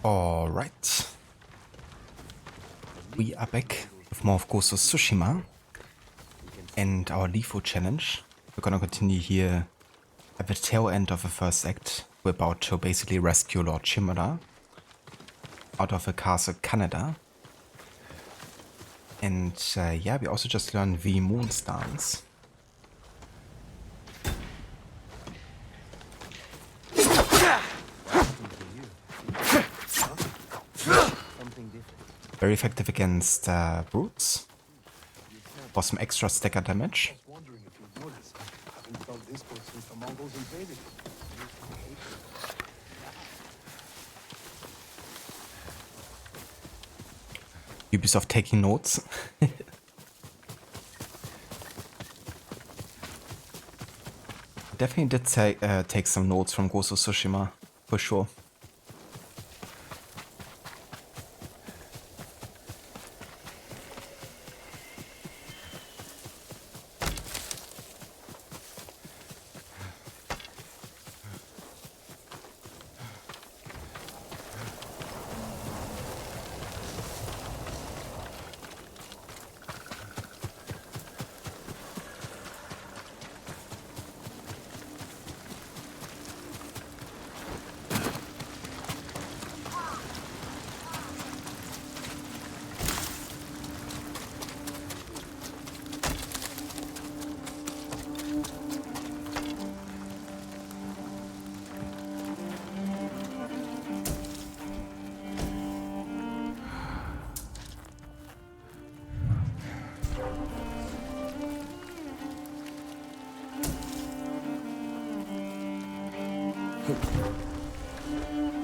Alright. We are back with more of Ghost of Tsushima and our LeFou challenge. We're gonna continue here at the tail end of the first act. We're about to basically rescue Lord Shimura out of the castle Kaneda. And yeah, we also just learned the Moon's Dance. Very effective against brutes. For some extra stagger damage. Ubisoft taking notes. Definitely did take some notes from Ghost of Tsushima, for sure.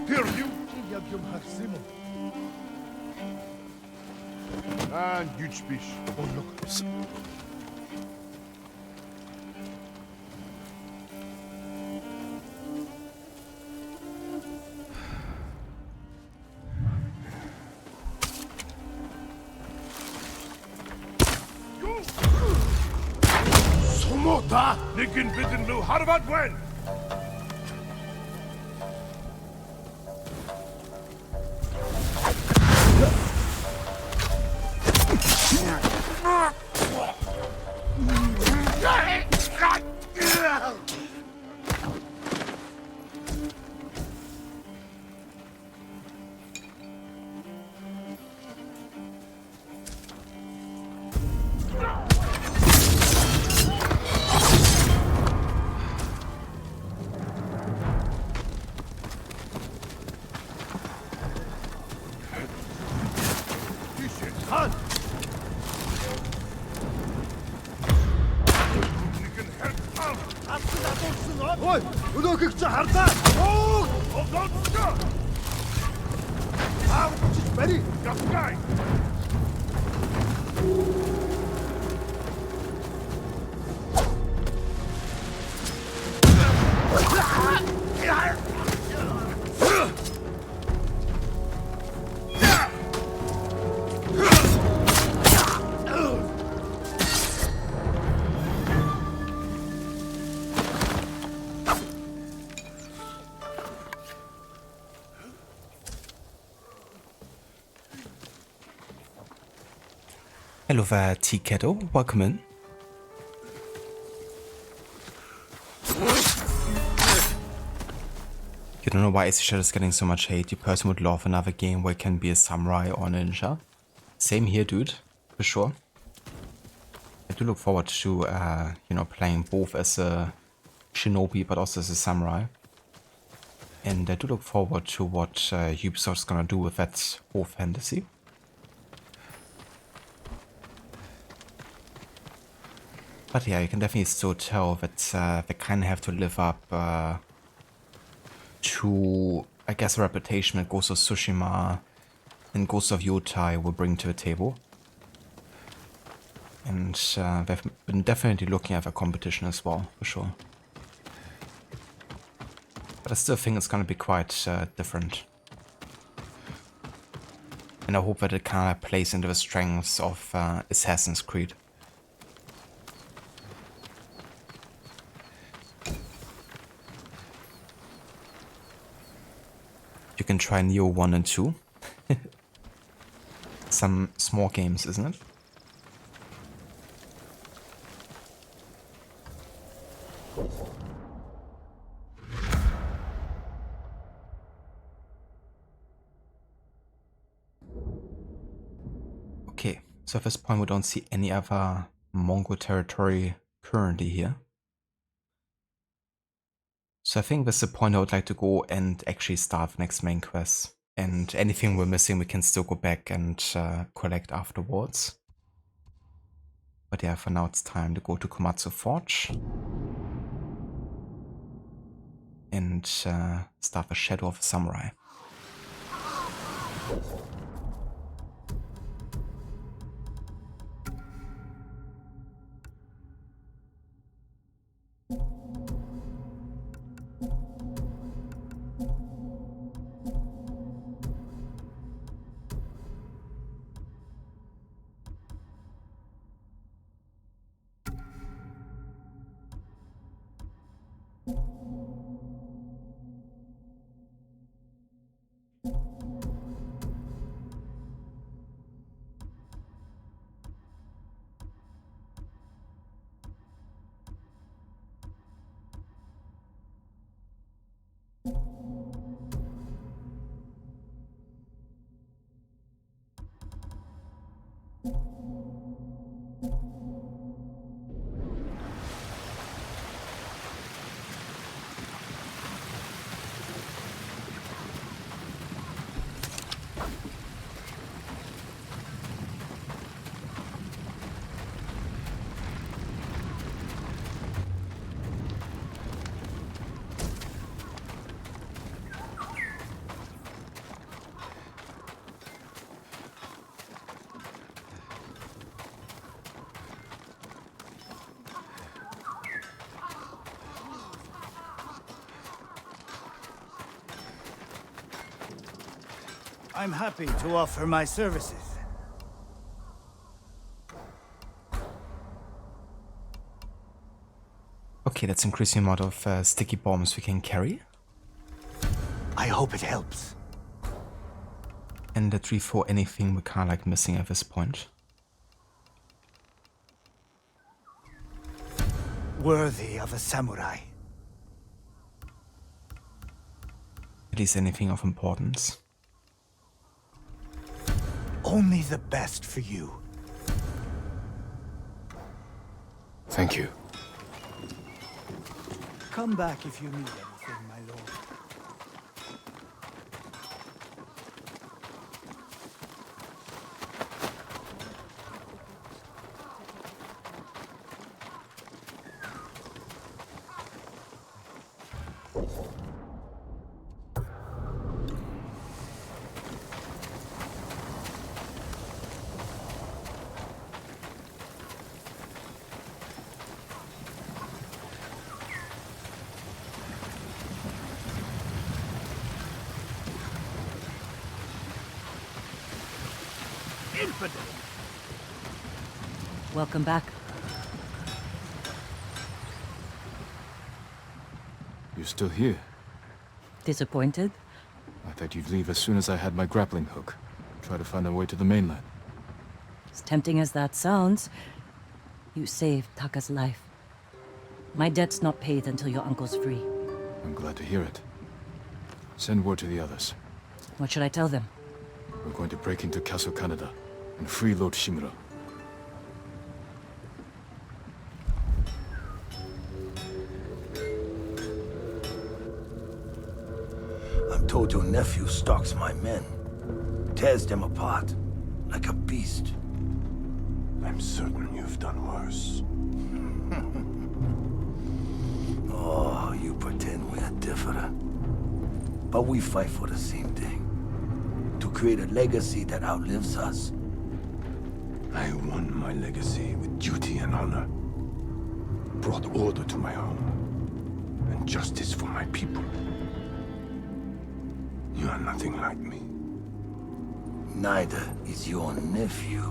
Here you! And Uchitsune. Oh look. Somota! Nikin bitten lu harvat wen! Ой, өнөөхийг чи харлаа. Оо, оглоо. Аа, чи бари. Гасгай. Hello there, T-Kettle. Welcome in. You don't know why Ishikawa is getting so much hate. You person would love another game where you can be a samurai or ninja. Same here, dude. For sure. I do look forward to, you know, playing both as a shinobi but also as a samurai. And I do look forward to what Ubisoft is gonna do with that whole fantasy. But yeah, you can definitely still tell that they kind of have to live up to, I guess, a reputation that Ghost of Tsushima and Ghost of Yotai will bring to the table. And they've been definitely looking at the competition as well, for sure. But I still think it's going to be quite different. And I hope that it kind of plays into the strengths of Assassin's Creed. you can try Neo 1 and 2. Some small games, isn't it? Okay, so at this point we don't see any other Mongol territory currently here. So I think this is the point I would like to go and actually start the next main quest. And anything we're missing we can still go back and collect afterwards. But yeah, for now it's time to go to Komatsu Forge. And start the Shadow of a Samurai. I'm happy to offer my services. Okay, let's increase the amount of sticky bombs we can carry. I hope it helps. And let's refill anything we can't like missing at this point. Worthy of a samurai. At least anything of importance. Only the best for you. Thank you. Come back if you need anything, my lord. Welcome back. You're still here? Disappointed? I thought you'd leave as soon as I had my grappling hook. Try to find a way to the mainland. As tempting as that sounds, you saved Taka's life. My debt's not paid until your uncle's free. I'm glad to hear it. Send word to the others. What should I tell them? We're going to break into Castle Kaneda and free Lord Shimura. I'm told your nephew stalks my men. Tears them apart. Like a beast. I'm certain you've done worse. Oh, you pretend we're different. But we fight for the same thing. To create a legacy that outlives us. I won my legacy with duty and honor. Brought order to my home. And justice for my people. You are nothing like me. Neither is your nephew.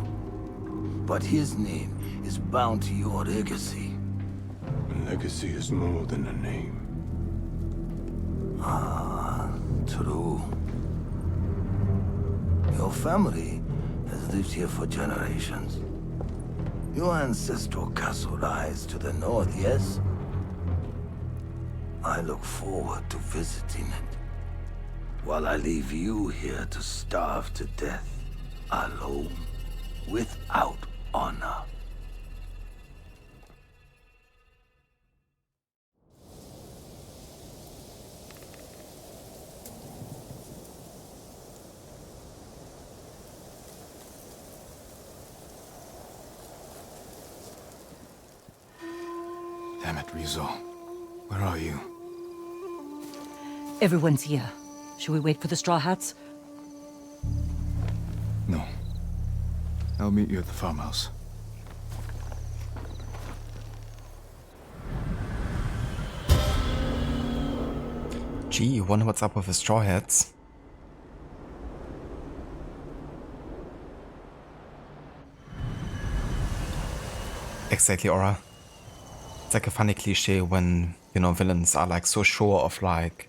But his name is bound to your legacy. A legacy is more than a name. Ah, true. Your family has lived here for generations. Your ancestral castle lies to the north, yes? I look forward to visiting it, while I leave you here to starve to death, alone, without honor. Damn it, Ryuzo. Where are you? Everyone's here. Should we wait for the Straw Hats? No. I'll meet you at the farmhouse. Gee, wonder what's up with the Straw Hats. Exactly, Aura. It's like a funny cliche when, you know, villains are like so sure of like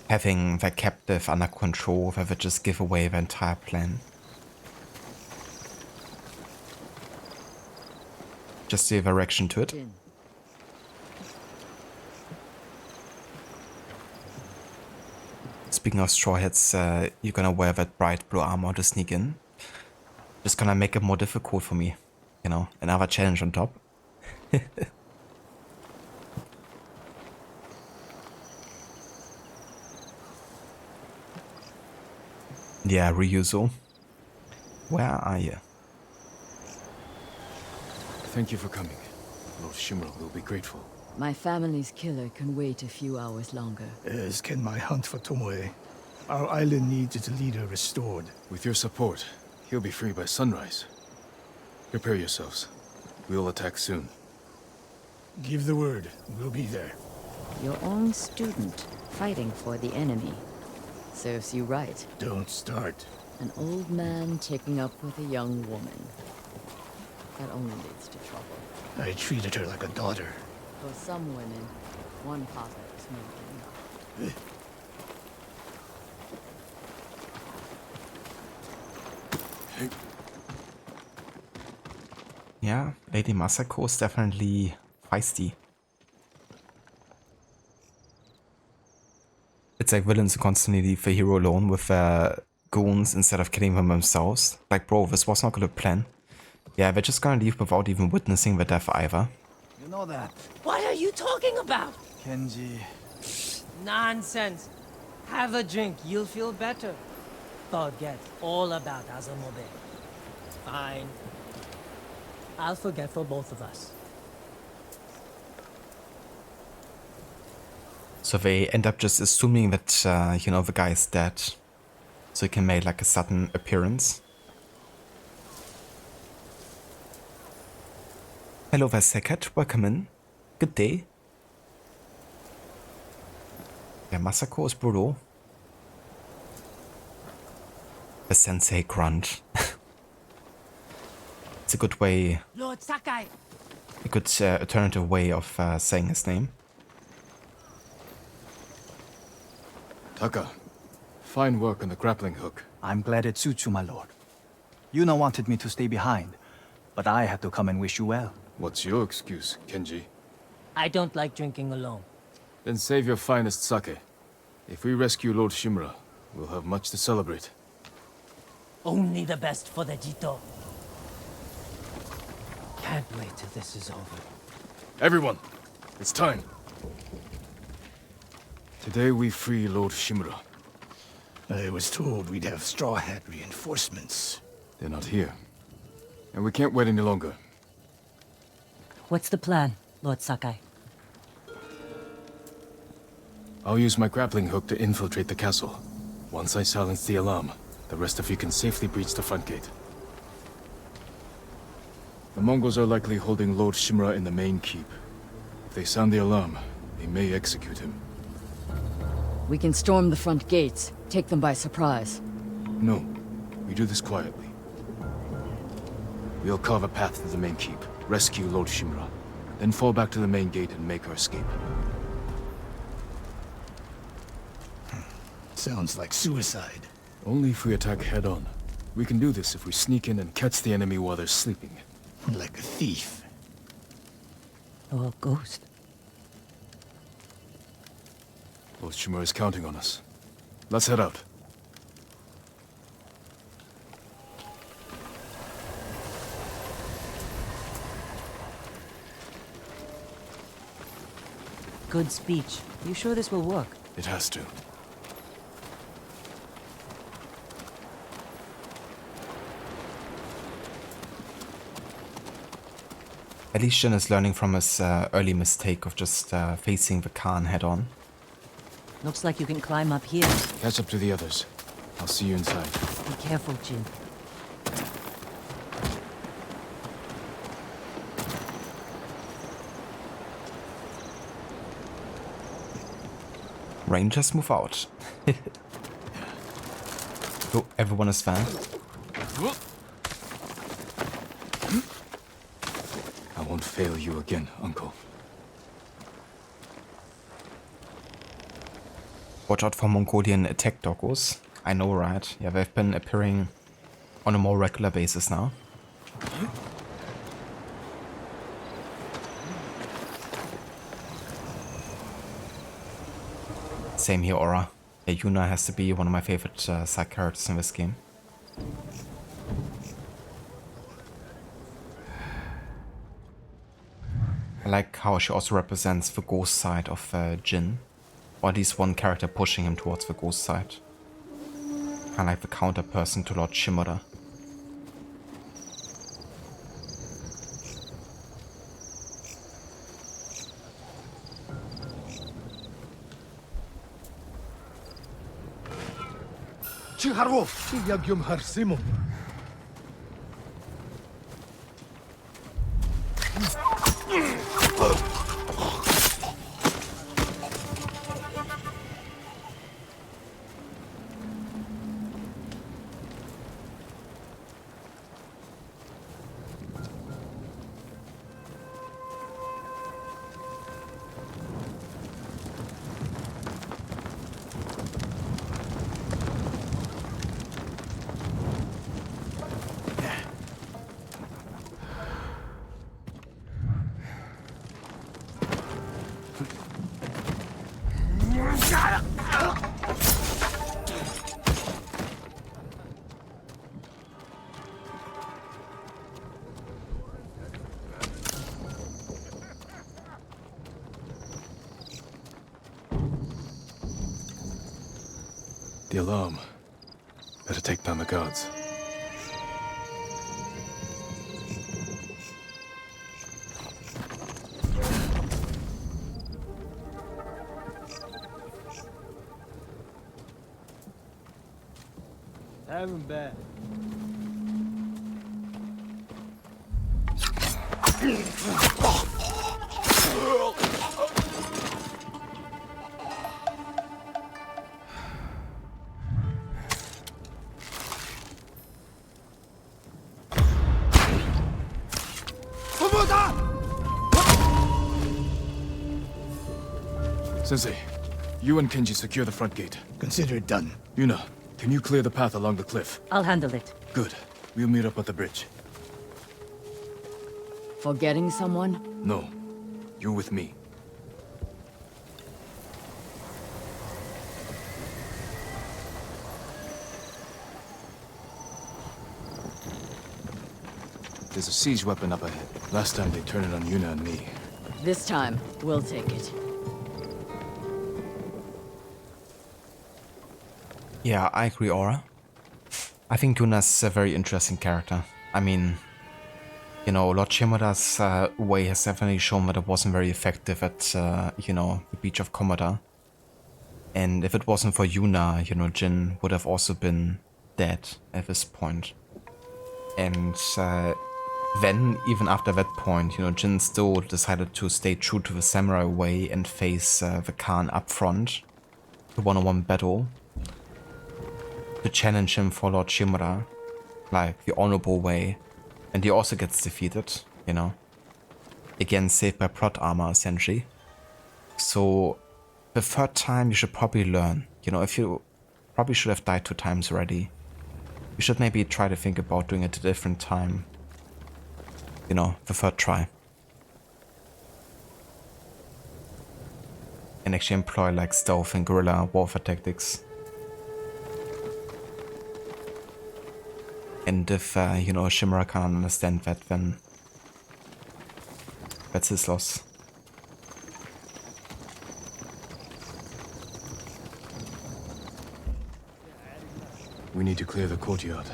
having their captive under control that they just give away the entire plan. Just the reaction to it. Speaking of Straw Hats, you're gonna wear that bright blue armor to sneak in. Just gonna make it more difficult for me. You know, another challenge on top. Yeah, Ryuzo. Where are you? Thank you for coming. Lord Shimura will be grateful. My family's killer can wait a few hours longer. As can my hunt for Tomoe. Our island needs its leader restored. With your support, he'll be free by sunrise. Prepare yourselves. We'll attack soon. Give the word. We'll be there. Your own student, fighting for the enemy. Serves you right. Don't start. An old man taking up with a young woman. That only leads to trouble. I treated her like a daughter. For some women, one father is more than enough. Yeah, Lady Masako is definitely feisty. It's like villains who constantly leave the hero alone with their goons instead of killing them themselves. Like, bro, this was not a good plan. Yeah, they're just gonna leave without even witnessing the death either. You know that. What are you talking about? Kenji. Nonsense. Have a drink, you'll feel better. Forget all about Azumobe. Fine. I'll forget for both of us. So they end up just assuming that, you know, the guy is dead. So he can make like a sudden appearance. Hello there, Seket. Welcome in. Good day. Yeah, Masako is brutal. The sensei grunt. It's a good way, Lord Sakai. a good alternative way of saying his name. Taka, fine work on the grappling hook. I'm glad it suits you, my lord. Yuna wanted me to stay behind, but I had to come and wish you well. What's your excuse, Kenji? I don't like drinking alone. Then save your finest sake. If we rescue Lord Shimura, we'll have much to celebrate. Only the best for the Jito. Can't wait till this is over. Everyone, it's time. Today we free Lord Shimura. I was told we'd have Straw Hat reinforcements. They're not here. And we can't wait any longer. What's the plan, Lord Sakai? I'll use my grappling hook to infiltrate the castle. Once I silence the alarm, the rest of you can safely breach the front gate. The Mongols are likely holding Lord Shimura in the main keep. If they sound the alarm, they may execute him. We can storm the front gates, take them by surprise. No, we do this quietly. We'll carve a path to the main keep, rescue Lord Shimura, then fall back to the main gate and make our escape. Sounds like suicide. Only if we attack head-on. We can do this if we sneak in and catch the enemy while they're sleeping. Like a thief. Or a ghost. Tsushima is counting on us. Let's head out. Good speech. You sure this will work? It has to. At least Jin is learning from his early mistake of just facing the Khan head on. Looks like you can climb up here. Catch up to the others. I'll see you inside. Be careful, Jin. Rangers move out. So everyone is there. I won't fail you again, Uncle. Watch out for Mongolian attack doggos. I know, right? Yeah, they've been appearing on a more regular basis now. Same here, Aura. Yeah, Yuna has to be one of my favorite side characters in this game. I like how she also represents the ghost side of Jin. Or at least one character pushing him towards the ghost side. Kinda like the counter person to Lord Shimura. The alarm. Better take down the guards. Haven't bad. Sensei, you and Kenji secure the front gate. Consider it done. Yuna, can you clear the path along the cliff? I'll handle it. Good. We'll meet up at the bridge. Forgetting someone? No. You're with me. There's a siege weapon up ahead. Last time they turned it on Yuna and me. This time, we'll take it. Yeah, I agree, Aura. I think Yuna's a very interesting character. I mean, you know, Lord Shimura's way has definitely shown that it wasn't very effective at, you know, the Beach of Komoda. And if it wasn't for Yuna, you know, Jin would have also been dead at this point. And then, even after that point, you know, Jin still decided to stay true to the samurai way and face the Khan up front, the one-on-one battle, to challenge him for Lord Shimura, like the honorable way, and he also gets defeated, you know, again saved by plot armor essentially. So the third time you should probably learn, you know, if you Probably should have died 2 times already. We should maybe try to think about doing it a different time. You know, the 3rd try. And actually employ like stealth and guerrilla warfare tactics. And if, you know, Shimura can't understand that, then that's his loss. We need to clear the courtyard.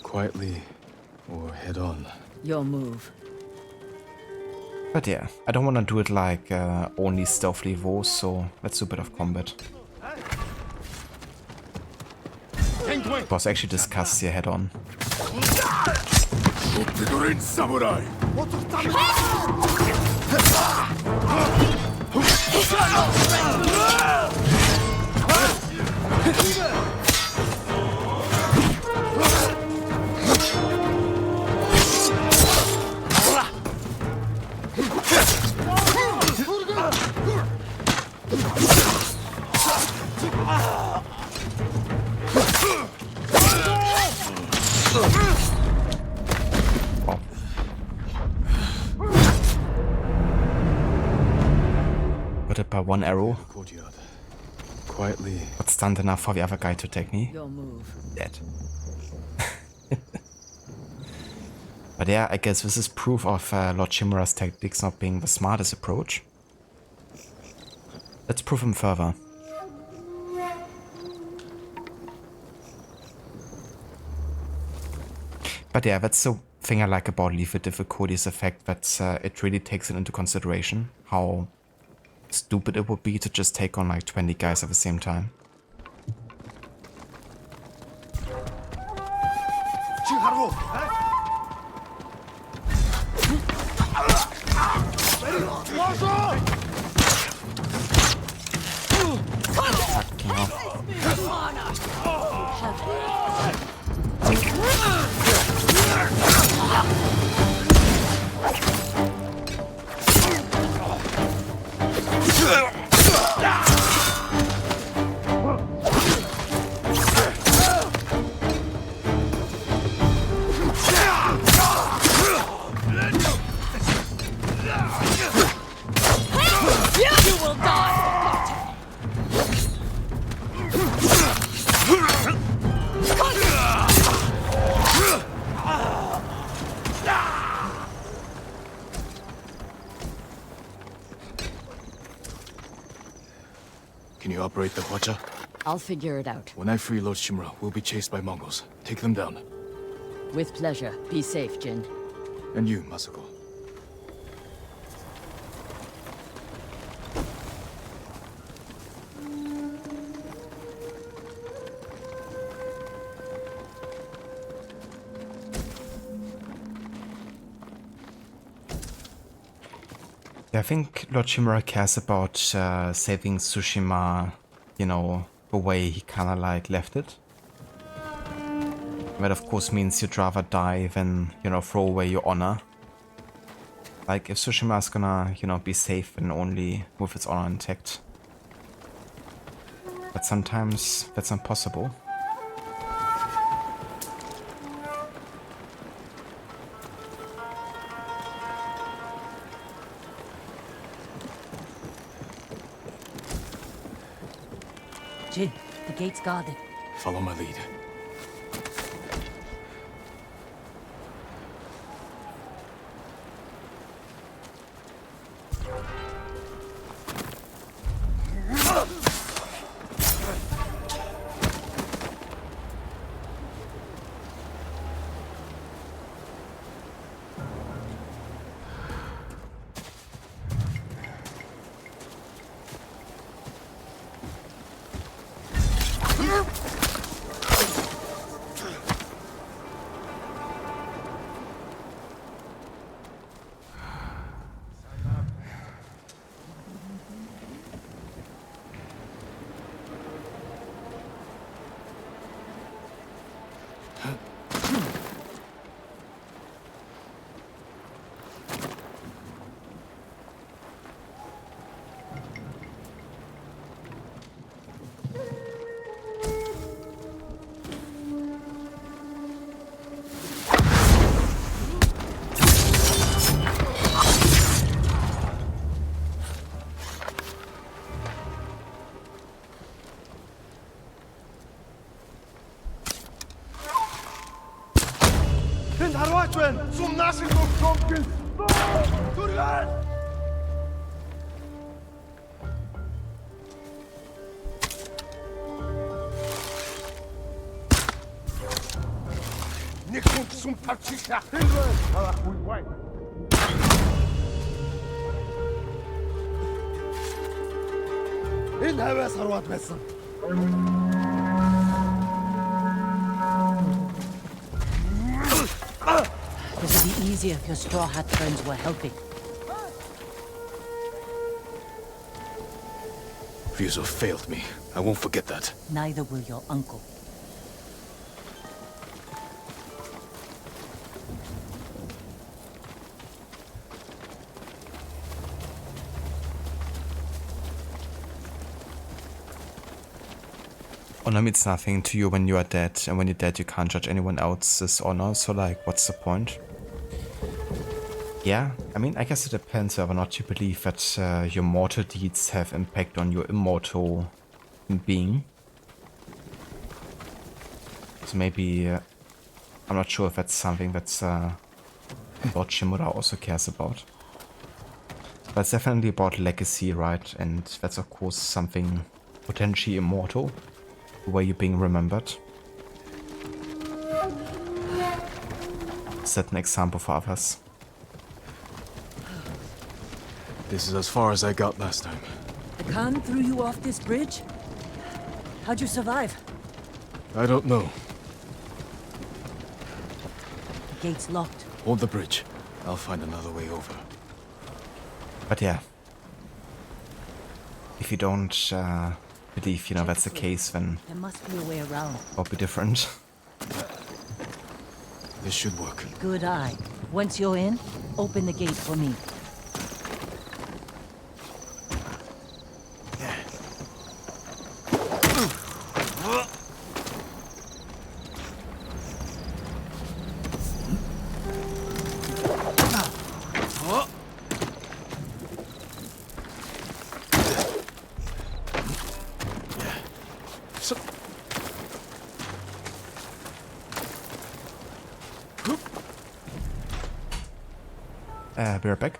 Quietly, or head on. Your move. But yeah, I don't want to do it like only stealthily wars, so let's do a bit of combat. It was actually discussed here head on. Samurai! Got it by 1 arrow. Courtyard. Quietly. But stunned enough for the other guy to take me. Your move. Dead. But yeah, I guess this is proof of Lord Shimura's tactics not being the smartest approach. Let's prove him further. But yeah, that's the thing I like about Lethal Difficulty, is the fact that it really takes it into consideration how stupid it would be to just take on like 20 guys at the same time. Can you operate the Hwacha? I'll figure it out. When I free Lord Shimura, we'll be chased by Mongols. Take them down. With pleasure. Be safe, Jin. And you, Masako. I think Lord Shimura cares about saving Tsushima, you know, the way he kinda like left it. That of course means you'd rather die than, you know, throw away your honor. Like if Tsushima's gonna, you know, be safe and only with its honor intact. But sometimes that's impossible. Jin, the gate's guarded. Follow my lead. Harwatwen! Zum naszych okrągów! Turgan! Niech są tarczysia! Tyle! Ale chuj łaj! الهوا ثروات بس This would be easier if your Straw Hat friends were helping. Ryuzo failed me. I won't forget that. Neither will your uncle. Honor means nothing to you when you are dead, and when you're dead you can't judge anyone else's honor, so like, what's the point? Yeah, I mean, I guess it depends whether or not you believe that your mortal deeds have impact on your immortal being. So maybe, I'm not sure if that's something that's Lord Shimura also cares about. But it's definitely about legacy, right? And that's of course something potentially immortal. The way you're being remembered. Set an example for others. This is as far as I got last time. The Khan threw you off this bridge? How'd you survive? I don't know. The gate's locked. Hold the bridge. I'll find another way over. But yeah. If you don't believe, you know, that's the case, then There must be a way around. it'll be different. This should work. Good eye. Once you're in, open the gate for me. Be right back.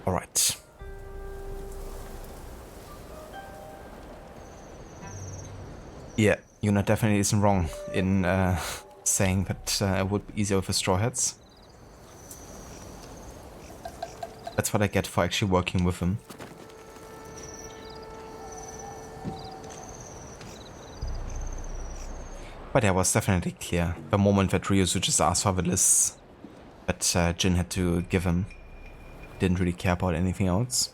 Alright. Yeah, Yuna definitely isn't wrong in saying that it would be easier with the Straw Hats. That's what I get for actually working with them. But yeah, it was definitely clear. The moment that Ryuzu just asked for the lists that Jin had to give him. Didn't really care about anything else.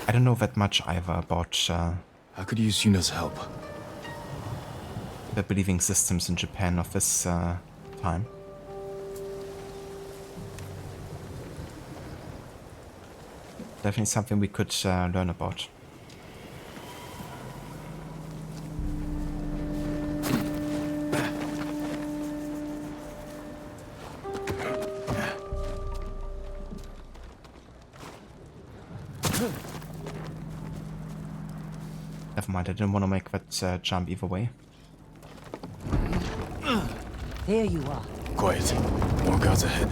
I don't know that much either about I could use Yuna's help. The believing systems in Japan of this time. Definitely something we could learn about. Never mind, I didn't want to make that jump either way. Here you are. Quiet. More guards ahead.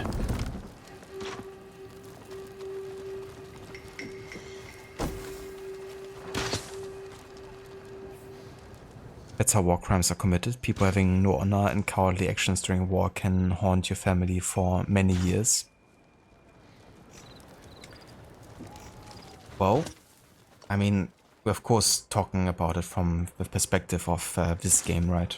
That's how war crimes are committed. People having no honor and cowardly actions during war can haunt your family for many years. Well, I mean, we're of course talking about it from the perspective of this game, right?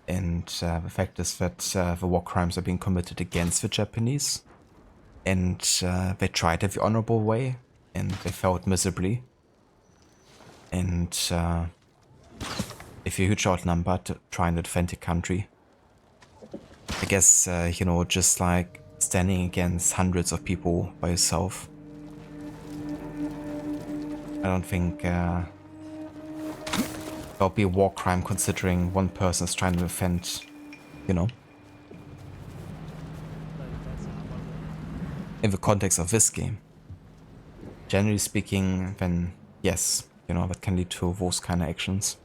And the fact is that the war crimes are being committed against the Japanese. And they tried it the honorable way, and they failed miserably. And if you're a huge outnumbered, trying to defend your country, I guess, you know, just like standing against hundreds of people by yourself, I don't think there'll be a war crime considering one person is trying to defend, you know. In the context of this game. Generally speaking, then yes, you know, that can lead to those kind of actions.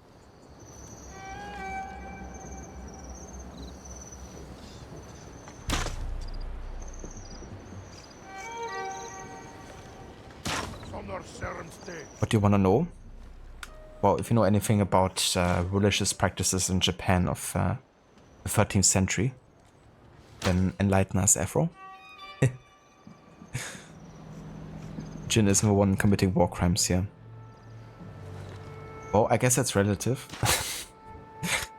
What do you want to know? Well, if you know anything about religious practices in Japan of the 13th century, then enlighten us, Afro. Jin isn't the one committing war crimes here. Well, I guess that's relative.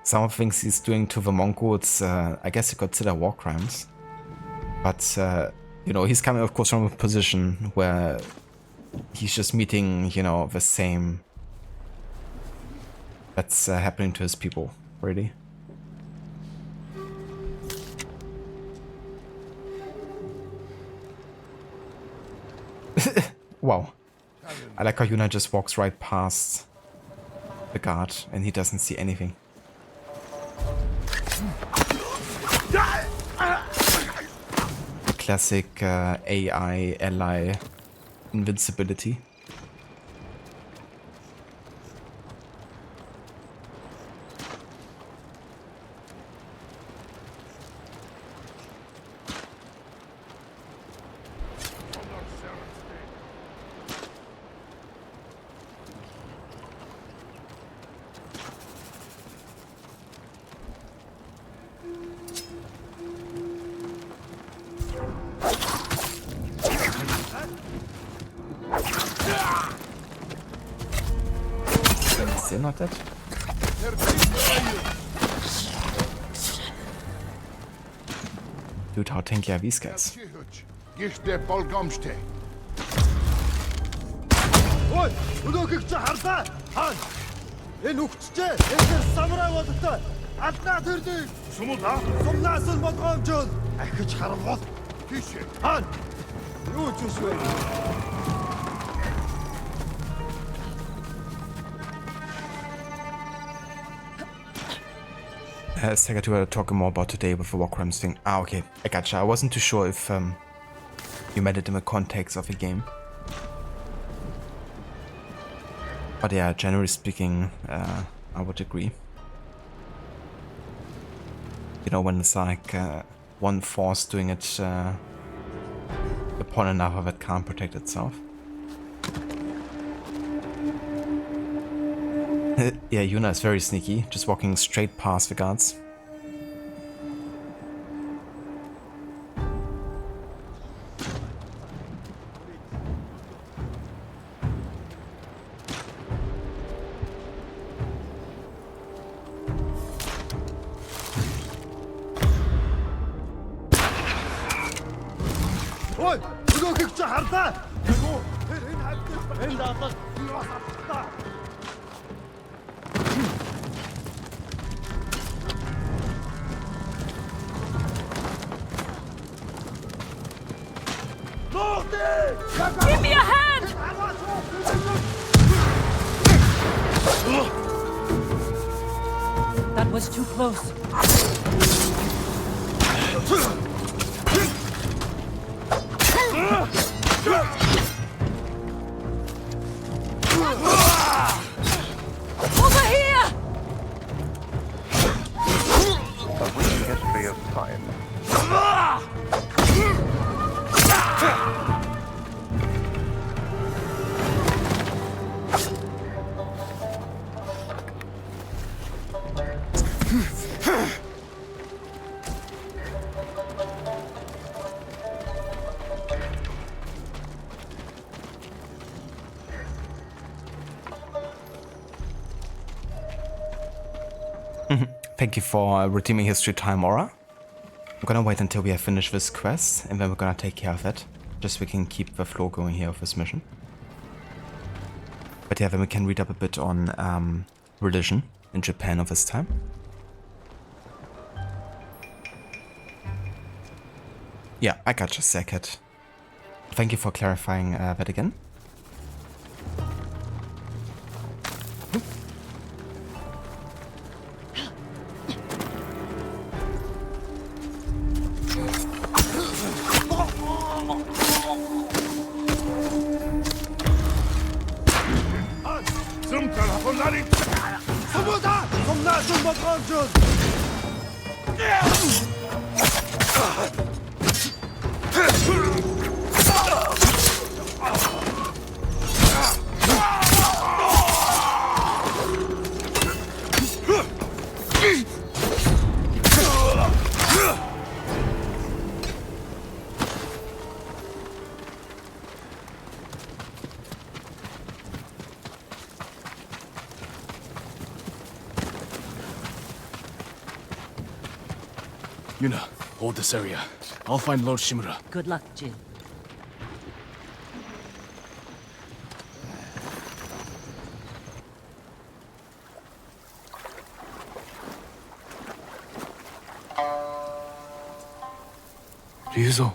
Some of the things he's doing to the Mongols, I guess you consider war crimes. But, you know, he's coming, of course, from a position where he's just meeting, you know, the same that's happening to his people, really. Wow. I like how Yuna just walks right past the guard and he doesn't see anything. Classic AI ally invincibility. Still not dead? Dude, how tanky are these guys? Sega, we were talking more about today with the war crimes thing. Ah, okay, I gotcha. I wasn't too sure if you meant it in the context of the game. But yeah, generally speaking, I would agree. You know, when it's like one force doing it upon another that can't protect itself. Yeah, Yuna is very sneaky, just walking straight past the guards. Give me a hand! That was too close. But we can get for your Thank you for redeeming history time, Aura. I'm gonna wait until we have finished this quest, and then we're gonna take care of it. Just so we can keep the flow going here of this mission. But yeah, then we can read up a bit on religion in Japan of this time. Yeah, I got you, Sekit. Thank you for clarifying that again. Yuna, hold this area. I'll find Lord Shimura. Good luck, Jin. Ryuzo.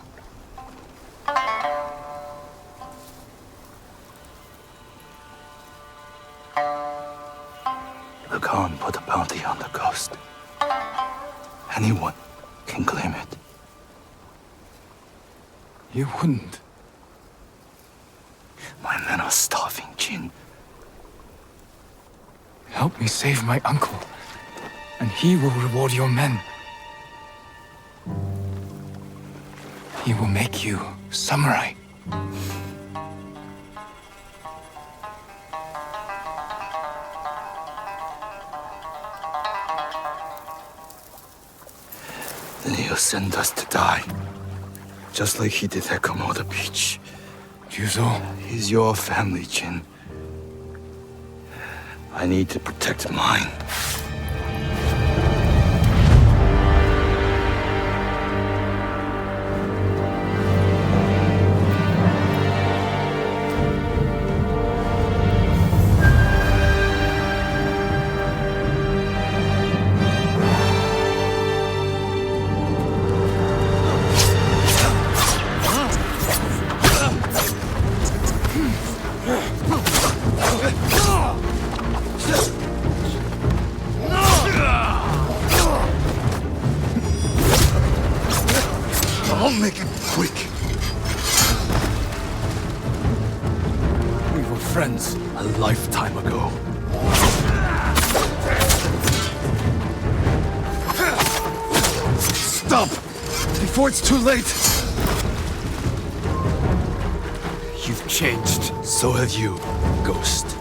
The Khan put a bounty on the ghost. Anyone can claim it. You wouldn't. My men are starving, Jin. Help me save my uncle, and he will reward your men. He will make you samurai. Then he'll send us to die. Just like he did at Komoda Beach. Ryuzo. He's your family, Jin. I need to protect mine. I'll make it quick. We were friends a lifetime ago. Stop! Before it's too late! You've changed. So have you, Ghost.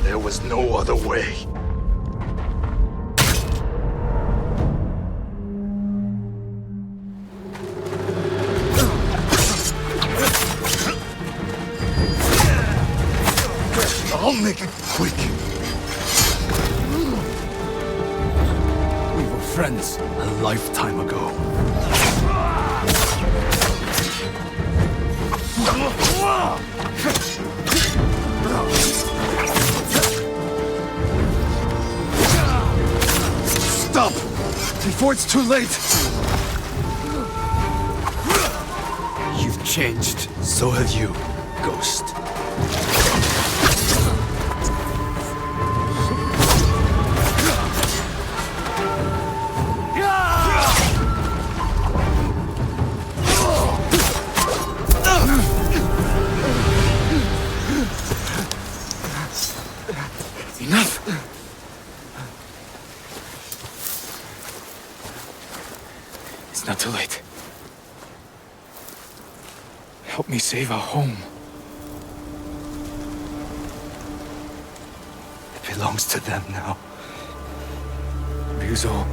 There was no other way. I'll make it quick. We were friends a lifetime ago. Stop! Before it's too late! You've changed. So have you, Ghost. Enough! It's not too late. Help me save our home. It belongs to them now. Ryuzo,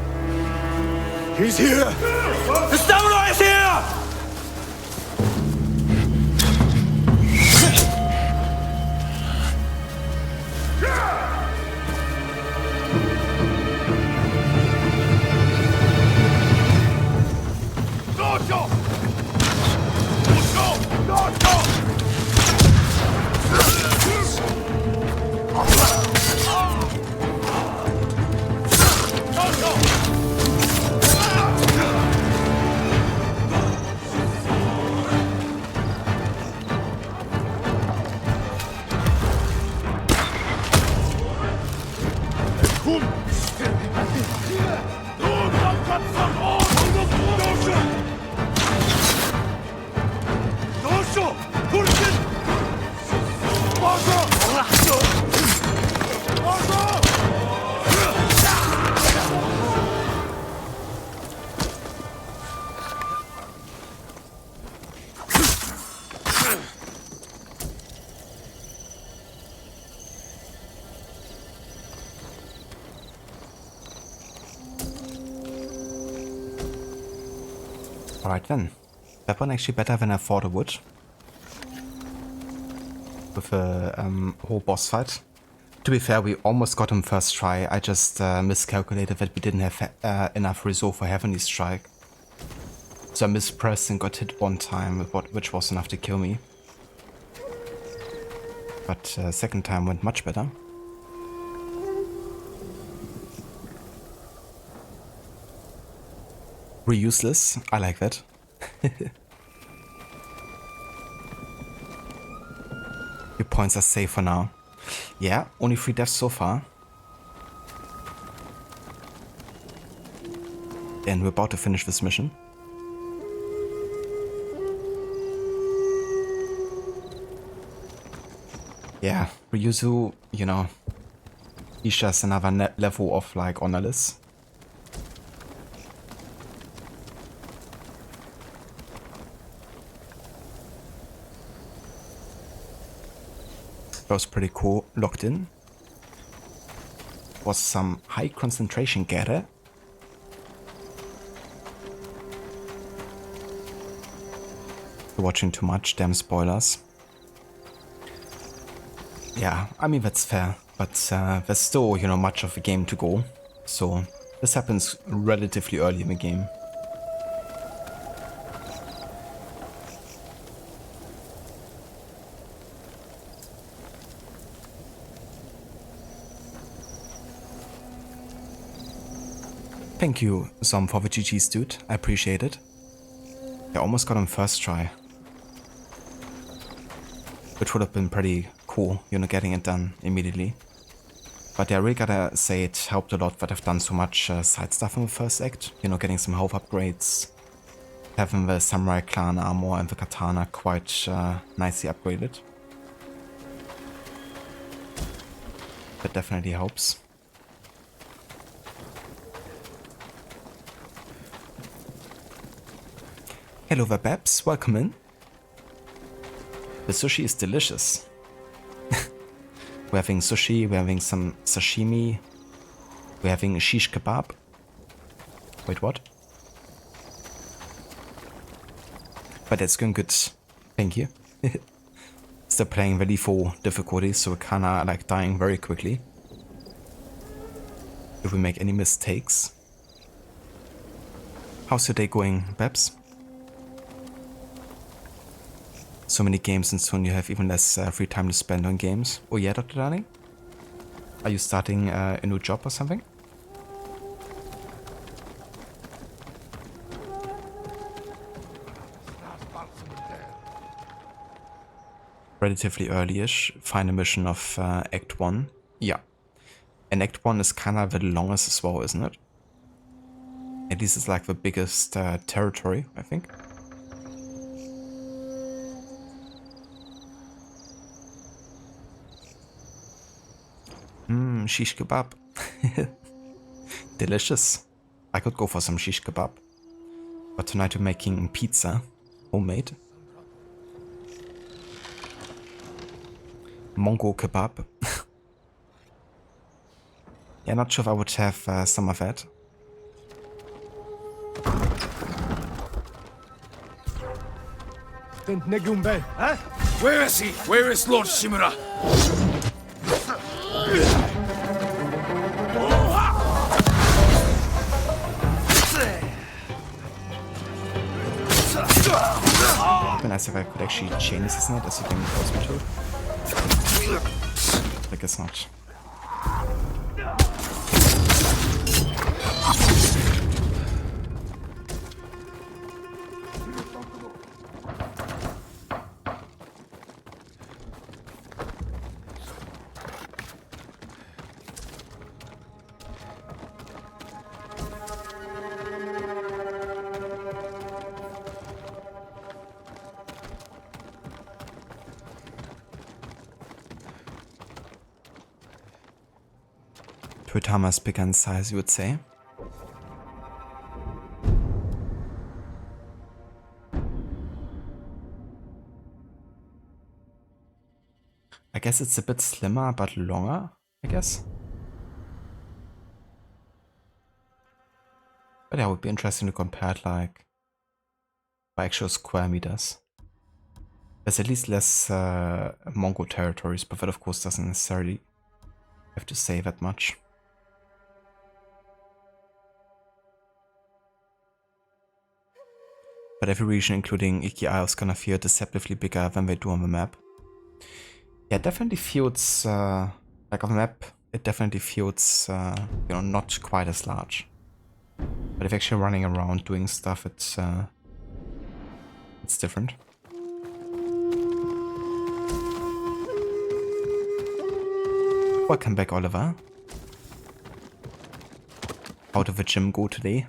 He's here! The samurai is here! Alright then. That one actually better than I thought it would. With a whole boss fight. To be fair, we almost got him first try. I just miscalculated that we didn't have enough resolve for Heavenly Strike. So I mispressed and got hit one time, which was enough to kill me. But second time went much better. Reuseless, I like that. Your points are safe for now. Yeah, only 3 deaths so far. And we're about to finish this mission. Yeah, Ryuzu, you know, he's just another level of like honorless. That was pretty cool. Locked in. Was some high concentration getter. You're watching too much, damn spoilers. Yeah, I mean that's fair, but there's still, you know, much of the game to go. So this happens relatively early in the game. Thank you, Zom, for the GG's, dude. I appreciate it. I almost got him first try. Which would have been pretty cool, you know, getting it done immediately. But yeah, I really gotta say it helped a lot that I've done so much side stuff in the first act. You know, getting some health upgrades. Having the samurai clan armor and the katana quite nicely upgraded. That definitely helps. Hello there, Babs. Welcome in. The sushi is delicious. We're having sushi, we're having some sashimi, we're having a shish kebab. Wait, what? But that's going good. Thank you. Still playing very full difficulty, so we're kinda like dying very quickly. If we make any mistakes. How's your day going, Babs? So many games and soon you have even less free time to spend on games. Oh yeah, Dr. Darling? Are you starting a new job or something? Relatively early-ish. Final mission of Act 1. Yeah. And Act 1 is kind of the longest as well, isn't it? At least it's like the biggest territory, I think. Shish kebab. Delicious. I could go for some shish kebab. But tonight we're making pizza. Homemade. Mongo kebab. Yeah, not sure if I would have some of that. Negumbe, huh? Where is he? Where is Lord Shimura? It'd be nice if I could actually chain assassinate as you can force me to. I guess not. Toyotama's bigger in size, you would say. I guess it's a bit slimmer, but longer, I guess. But yeah, it would be interesting to compare it like by actual square meters. There's at least less Mongol territories, but that of course doesn't necessarily have to say that much. But every region, including Iki Isle, is gonna feel deceptively bigger than they do on the map. Yeah, it definitely feels, like on the map, it definitely feels, you know, not quite as large. But if actually running around doing stuff, it's different. Welcome back, Oliver. How did the gym go today?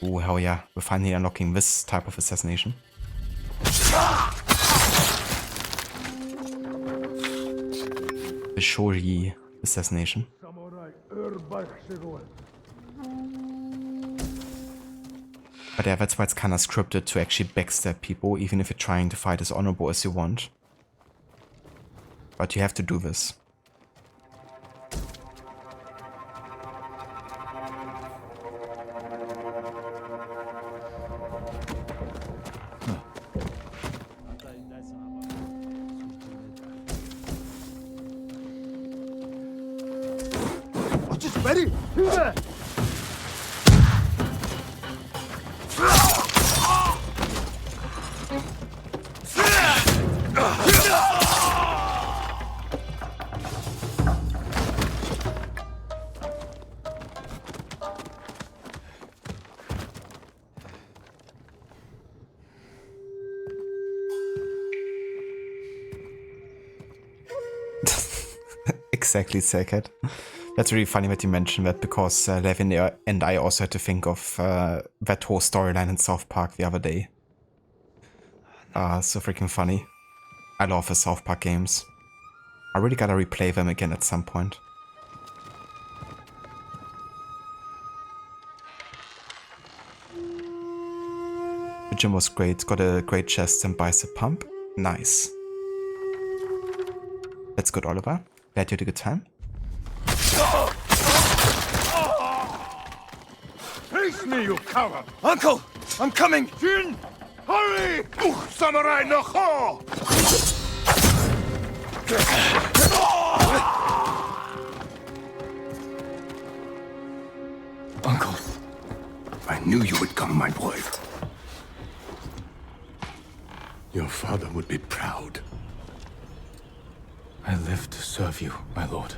Oh, hell yeah, we're finally unlocking this type of assassination. The Shoji assassination. But yeah, that's why it's kinda scripted to actually backstab people, even if you're trying to fight as honorable as you want. But you have to do this. Ready? Exactly, Sackhead. That's really funny that you mentioned that, because Levin and I also had to think of that whole storyline in South Park the other day. So freaking funny. I love the South Park games. I really gotta replay them again at some point. The gym was great, got a great chest and bicep pump. Nice. That's good, Oliver. Glad you had a good time. Face me, you coward! Uncle! I'm coming! Jin! Hurry! Samurai no ho! Uncle, I knew you would come, my boy. Your father would be proud. I live to serve you, my lord.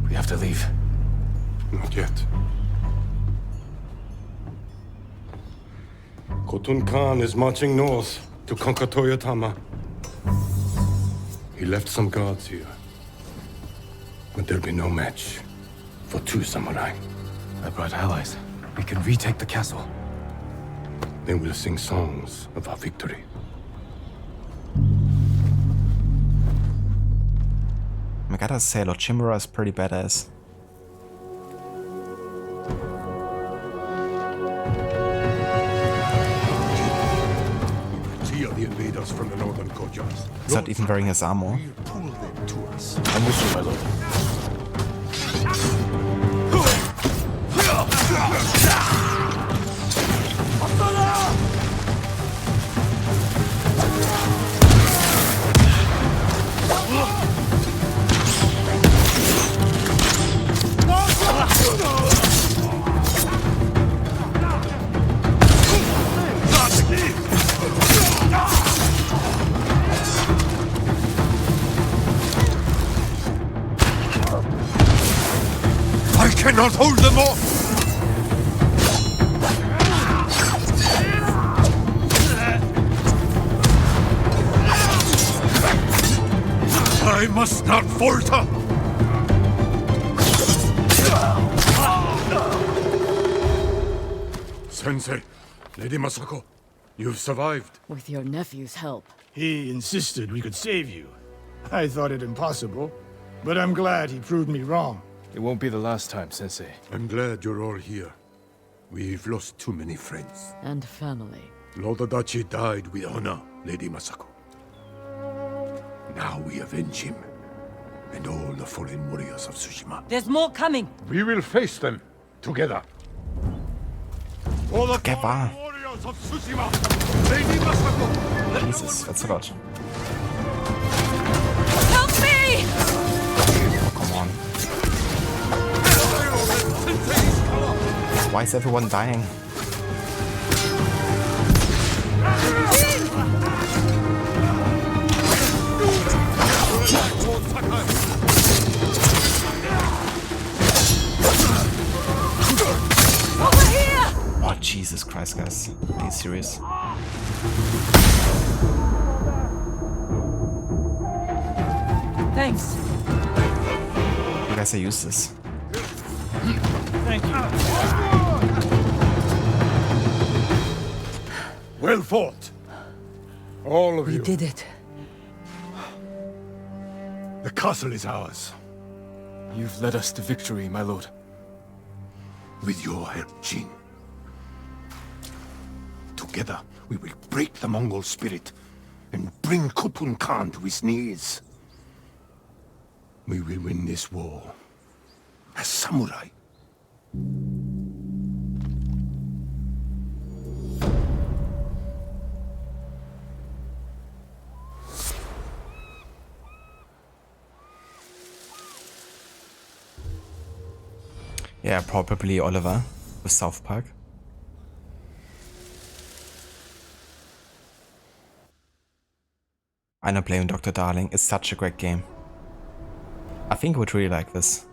We have to leave. Not yet. Khotun Khan is marching north to conquer Toyotama. He left some guards here. But there'll be no match for 2 samurai. I brought allies. We can retake the castle. They will sing songs of our victory. I gotta say, Lord Shimura is pretty badass. See the invaders from the northern Kojars. He's not even wearing his armor. Pull them to us. I'm with you, my lord. not hold them off! I must not falter! Sensei, Lady Masako, you've survived. With your nephew's help. He insisted we could save you. I thought it impossible, but I'm glad he proved me wrong. It won't be the last time, Sensei. I'm glad you're all here. We've lost too many friends. And family. Lord Adachi died with honor, Lady Masako. Now we avenge him, and all the fallen warriors of Tsushima. There's more coming. We will face them together. All the Okay, wow. fallen warriors of Tsushima! Lady Masako! Jesus, that's a lot. Help me! Oh, come on. Why is everyone dying? Over here! Oh, Jesus Christ, guys. Are you serious? Thanks. You guys are useless. Thank you. Well fought. All of you. We did it. The castle is ours. You've led us to victory, my lord. With your help, Jin. Together, we will break the Mongol spirit and bring Khotun Khan to his knees. We will win this war as samurai. Yeah, probably Oliver with South Park. I know playing Dr. Darling is such a great game. I think I would really like this.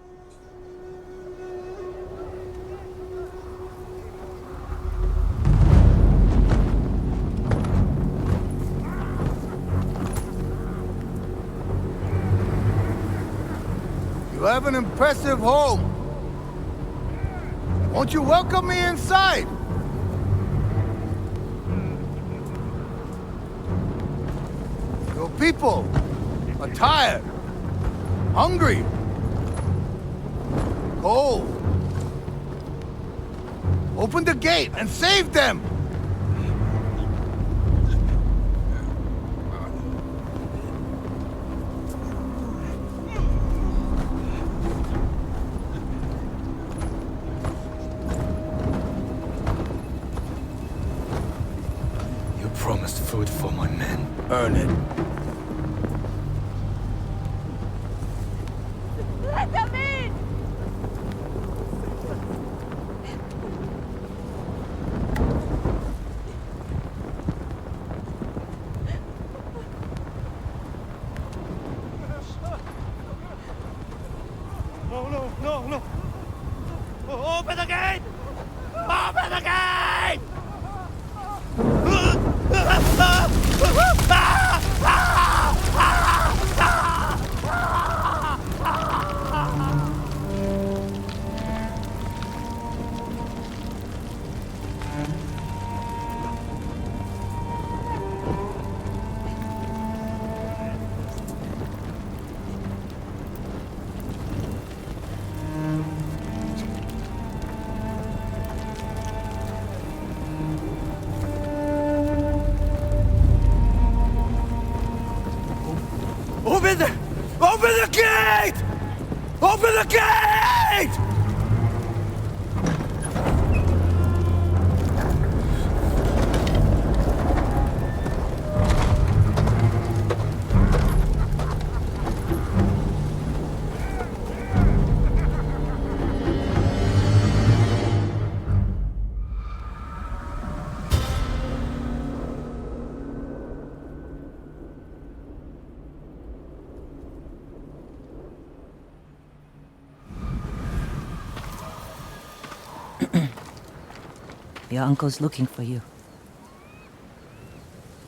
You have an impressive home. Won't you welcome me inside? Your people are tired, hungry, cold. Open the gate and save them! You promised food for my men. Earn it. Let them in! No. Open the gate! Open the gate! Open the gate! Open the gate! Your uncle's looking for you.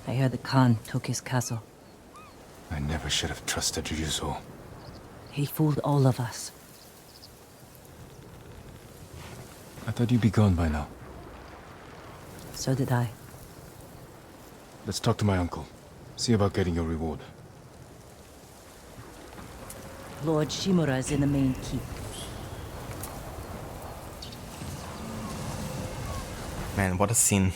I hear the Khan took his castle. I never should have trusted Ryuzo. He fooled all of us. I thought you'd be gone by now. So did I. Let's talk to my uncle. See about getting your reward. Lord Shimura is in the main keep. Man, what a scene.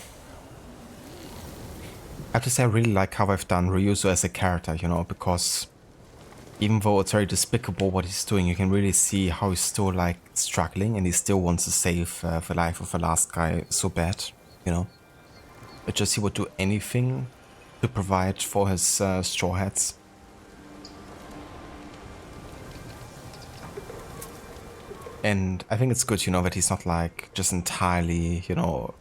I have to say I really like how I've done Ryuzo as a character, you know, because even though it's very despicable what he's doing, you can really see how he's still like struggling and he still wants to save the life of the last guy so bad, you know. But just he would do anything to provide for his straw hats. And I think it's good, you know, that he's not like just entirely, you know,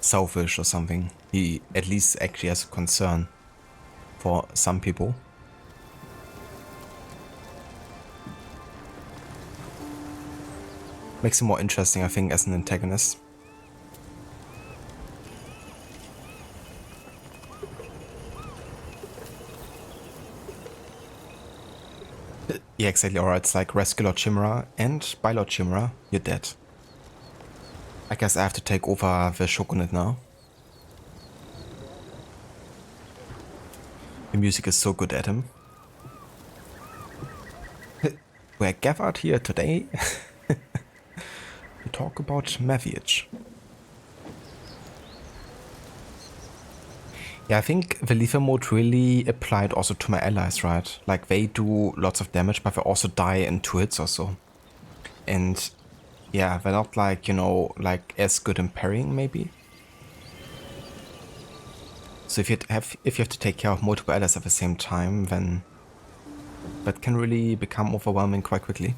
selfish or something. He at least actually has a concern for some people. Makes him more interesting, I think, as an antagonist. Yeah, exactly. Alright, it's like rescue Lord Shimura, and by Lord Shimura, you're dead. I guess I have to take over the shogunate now. The music is so good at him. We're gathered here today to talk about marriage. Yeah, I think the lethal mode really applied also to my allies, right? Like they do lots of damage, but they also die in 2 hits or so. And yeah, they're not like, you know, like as good in parrying maybe. So if you have to take care of multiple allies at the same time, then that can really become overwhelming quite quickly.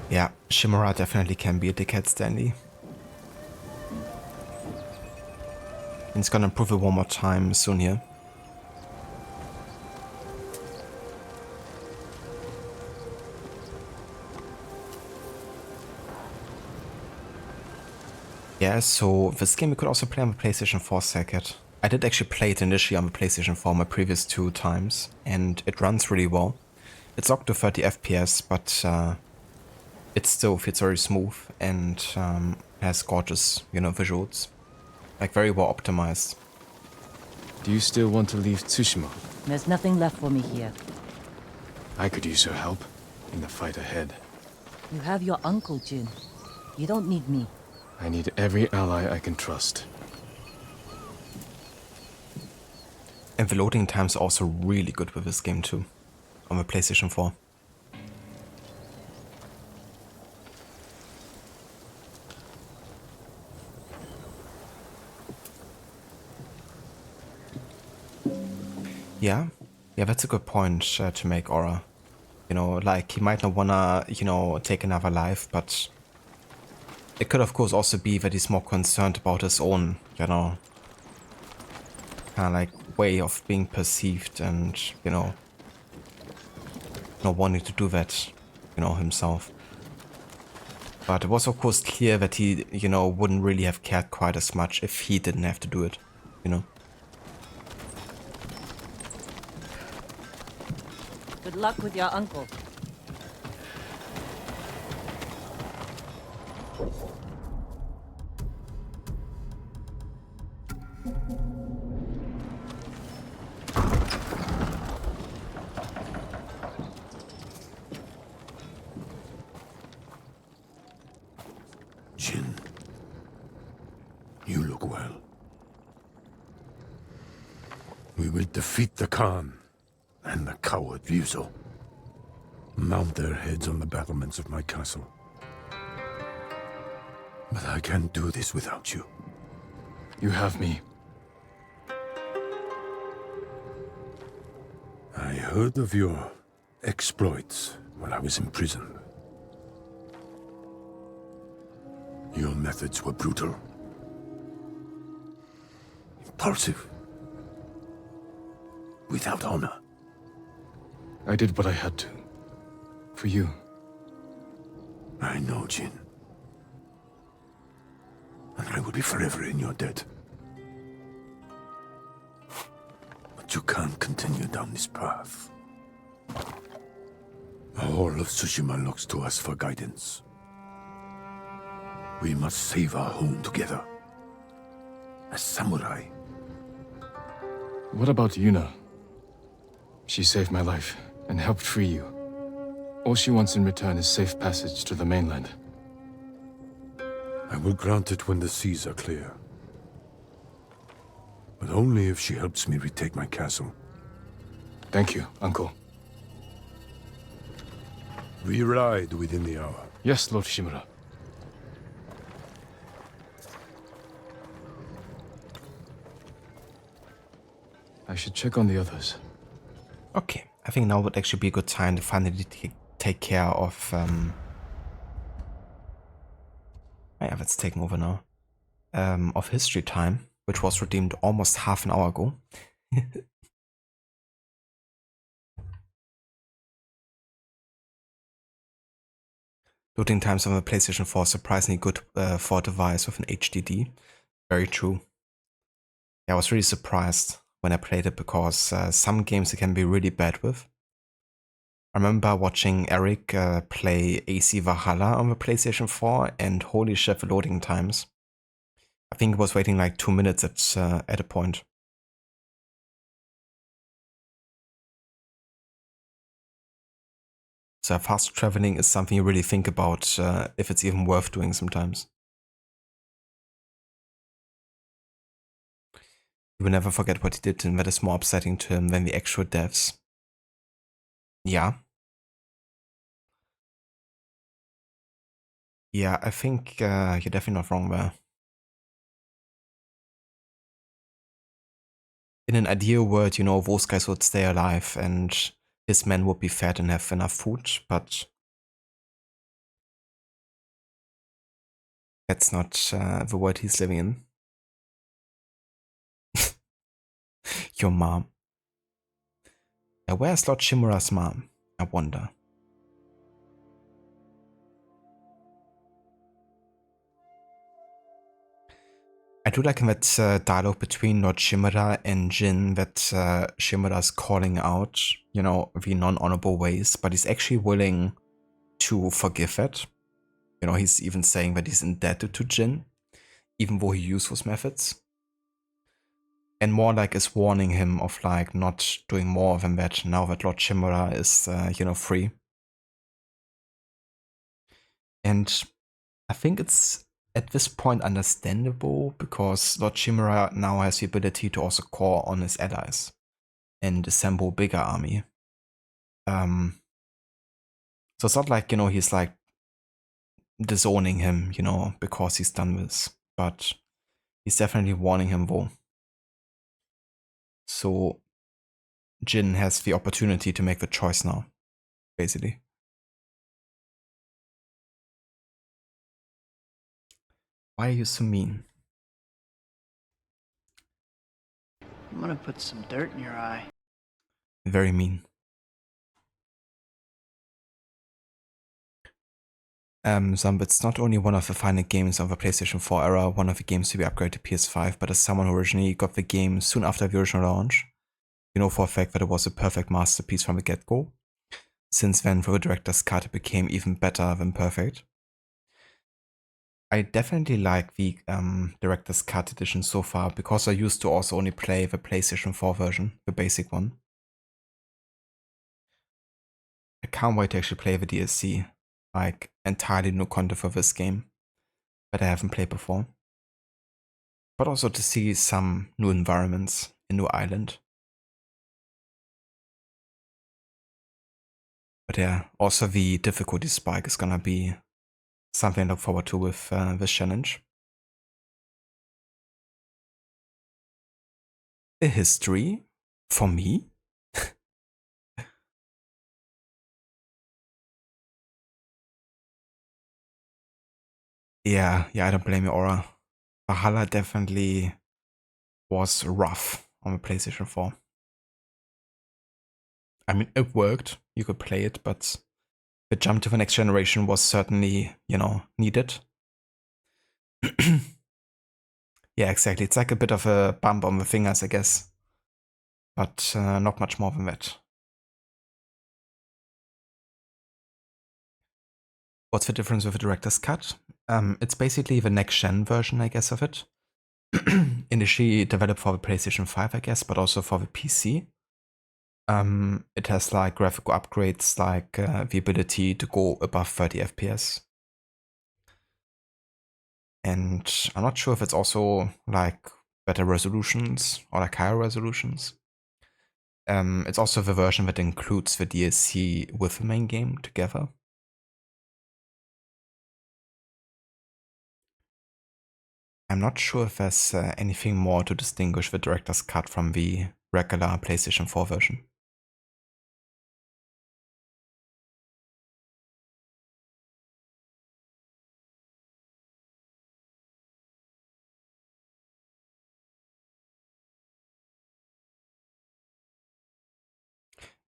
Yeah, Shimura definitely can be a dickhead, Stanley. And he's gonna improve it one more time soon here. Yeah, so this game we could also play on the PlayStation 4 circuit. I did actually play it initially on the PlayStation 4 my previous 2 times, and it runs really well. It's up to 30 FPS, but it still feels very smooth and has gorgeous, you know, visuals. Like very well optimized. Do you still want to leave Tsushima? There's nothing left for me here. I could use your help in the fight ahead. You have your uncle, Jin. You don't need me. I need every ally I can trust. And the loading times are also really good with this game too, on the PlayStation 4. Yeah, that's a good point to make, Aura. You know, like, he might not wanna, you know, take another life, but it could of course also be that he's more concerned about his own, you know, kind of like way of being perceived and, you know, not wanting to do that, you know, himself. But it was of course clear that he, you know, wouldn't really have cared quite as much if he didn't have to do it, you know. Good luck with your uncle. Jin, you look well. We will defeat the Khan and the coward Ryuzo. Mount their heads on the battlements of my castle. But I can't do this without you. You have me. I heard of your exploits while I was in prison. Your methods were brutal, impulsive, without honor. I did what I had to. For you. I know, Jin. And I will be forever in your debt. But you can't continue down this path. All of Tsushima looks to us for guidance. We must save our home together. As samurai. What about Yuna? She saved my life and helped free you. All she wants in return is safe passage to the mainland. I will grant it when the seas are clear. But only if she helps me retake my castle. Thank you, Uncle. We ride within the hour. Yes, Lord Shimura. I should check on the others. Okay, I think now would actually be a good time to finally take care of... yeah, that's taken over now. Of History Time, which was redeemed almost half an hour ago. Loading times on the PlayStation 4 surprisingly good for a device with an HDD. Very true. Yeah, I was really surprised when I played it because some games it can be really bad with. I remember watching Eric play AC Valhalla on the PlayStation 4 and holy shit, the loading times. I think it was waiting like 2 minutes at a point. So fast traveling is something you really think about if it's even worth doing sometimes. You will never forget what he did, and that is more upsetting to him than the actual deaths. Yeah. Yeah, I think you're definitely not wrong there. In an ideal world, you know, those guys would stay alive and his men would be fed and have enough food, but that's not the world he's living in. Your mom. Where's Lord Shimura's mom? I wonder. I do like in that dialogue between Lord Shimura and Jin that Shimura's calling out, you know, the non-honorable ways, but he's actually willing to forgive it. You know, he's even saying that he's indebted to Jin, even though he used those methods. And more like is warning him of like not doing more than that now that Lord Shimura is, you know, free. And I think it's at this point understandable because Lord Shimura now has the ability to also call on his allies and assemble a bigger army. So it's not like, you know, he's like disowning him, you know, because he's done this, but he's definitely warning him though. So Jin has the opportunity to make the choice now, basically. Why are you so mean? I'm gonna put some dirt in your eye. Very mean. Some, it's not only one of the final games of the PlayStation 4 era, one of the games to be upgraded to PS5, but as someone who originally got the game soon after the original launch, you know for a fact that it was a perfect masterpiece from the get-go. Since then, for the director's cut, it became even better than perfect. I definitely like the director's cut edition so far, because I used to also only play the PlayStation 4 version, the basic one. I can't wait to actually play the DLC, like entirely new content for this game that I haven't played before. But also to see some new environments, a new island. But yeah, also the difficulty spike is gonna be something I look forward to with this challenge. A history for me? Yeah, I don't blame you, Aura. Valhalla definitely was rough on the PlayStation 4. I mean, it worked. You could play it, but the jump to the next generation was certainly, needed. Yeah, exactly. It's like a bit of a bump on the fingers, I guess. But not much more than that. What's the difference with the director's cut? It's basically the next-gen version, I guess, of it. Initially developed for the PlayStation 5, I guess, but also for the PC. It has like graphical upgrades, like the ability to go above 30 FPS. And I'm not sure if it's also like better resolutions or like higher resolutions. It's also the version that includes the DLC with the main game together. I'm not sure if there's anything more to distinguish the director's cut from the regular PlayStation 4 version.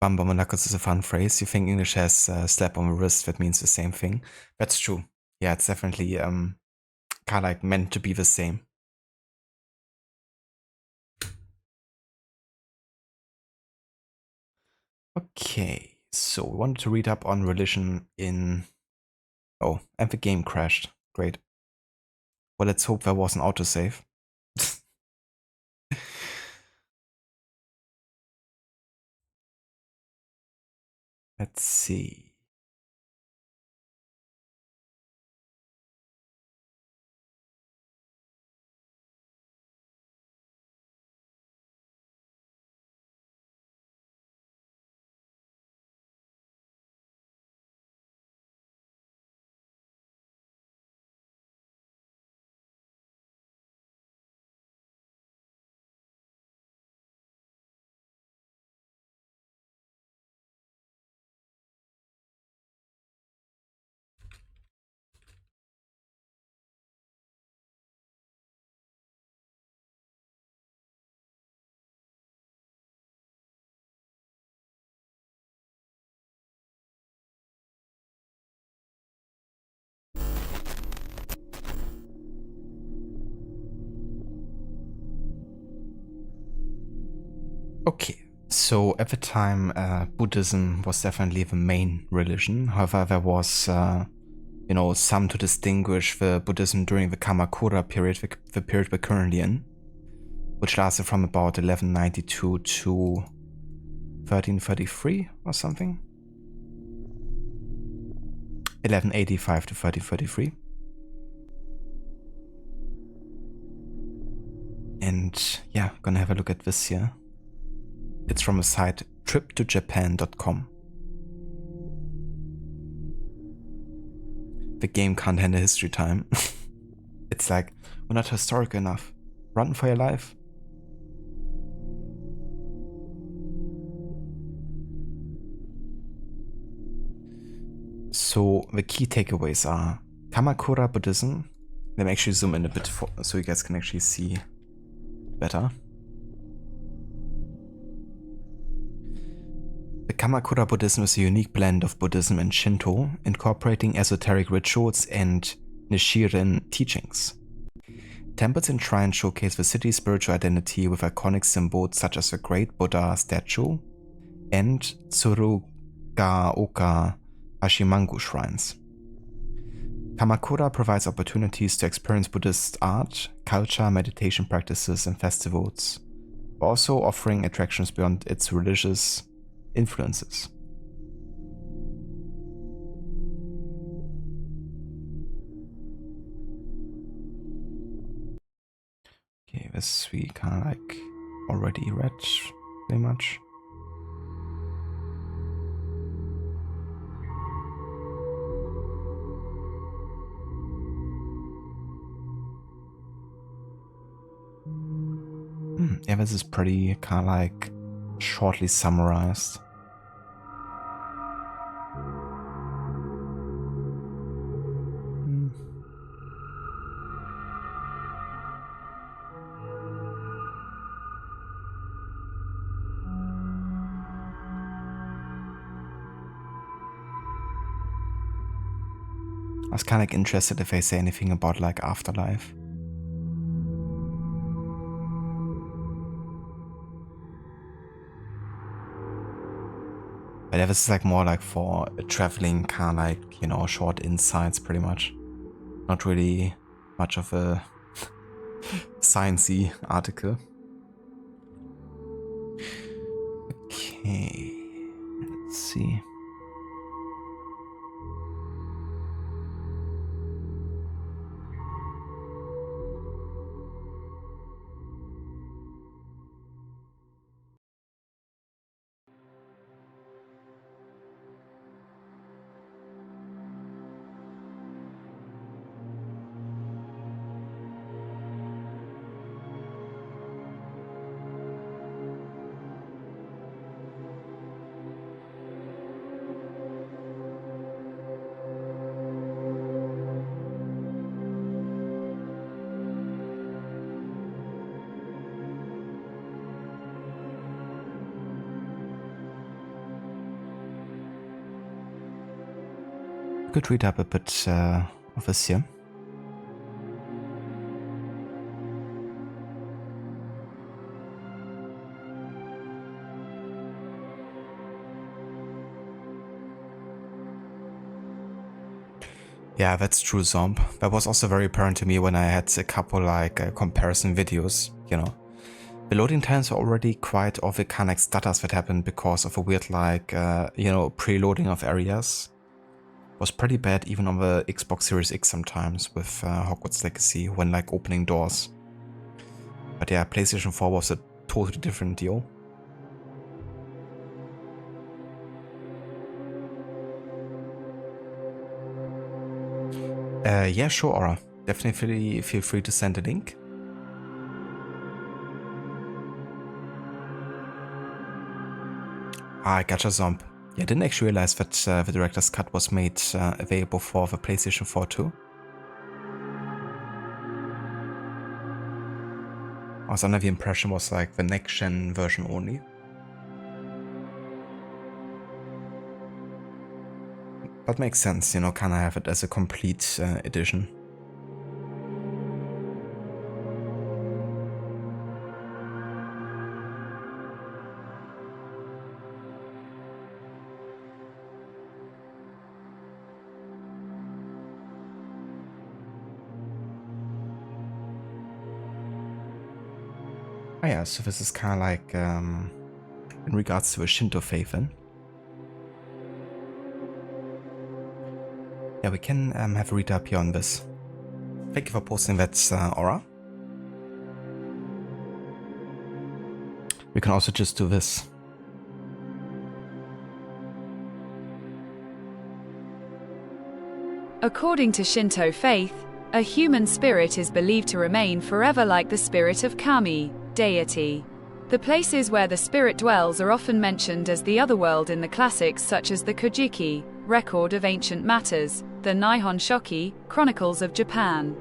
Bum bum knuckles is a fun phrase. You think English has slap on the wrist that means the same thing? That's true. Yeah, it's definitely kind of like meant to be the same. Okay, so we wanted to read up on religion in... Oh, and the game crashed. Great. Well, let's hope there was an autosave. Let's see. Okay, so at the time, Buddhism was definitely the main religion. However, there was, some to distinguish the Buddhism during the Kamakura period, the period we're currently in, which lasted from about 1192 to 1333 or something. 1185 to 1333. And yeah, gonna have a look at this here. It's from a site triptojapan.com. The game can't handle history time. It's like, we're not historic enough. Run for your life. So the key takeaways are Kamakura Buddhism. Let me actually zoom in a bit so you guys can actually see better. The Kamakura Buddhism is a unique blend of Buddhism and Shinto, incorporating esoteric rituals and Nichiren teachings. Temples and shrines showcase the city's spiritual identity with iconic symbols such as the Great Buddha statue and Tsurugaoka Hashimangu shrines. Kamakura provides opportunities to experience Buddhist art, culture, meditation practices, and festivals, while also offering attractions beyond its religious influences. Okay, this we kind of like already read pretty much. Yeah, this is pretty kind of like shortly summarized. I was kind of like interested if they say anything about like afterlife. But yeah, this is like more like for traveling, kind of like, you know, short insights pretty much. Not really much of a sciencey article. Okay, let's see. Could read up a bit of this here. Yeah, that's true, Zomb. That was also very apparent to me when I had a couple like comparison videos, you know. The loading times were already quite of the kind of stutters that happened because of a weird like, you know, preloading of areas. Was pretty bad even on the Xbox Series X sometimes with Hogwarts Legacy when like opening doors. But yeah, PlayStation 4 was a totally different deal. Yeah, sure, Aura. Definitely feel free to send a link. Ah, gotcha, Zomb. Yeah, I didn't actually realize that the director's cut was made available for the PlayStation 4 too. I was under the impression it was like the next-gen version only. But makes sense, you know, kinda have it as a complete edition. Oh yeah, so this is kind of like in regards to a Shinto faith then. Yeah, we can have a read up here on this. Thank you for posting that, Aura. We can also just do this. According to Shinto faith, a human spirit is believed to remain forever like the spirit of Kami, deity. The places where the spirit dwells are often mentioned as the otherworld in the classics such as the Kojiki, Record of Ancient Matters, the Nihon Shoki, Chronicles of Japan,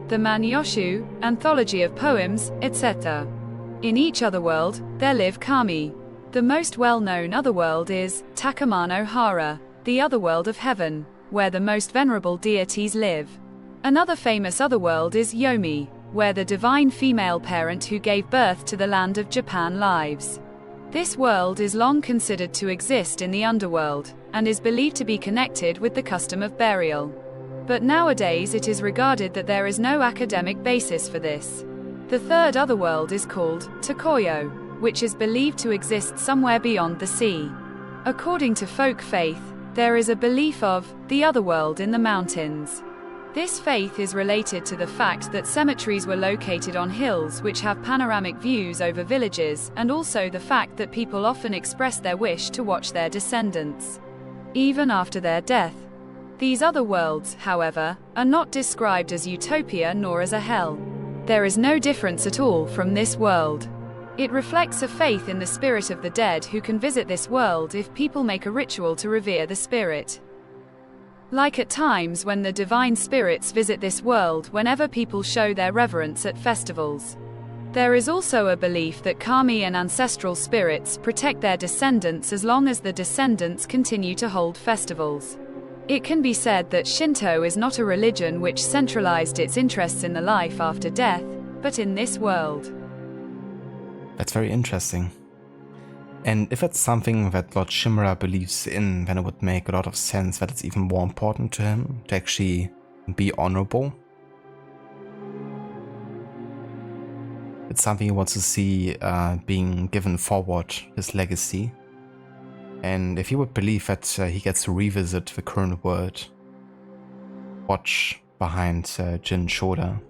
the Manyoshu, Anthology of Poems, etc. In each otherworld, there live Kami. The most well-known otherworld is Takamano Hara, the otherworld of heaven, where the most venerable deities live. Another famous otherworld is Yomi, where the divine female parent who gave birth to the land of Japan lives. This world is long considered to exist in the underworld, and is believed to be connected with the custom of burial. But nowadays it is regarded that there is no academic basis for this. The third otherworld is called Tokoyo, which is believed to exist somewhere beyond the sea. According to folk faith, there is a belief of the otherworld in the mountains. This faith is related to the fact that cemeteries were located on hills which have panoramic views over villages, and also the fact that people often express their wish to watch their descendants, even after their death. These other worlds, however, are not described as utopia nor as a hell. There is no difference at all from this world. It reflects a faith in the spirit of the dead who can visit this world if people make a ritual to revere the spirit. Like at times when the divine spirits visit this world whenever people show their reverence at festivals. There is also a belief that Kami and ancestral spirits protect their descendants as long as the descendants continue to hold festivals. It can be said that Shinto is not a religion which centralized its interests in the life after death, but in this world. That's very interesting. And if it's something that Lord Shimura believes in, then it would make a lot of sense that it's even more important to him to actually be honorable. It's something he wants to see being given forward, his legacy. And if he would believe that he gets to revisit the current world, watch behind Jin's shoulder.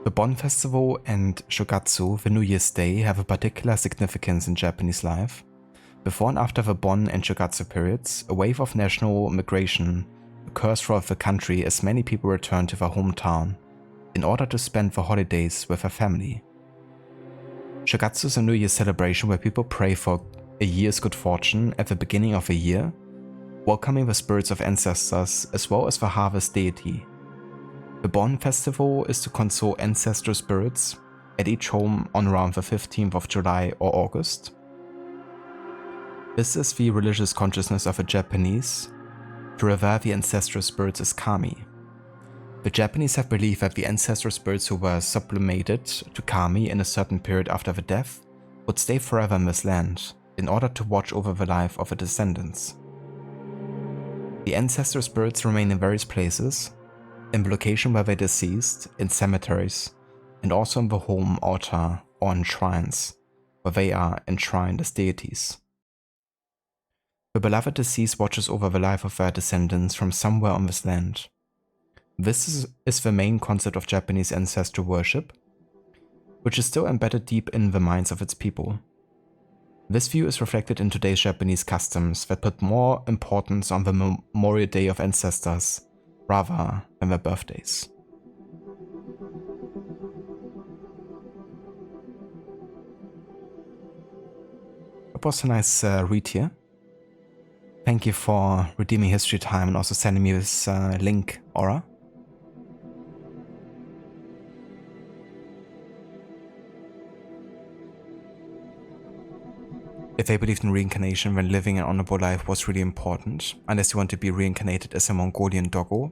The Bon Festival and Shogatsu, the New Year's Day, have a particular significance in Japanese life. Before and after the Bon and Shogatsu periods, a wave of national migration occurs throughout the country as many people return to their hometown in order to spend the holidays with their family. Shogatsu is a New Year's celebration where people pray for a year's good fortune at the beginning of the year, welcoming the spirits of ancestors as well as the harvest deity. The Bon Festival is to console ancestral spirits at each home on around the 15th of July or August. This is the religious consciousness of the Japanese to revere the ancestral spirits as kami. The Japanese have believed that the ancestral spirits who were sublimated to kami in a certain period after the death would stay forever in this land in order to watch over the life of the descendants. The ancestral spirits remain in various places, in the location where they deceased, in cemeteries, and also in the home altar or in shrines, where they are enshrined as deities. The beloved deceased watches over the life of their descendants from somewhere on this land. This is the main concept of Japanese ancestral worship, which is still embedded deep in the minds of its people. This view is reflected in today's Japanese customs that put more importance on the Memorial Day of Ancestors rather than their birthdays. That was a nice read here. Thank you for redeeming history time and also sending me this link, Aura. If they believed in reincarnation, then living an honorable life was really important, unless you want to be reincarnated as a Mongolian doggo.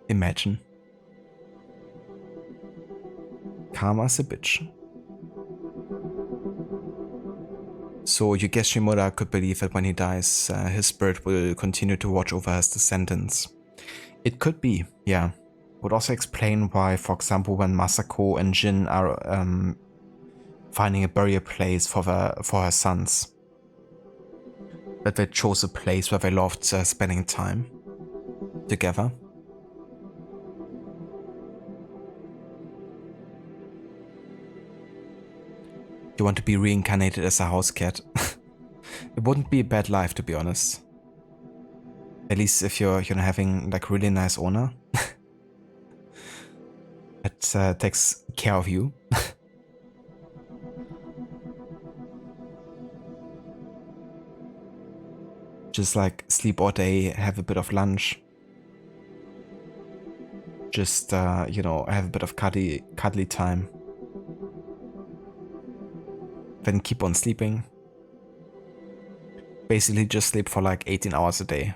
Imagine. Karma's a bitch. So you guess Shimura could believe that when he dies, his spirit will continue to watch over his descendants. It could be, yeah. Would also explain why, for example, when Masako and Jin are finding a burial place for her sons, that they chose a place where they loved spending time together. You want to be reincarnated as a house cat? It wouldn't be a bad life, to be honest. At least if you're having like really nice owner that takes care of you. Just like sleep all day, have a bit of lunch. Just, have a bit of cuddly time. Then keep on sleeping. Basically just sleep for like 18 hours a day.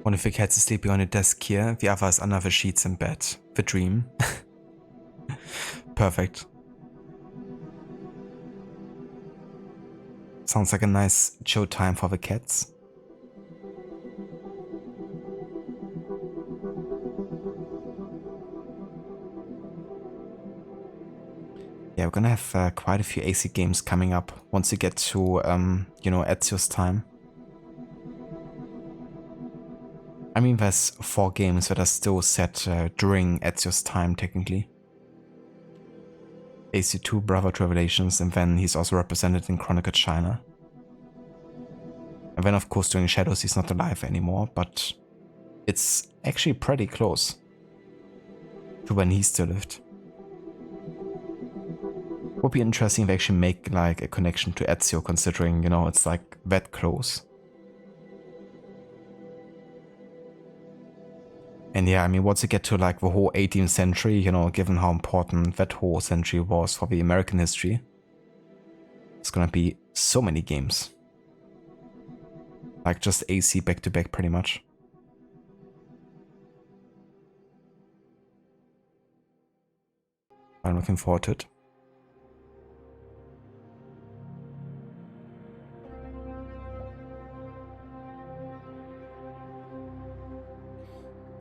One of the cats is sleeping on a desk here, the other is under the sheets in bed. The dream. Perfect. Sounds like a nice chill time for the cats. Yeah, we're gonna have quite a few AC games coming up once you get to, Ezio's time. I mean, there's 4 games that are still set during Ezio's time, technically. AC2 Brotherhood Revelations, and then he's also represented in Chronicle China. And then of course during Shadows he's not alive anymore, but it's actually pretty close to when he still lived. Would be interesting if they actually make like a connection to Ezio, considering, you know, it's like that close. And yeah, I mean, once you get to like the whole 18th century, you know, given how important that whole century was for the American history, it's gonna be so many games. Like just AC back to back pretty much. I'm looking forward to it.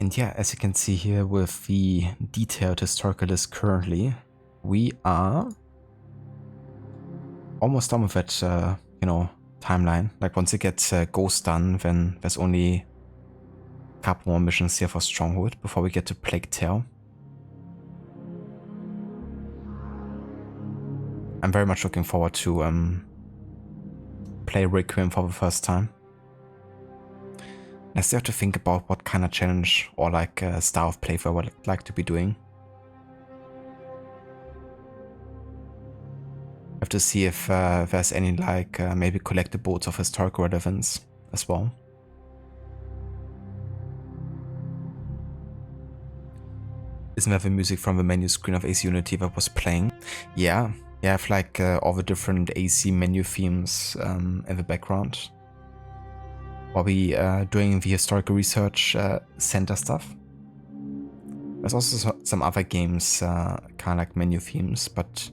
And yeah, as you can see here with the detailed historical list currently, we are almost done with that, you know, timeline. Like once you get Ghost done, then there's only a couple more missions here for Stronghold before we get to Plague Tale. I'm very much looking forward to play Requiem for the first time. I still have to think about what kind of challenge or like style of playthrough I would like to be doing. I have to see if there's any like maybe collectibles of historical relevance as well. Isn't that the music from the menu screen of AC Unity that was playing? Yeah, you have like all the different AC menu themes in the background. While we doing the historical research center stuff. There's also some other games, kind of like menu themes, but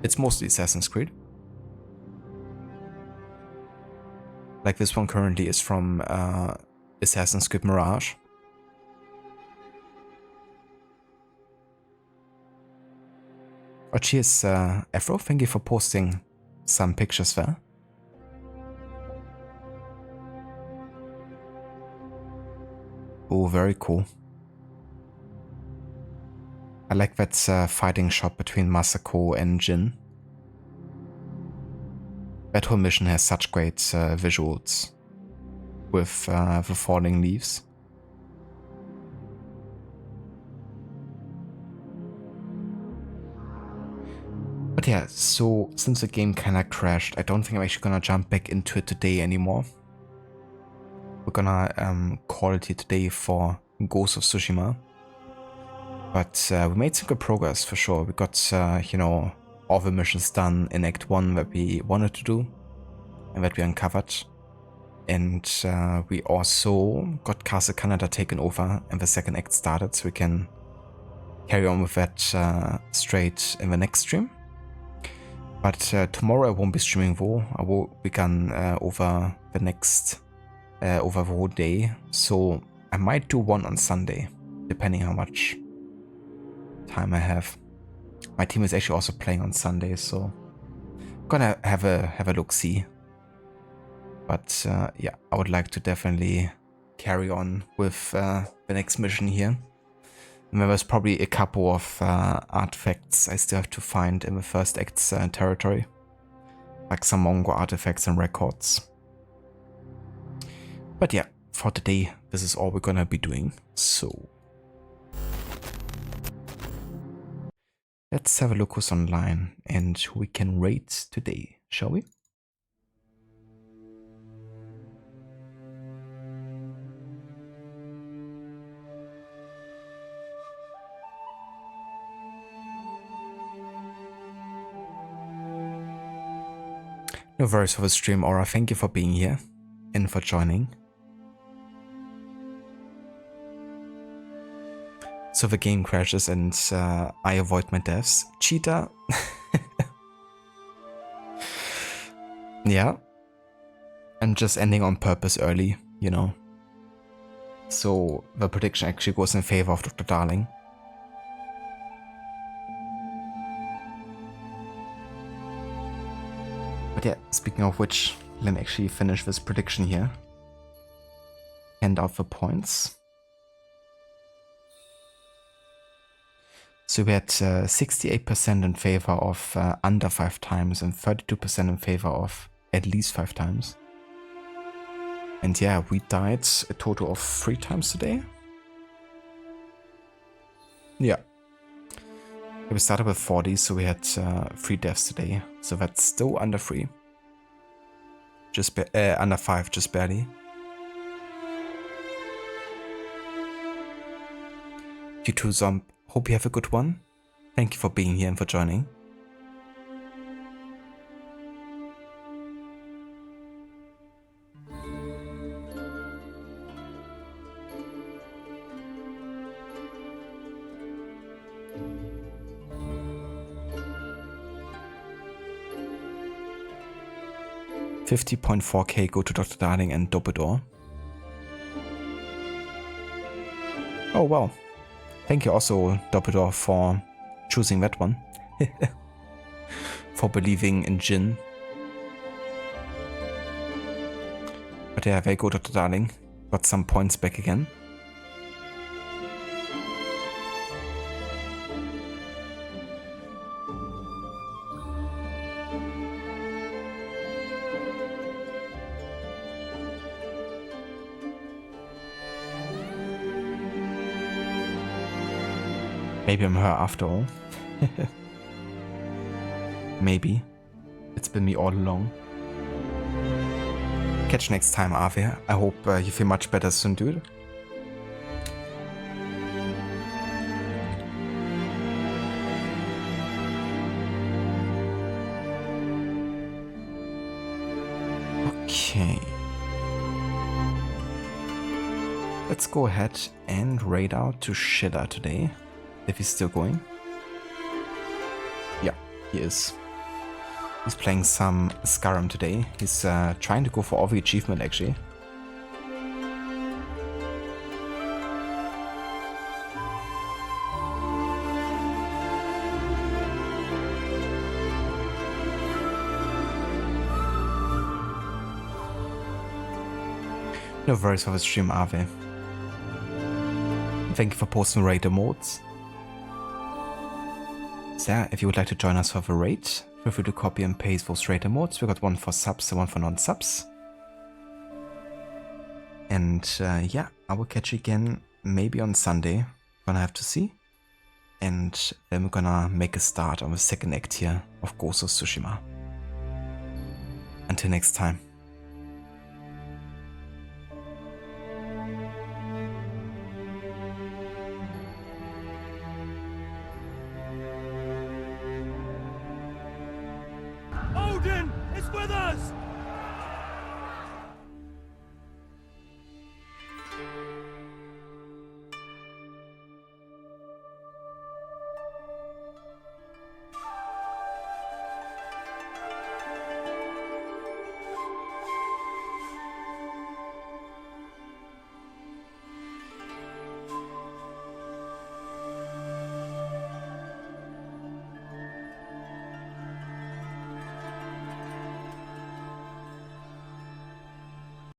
it's mostly Assassin's Creed. Like this one currently is from Assassin's Creed Mirage. Oh cheers, Afro, thank you for posting some pictures there. Oh, very cool. I like that fighting shot between Masako and Jin. That whole mission has such great visuals with the falling leaves. But yeah, so since the game kinda crashed, I don't think I'm actually gonna jump back into it today anymore. We're gonna call it here today for Ghost of Tsushima. But we made some good progress for sure. We got, you know, all the missions done in Act 1 that we wanted to do and that we uncovered. And we also got Castle Kaneda taken over and the second act started, so we can carry on with that straight in the next stream. But tomorrow I won't be streaming though. I will begin over the next over the whole day, so I might do one on Sunday, depending how much time I have. My team is actually also playing on Sunday, so I'm gonna have a look-see. But yeah, I would like to definitely carry on with the next mission here. And there's probably a couple of artifacts I still have to find in the first act's territory, like some Mongol artifacts and records. But yeah, for today, this is all we're gonna be doing, so let's have a look who's online and who we can raid today, shall we? No worries for the stream, Aura. Thank you for being here and for joining. So the game crashes and I avoid my deaths. Cheetah. Yeah. I'm just ending on purpose early, you know. So the prediction actually goes in favor of Dr. Darling. But yeah, speaking of which, let me actually finish this prediction here. Hand out the points. So we had 68% in favor of under 5 times and 32% in favor of at least 5 times. And yeah, we died a total of 3 times today. Yeah. We started with 40, so we had 3 deaths today. So that's still under 3. Just under 5, just barely. You too, Zomb. Hope you have a good one. Thank you for being here and for joining. $50.4k go to Dr. Darling and Doppledor. Oh wow. Thank you also, Doppledor, for choosing that one. For believing in Jin. But yeah, there you go, Dr. Darling. Got some points back again. Maybe I'm her after all. Maybe. It's been me all along. Catch you next time, Ave. I hope you feel much better soon, dude. Okay. Let's go ahead and raid out to Shida today. If he's still going. Yeah, he is. He's playing some Skyrim today. He's trying to go for all the achievement actually. No worries for the stream, Ave. Thank you for posting raider modes. So yeah, if you would like to join us for the raid, feel free to copy and paste those raider modes. We got one for subs and one for non-subs. And yeah, I will catch you again maybe on Sunday. Gonna have to see. And then we're gonna make a start on the second act here of Ghost of Tsushima. Until next time.